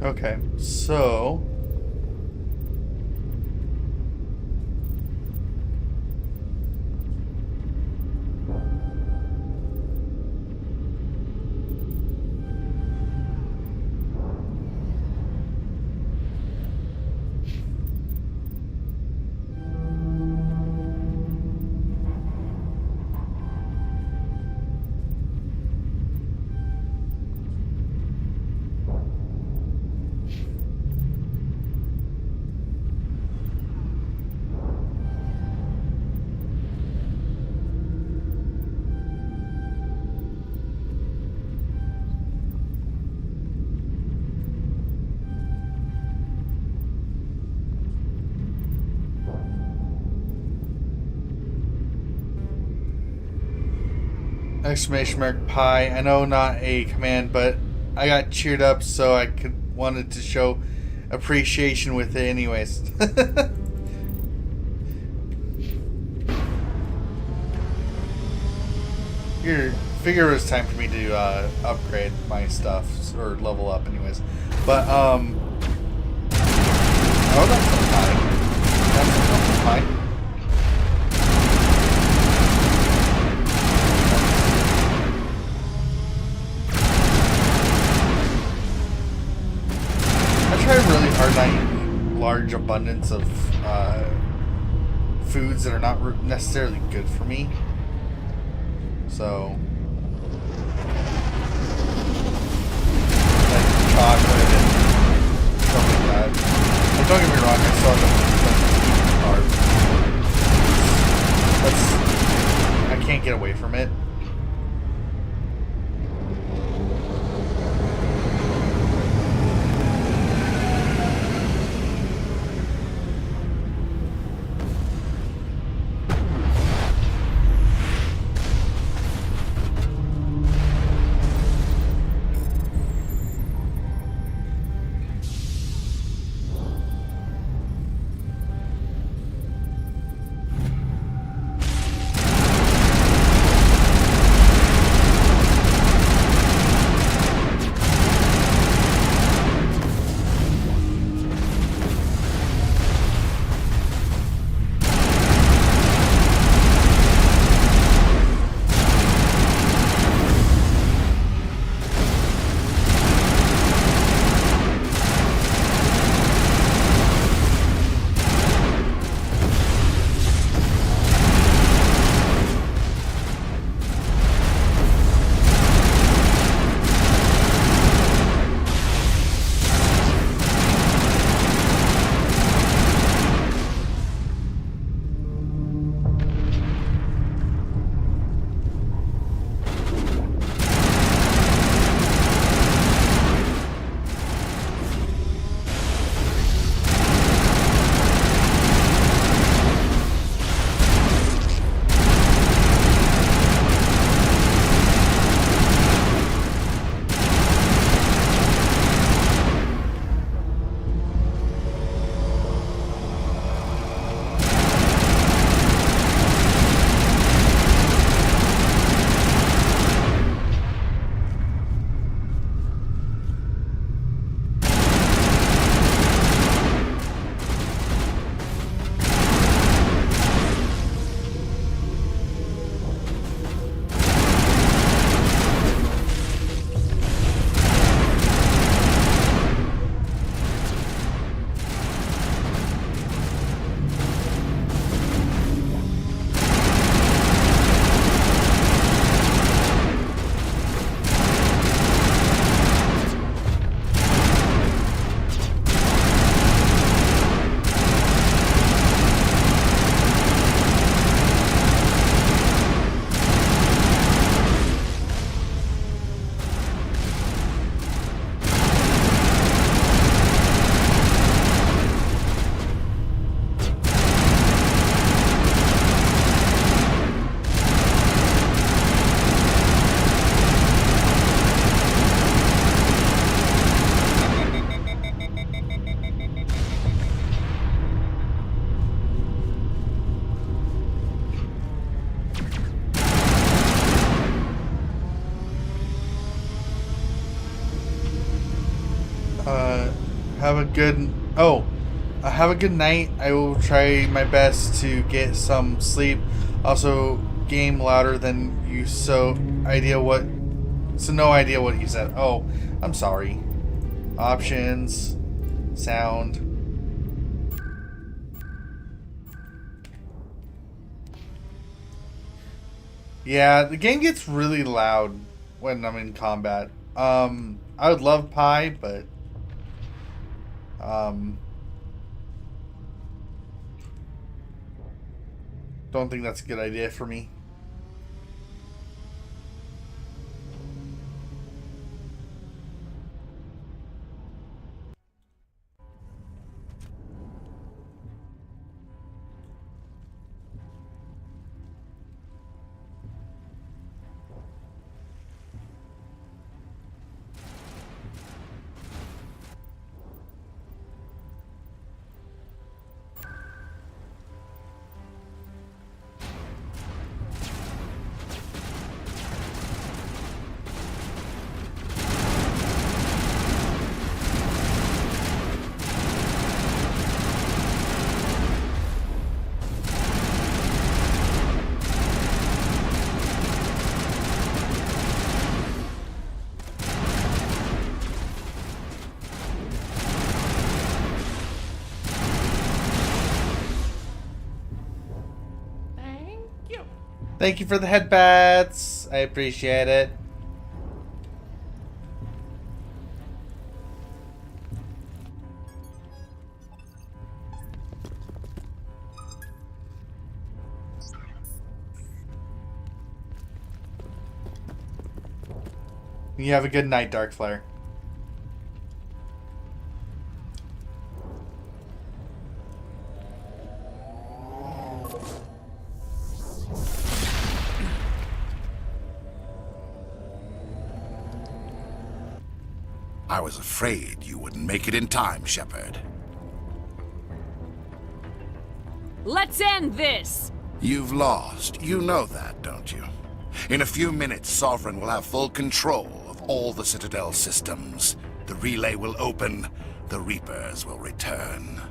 Okay, so exclamation mark pi. I know not a command, but I got cheered up, so I wanted to show appreciation with it anyways. Figure it was time for me to upgrade my stuff or level up anyways. But oh, that's a pi. That's a pi. Really hard not eating large abundance of foods that are not necessarily good for me. So, like chocolate and stuff like that. And don't get me wrong, I still have to eat carbs. I can't get away from it. have a good... Oh, have a good night. I will try my best to get some sleep. Also, game louder than you, so no idea what you said. Oh, I'm sorry. Options, sound. Yeah, the game gets really loud when I'm in combat. I would love Pi, but don't think that's a good idea for me. Thank you for the headbats. I appreciate it. You have a good night, Darkflare. I was afraid you wouldn't make it in time, Shepard. Let's end this! You've lost. You know that, don't you? In a few minutes, Sovereign will have full control of all the Citadel systems. The relay will open. The Reapers will return.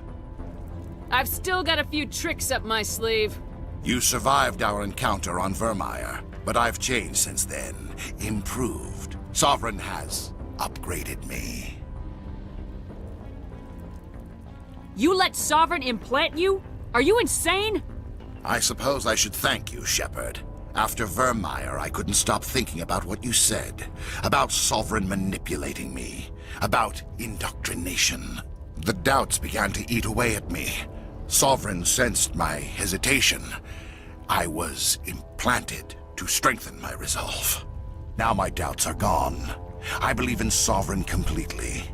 I've still got a few tricks up my sleeve. You survived our encounter on Vermeer, but I've changed since then. Improved. Sovereign has upgraded me. You let Sovereign implant you? Are you insane? I suppose I should thank you, Shepard. After Vermeer, I couldn't stop thinking about what you said. About Sovereign manipulating me. About indoctrination. The doubts began to eat away at me. Sovereign sensed my hesitation. I was implanted to strengthen my resolve. Now my doubts are gone. I believe in Sovereign completely.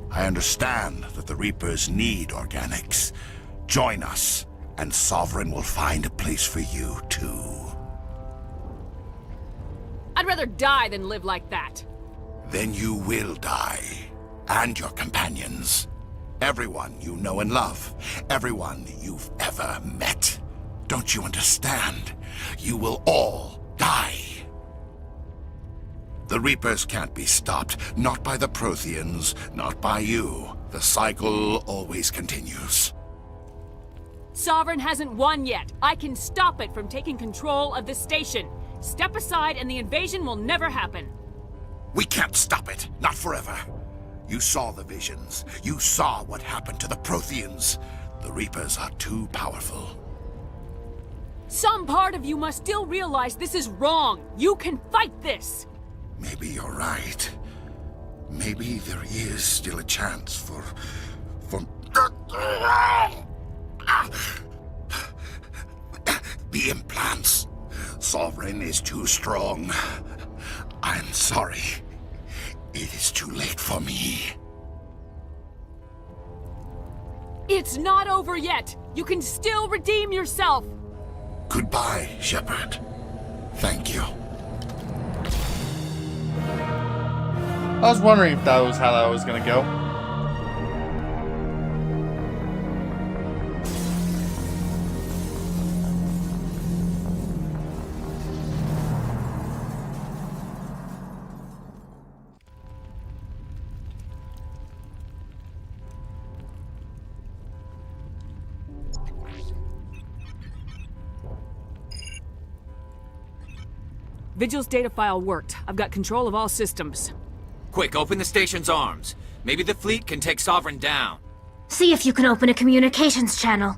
I understand that the Reapers need organics. Join us, and Sovereign will find a place for you, too. I'd rather die than live like that. Then you will die. And your companions. Everyone you know and love. Everyone you've ever met. Don't you understand? You will all die. The Reapers can't be stopped. Not by the Protheans, not by you. The cycle always continues. Sovereign hasn't won yet. I can stop it from taking control of the station. Step aside and the invasion will never happen. We can't stop it. Not forever. You saw the visions. You saw what happened to the Protheans. The Reapers are too powerful. Some part of you must still realize this is wrong. You can fight this. Maybe you're right. Maybe there is still a chance for... The implants. Sovereign is too strong. I'm sorry. It is too late for me. It's not over yet. You can still redeem yourself. Goodbye, Shepard. Thank you. I was wondering if that was how that was gonna go. Vigil's data file worked. I've got control of all systems. Quick, open the station's arms. Maybe the fleet can take Sovereign down. See if you can open a communications channel.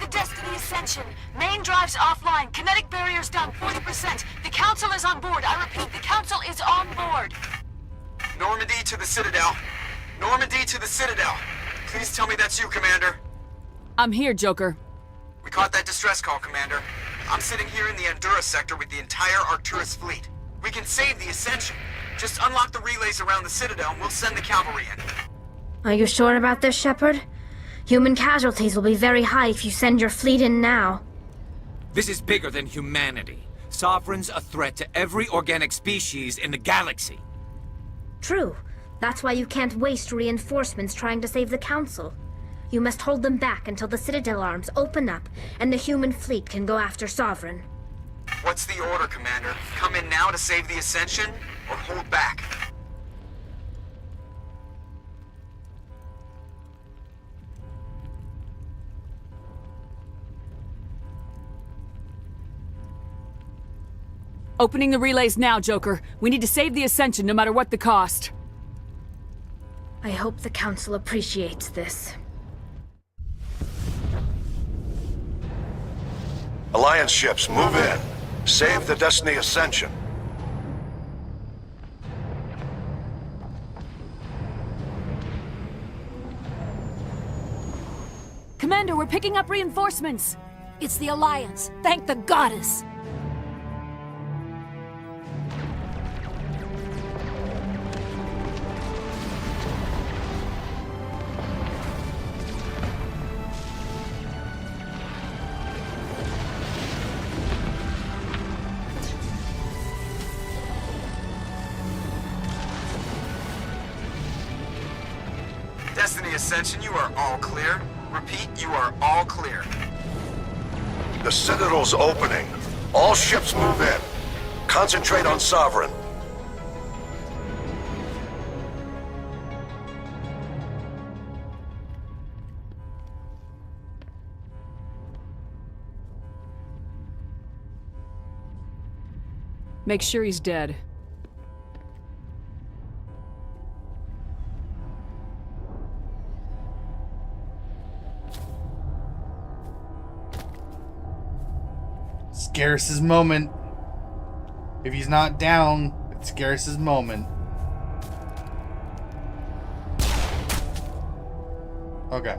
The Destiny Ascension. Main drives offline. Kinetic barriers down 40%. The Council is on board. I repeat, the Council is on board. Normandy to the Citadel. Normandy to the Citadel. Please tell me that's you, Commander. I'm here, Joker. We caught that distress call, Commander. I'm sitting here in the Endura sector with the entire Arcturus fleet. We can save the Ascension. Just unlock the relays around the Citadel and we'll send the cavalry in. Are you sure about this, Shepard? Human casualties will be very high if you send your fleet in now. This is bigger than humanity. Sovereign's a threat to every organic species in the galaxy. True. That's why you can't waste reinforcements trying to save the Council. You must hold them back until the Citadel arms open up and the human fleet can go after Sovereign. What's the order, Commander? Come in now to save the Ascension, or hold back? Opening the relays now, Joker. We need to save the Ascension no matter what the cost. I hope the Council appreciates this. Alliance ships, move in. Save the Destiny Ascension. Commander, we're picking up reinforcements. It's the Alliance. Thank the goddess. Destiny Ascension, you are all clear. Repeat, you are all clear. The Citadel's opening. All ships move in. Concentrate on Sovereign. Make sure he's dead. It's Garrus's moment. If he's not down, it's Garrus's moment. Okay.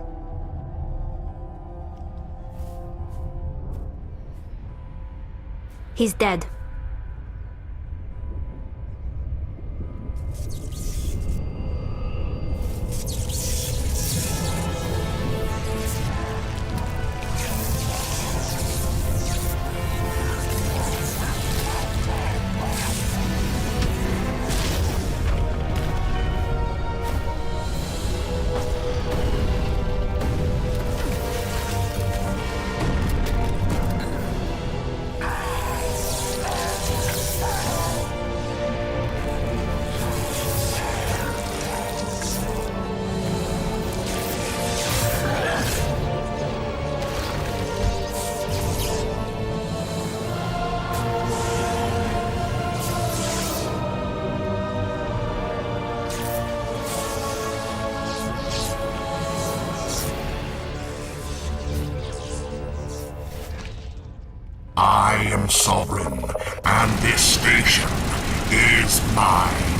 He's dead. I am Sovereign, and this station is mine.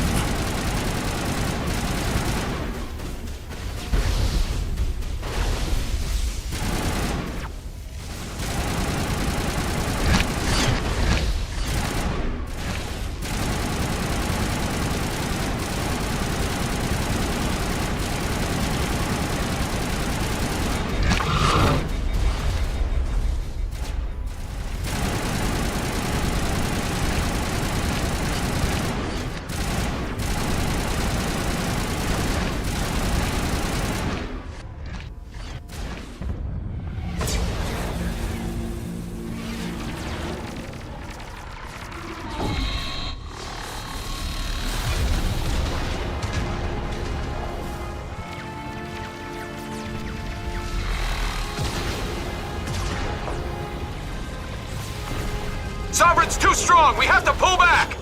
That's too strong! We have to pull back!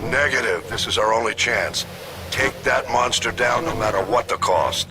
Negative. This is our only chance. Take that monster down no matter what the cost.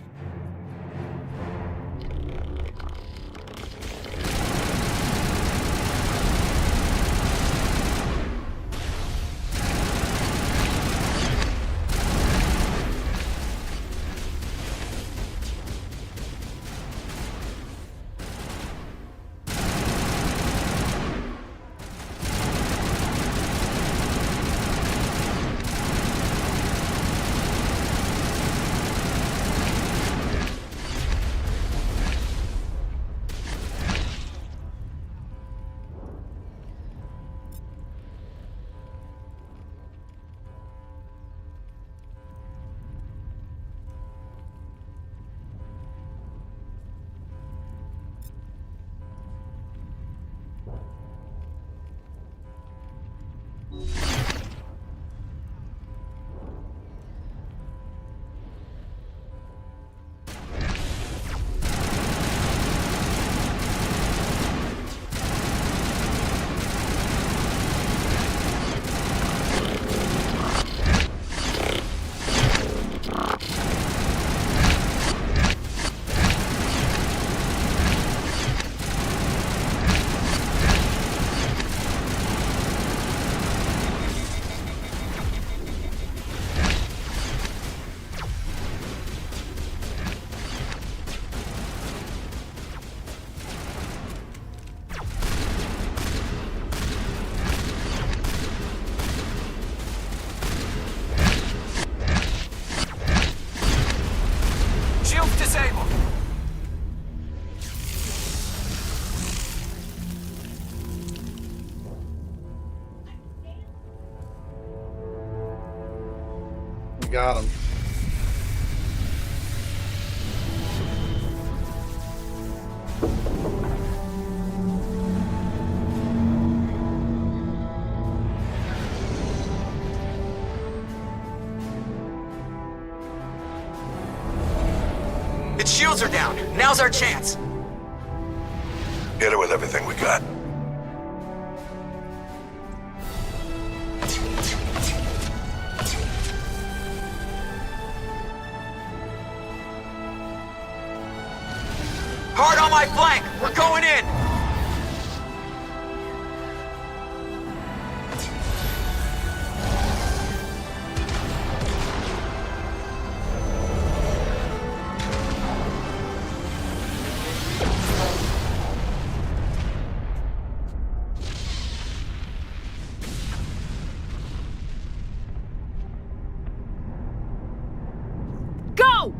Got him. Its shields are down. Now's our chance. Hit it with everything we got. Hard on my flank! We're going in! Go!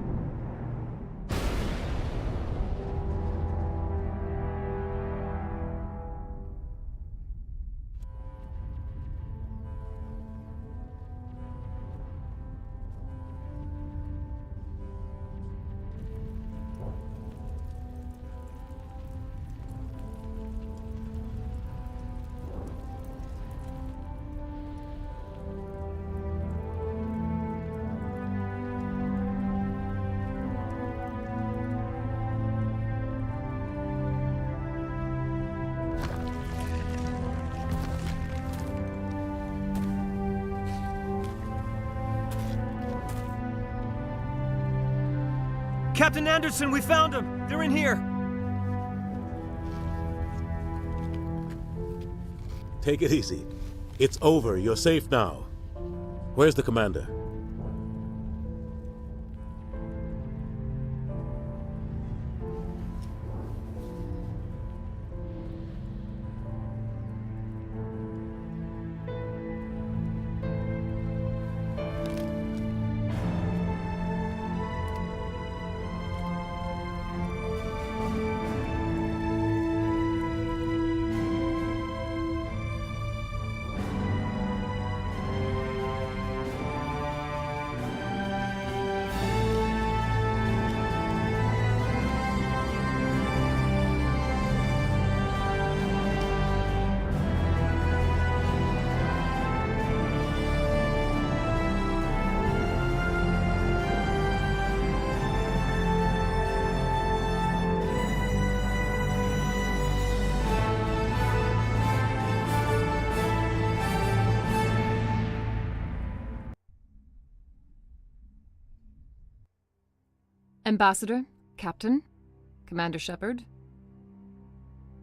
Captain Anderson, we found them! They're in here! Take it easy. It's over. You're safe now. Where's the commander? Ambassador, Captain, Commander Shepard.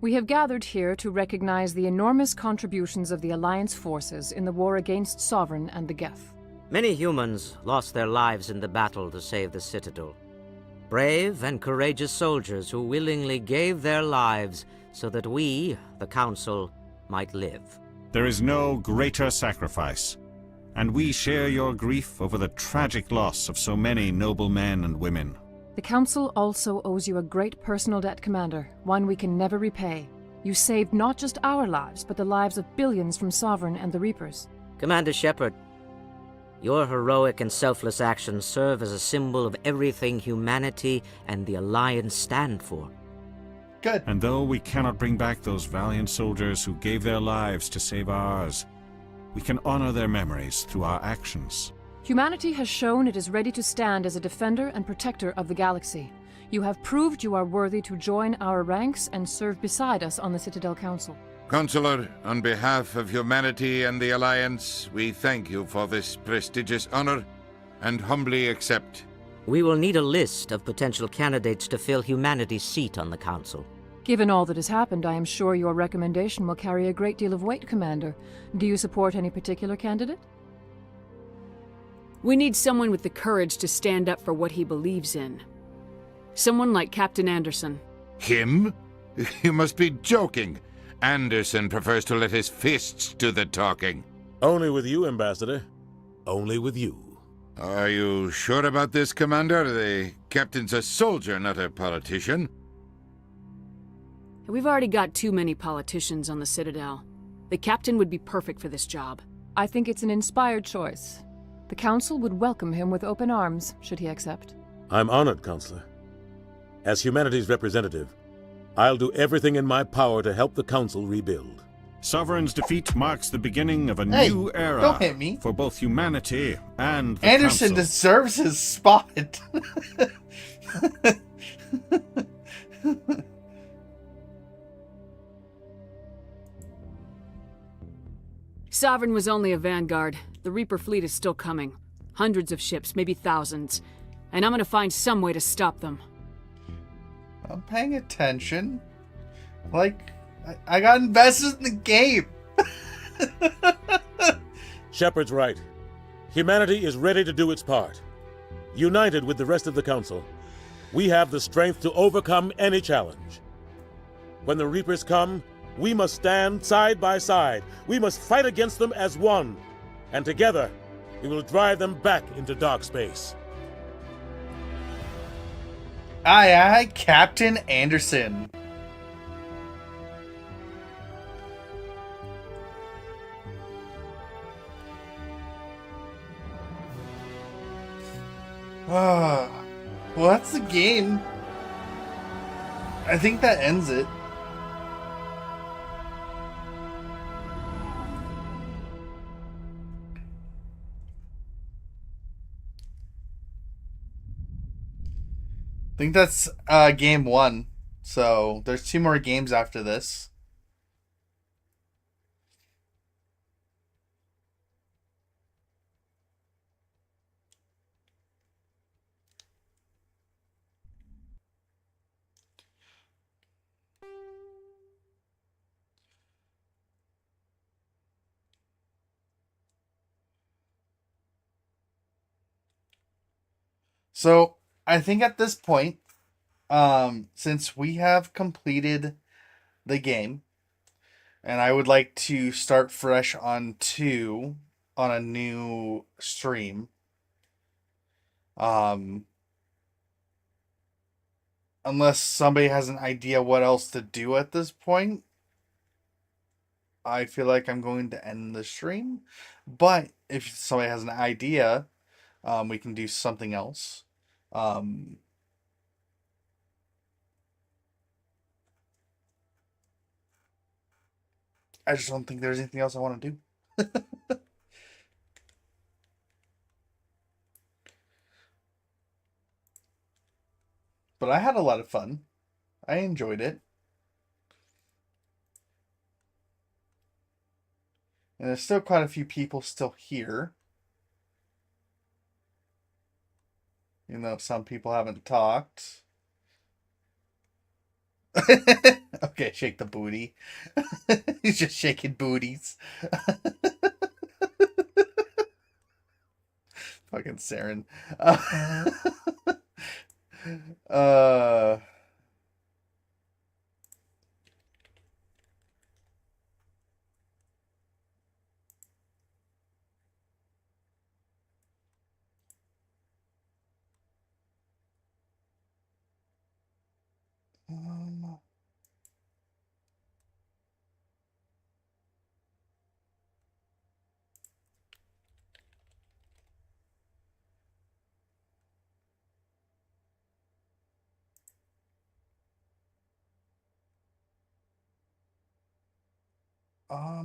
We have gathered here to recognize the enormous contributions of the Alliance forces in the war against Sovereign and the Geth. Many humans lost their lives in the battle to save the Citadel. Brave and courageous soldiers who willingly gave their lives so that we, the Council, might live. There is no greater sacrifice, and we share your grief over the tragic loss of so many noble men and women. The Council also owes you a great personal debt, Commander, one we can never repay. You saved not just our lives, but the lives of billions from Sovereign and the Reapers. Commander Shepard, your heroic and selfless actions serve as a symbol of everything humanity and the Alliance stand for. Good. And though we cannot bring back those valiant soldiers who gave their lives to save ours, we can honor their memories through our actions. Humanity has shown it is ready to stand as a defender and protector of the galaxy. You have proved you are worthy to join our ranks and serve beside us on the Citadel Council. Counselor, on behalf of humanity and the Alliance, we thank you for this prestigious honor and humbly accept. We will need a list of potential candidates to fill humanity's seat on the Council. Given all that has happened, I am sure your recommendation will carry a great deal of weight, Commander. Do you support any particular candidate? We need someone with the courage to stand up for what he believes in. Someone like Captain Anderson. Him? You must be joking. Anderson prefers to let his fists do the talking. Only with you, Ambassador. Only with you. Are you sure about this, Commander? The captain's a soldier, not a politician. We've already got too many politicians on the Citadel. The captain would be perfect for this job. I think it's an inspired choice. The Council would welcome him with open arms, should he accept. I'm honored, Counselor. As humanity's representative, I'll do everything in my power to help the Council rebuild. Sovereign's defeat marks the beginning of a Hey, new era don't hit me. for both humanity and the Anderson Council. deserves his spot. Sovereign was only a vanguard. The Reaper fleet is still coming. Hundreds of ships, maybe thousands. And I'm gonna find some way to stop them. I'm paying attention. Like, I got invested in the game. Shepard's right. Humanity is ready to do its part. United with the rest of the Council, we have the strength to overcome any challenge. When the Reapers come, we must stand side by side. We must fight against them as one. And together, we will drive them back into dark space. Aye, aye, Captain Anderson. Well, that's the game. I think that ends it. I think that's game one. So there's 2 more games after this. So I think at this point, since we have completed the game, and I would like to start fresh on 2 on a new stream. Unless somebody has an idea what else to do at this point, I feel like I'm going to end the stream. But if somebody has an idea, we can do something else. I just don't think there's anything else I want to do. But I had a lot of fun. I enjoyed it. And there's still quite a few people still here. Even though some people haven't talked. Okay, shake the booty. He's just shaking booties. Fucking Saren.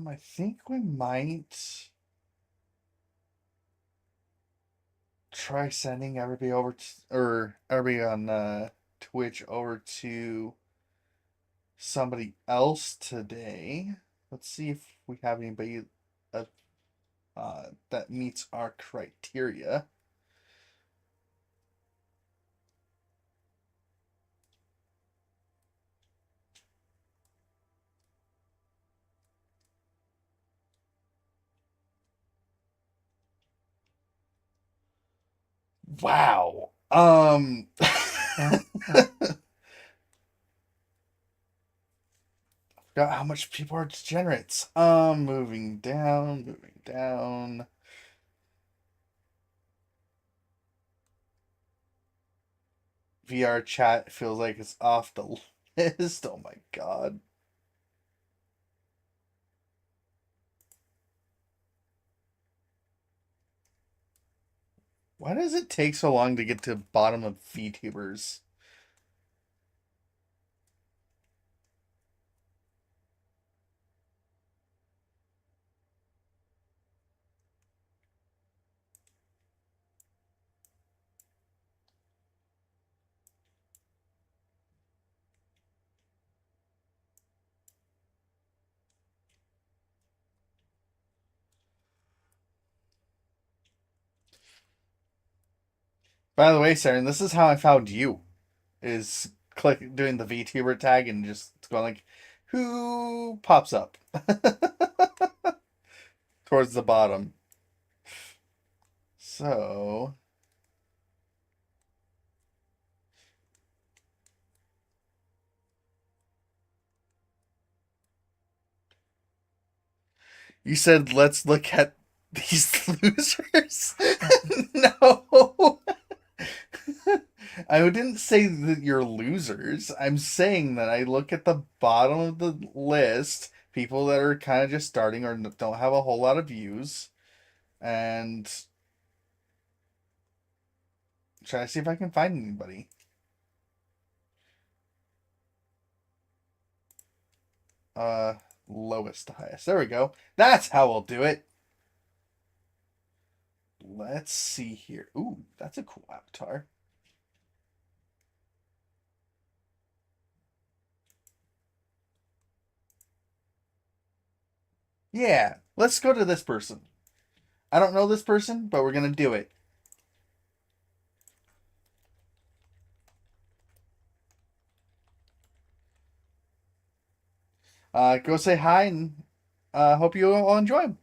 I think we might try sending everybody over to, or everybody on Twitch over to somebody else today. Let's see if we have anybody that meets our criteria. Wow. Forgot how much people are degenerates. Moving down. VR chat feels like it's off the list. Oh my god. Why does it take so long to get to the bottom of VTubers? By the way, Saren, this is how I found you. Is doing the VTuber tag and just going like, who pops up? Towards the bottom. So... You said, let's look at these losers? No! I didn't say that you're losers. I'm saying that I look at the bottom of the list, people that are kind of just starting or don't have a whole lot of views, and try to see if I can find anybody. Lowest to highest. There we go. That's how we'll do it. Let's see here. Ooh, that's a cool avatar. Yeah, let's go to this person. I don't know this person, but we're going to do it. Go say hi and hope you all enjoy them.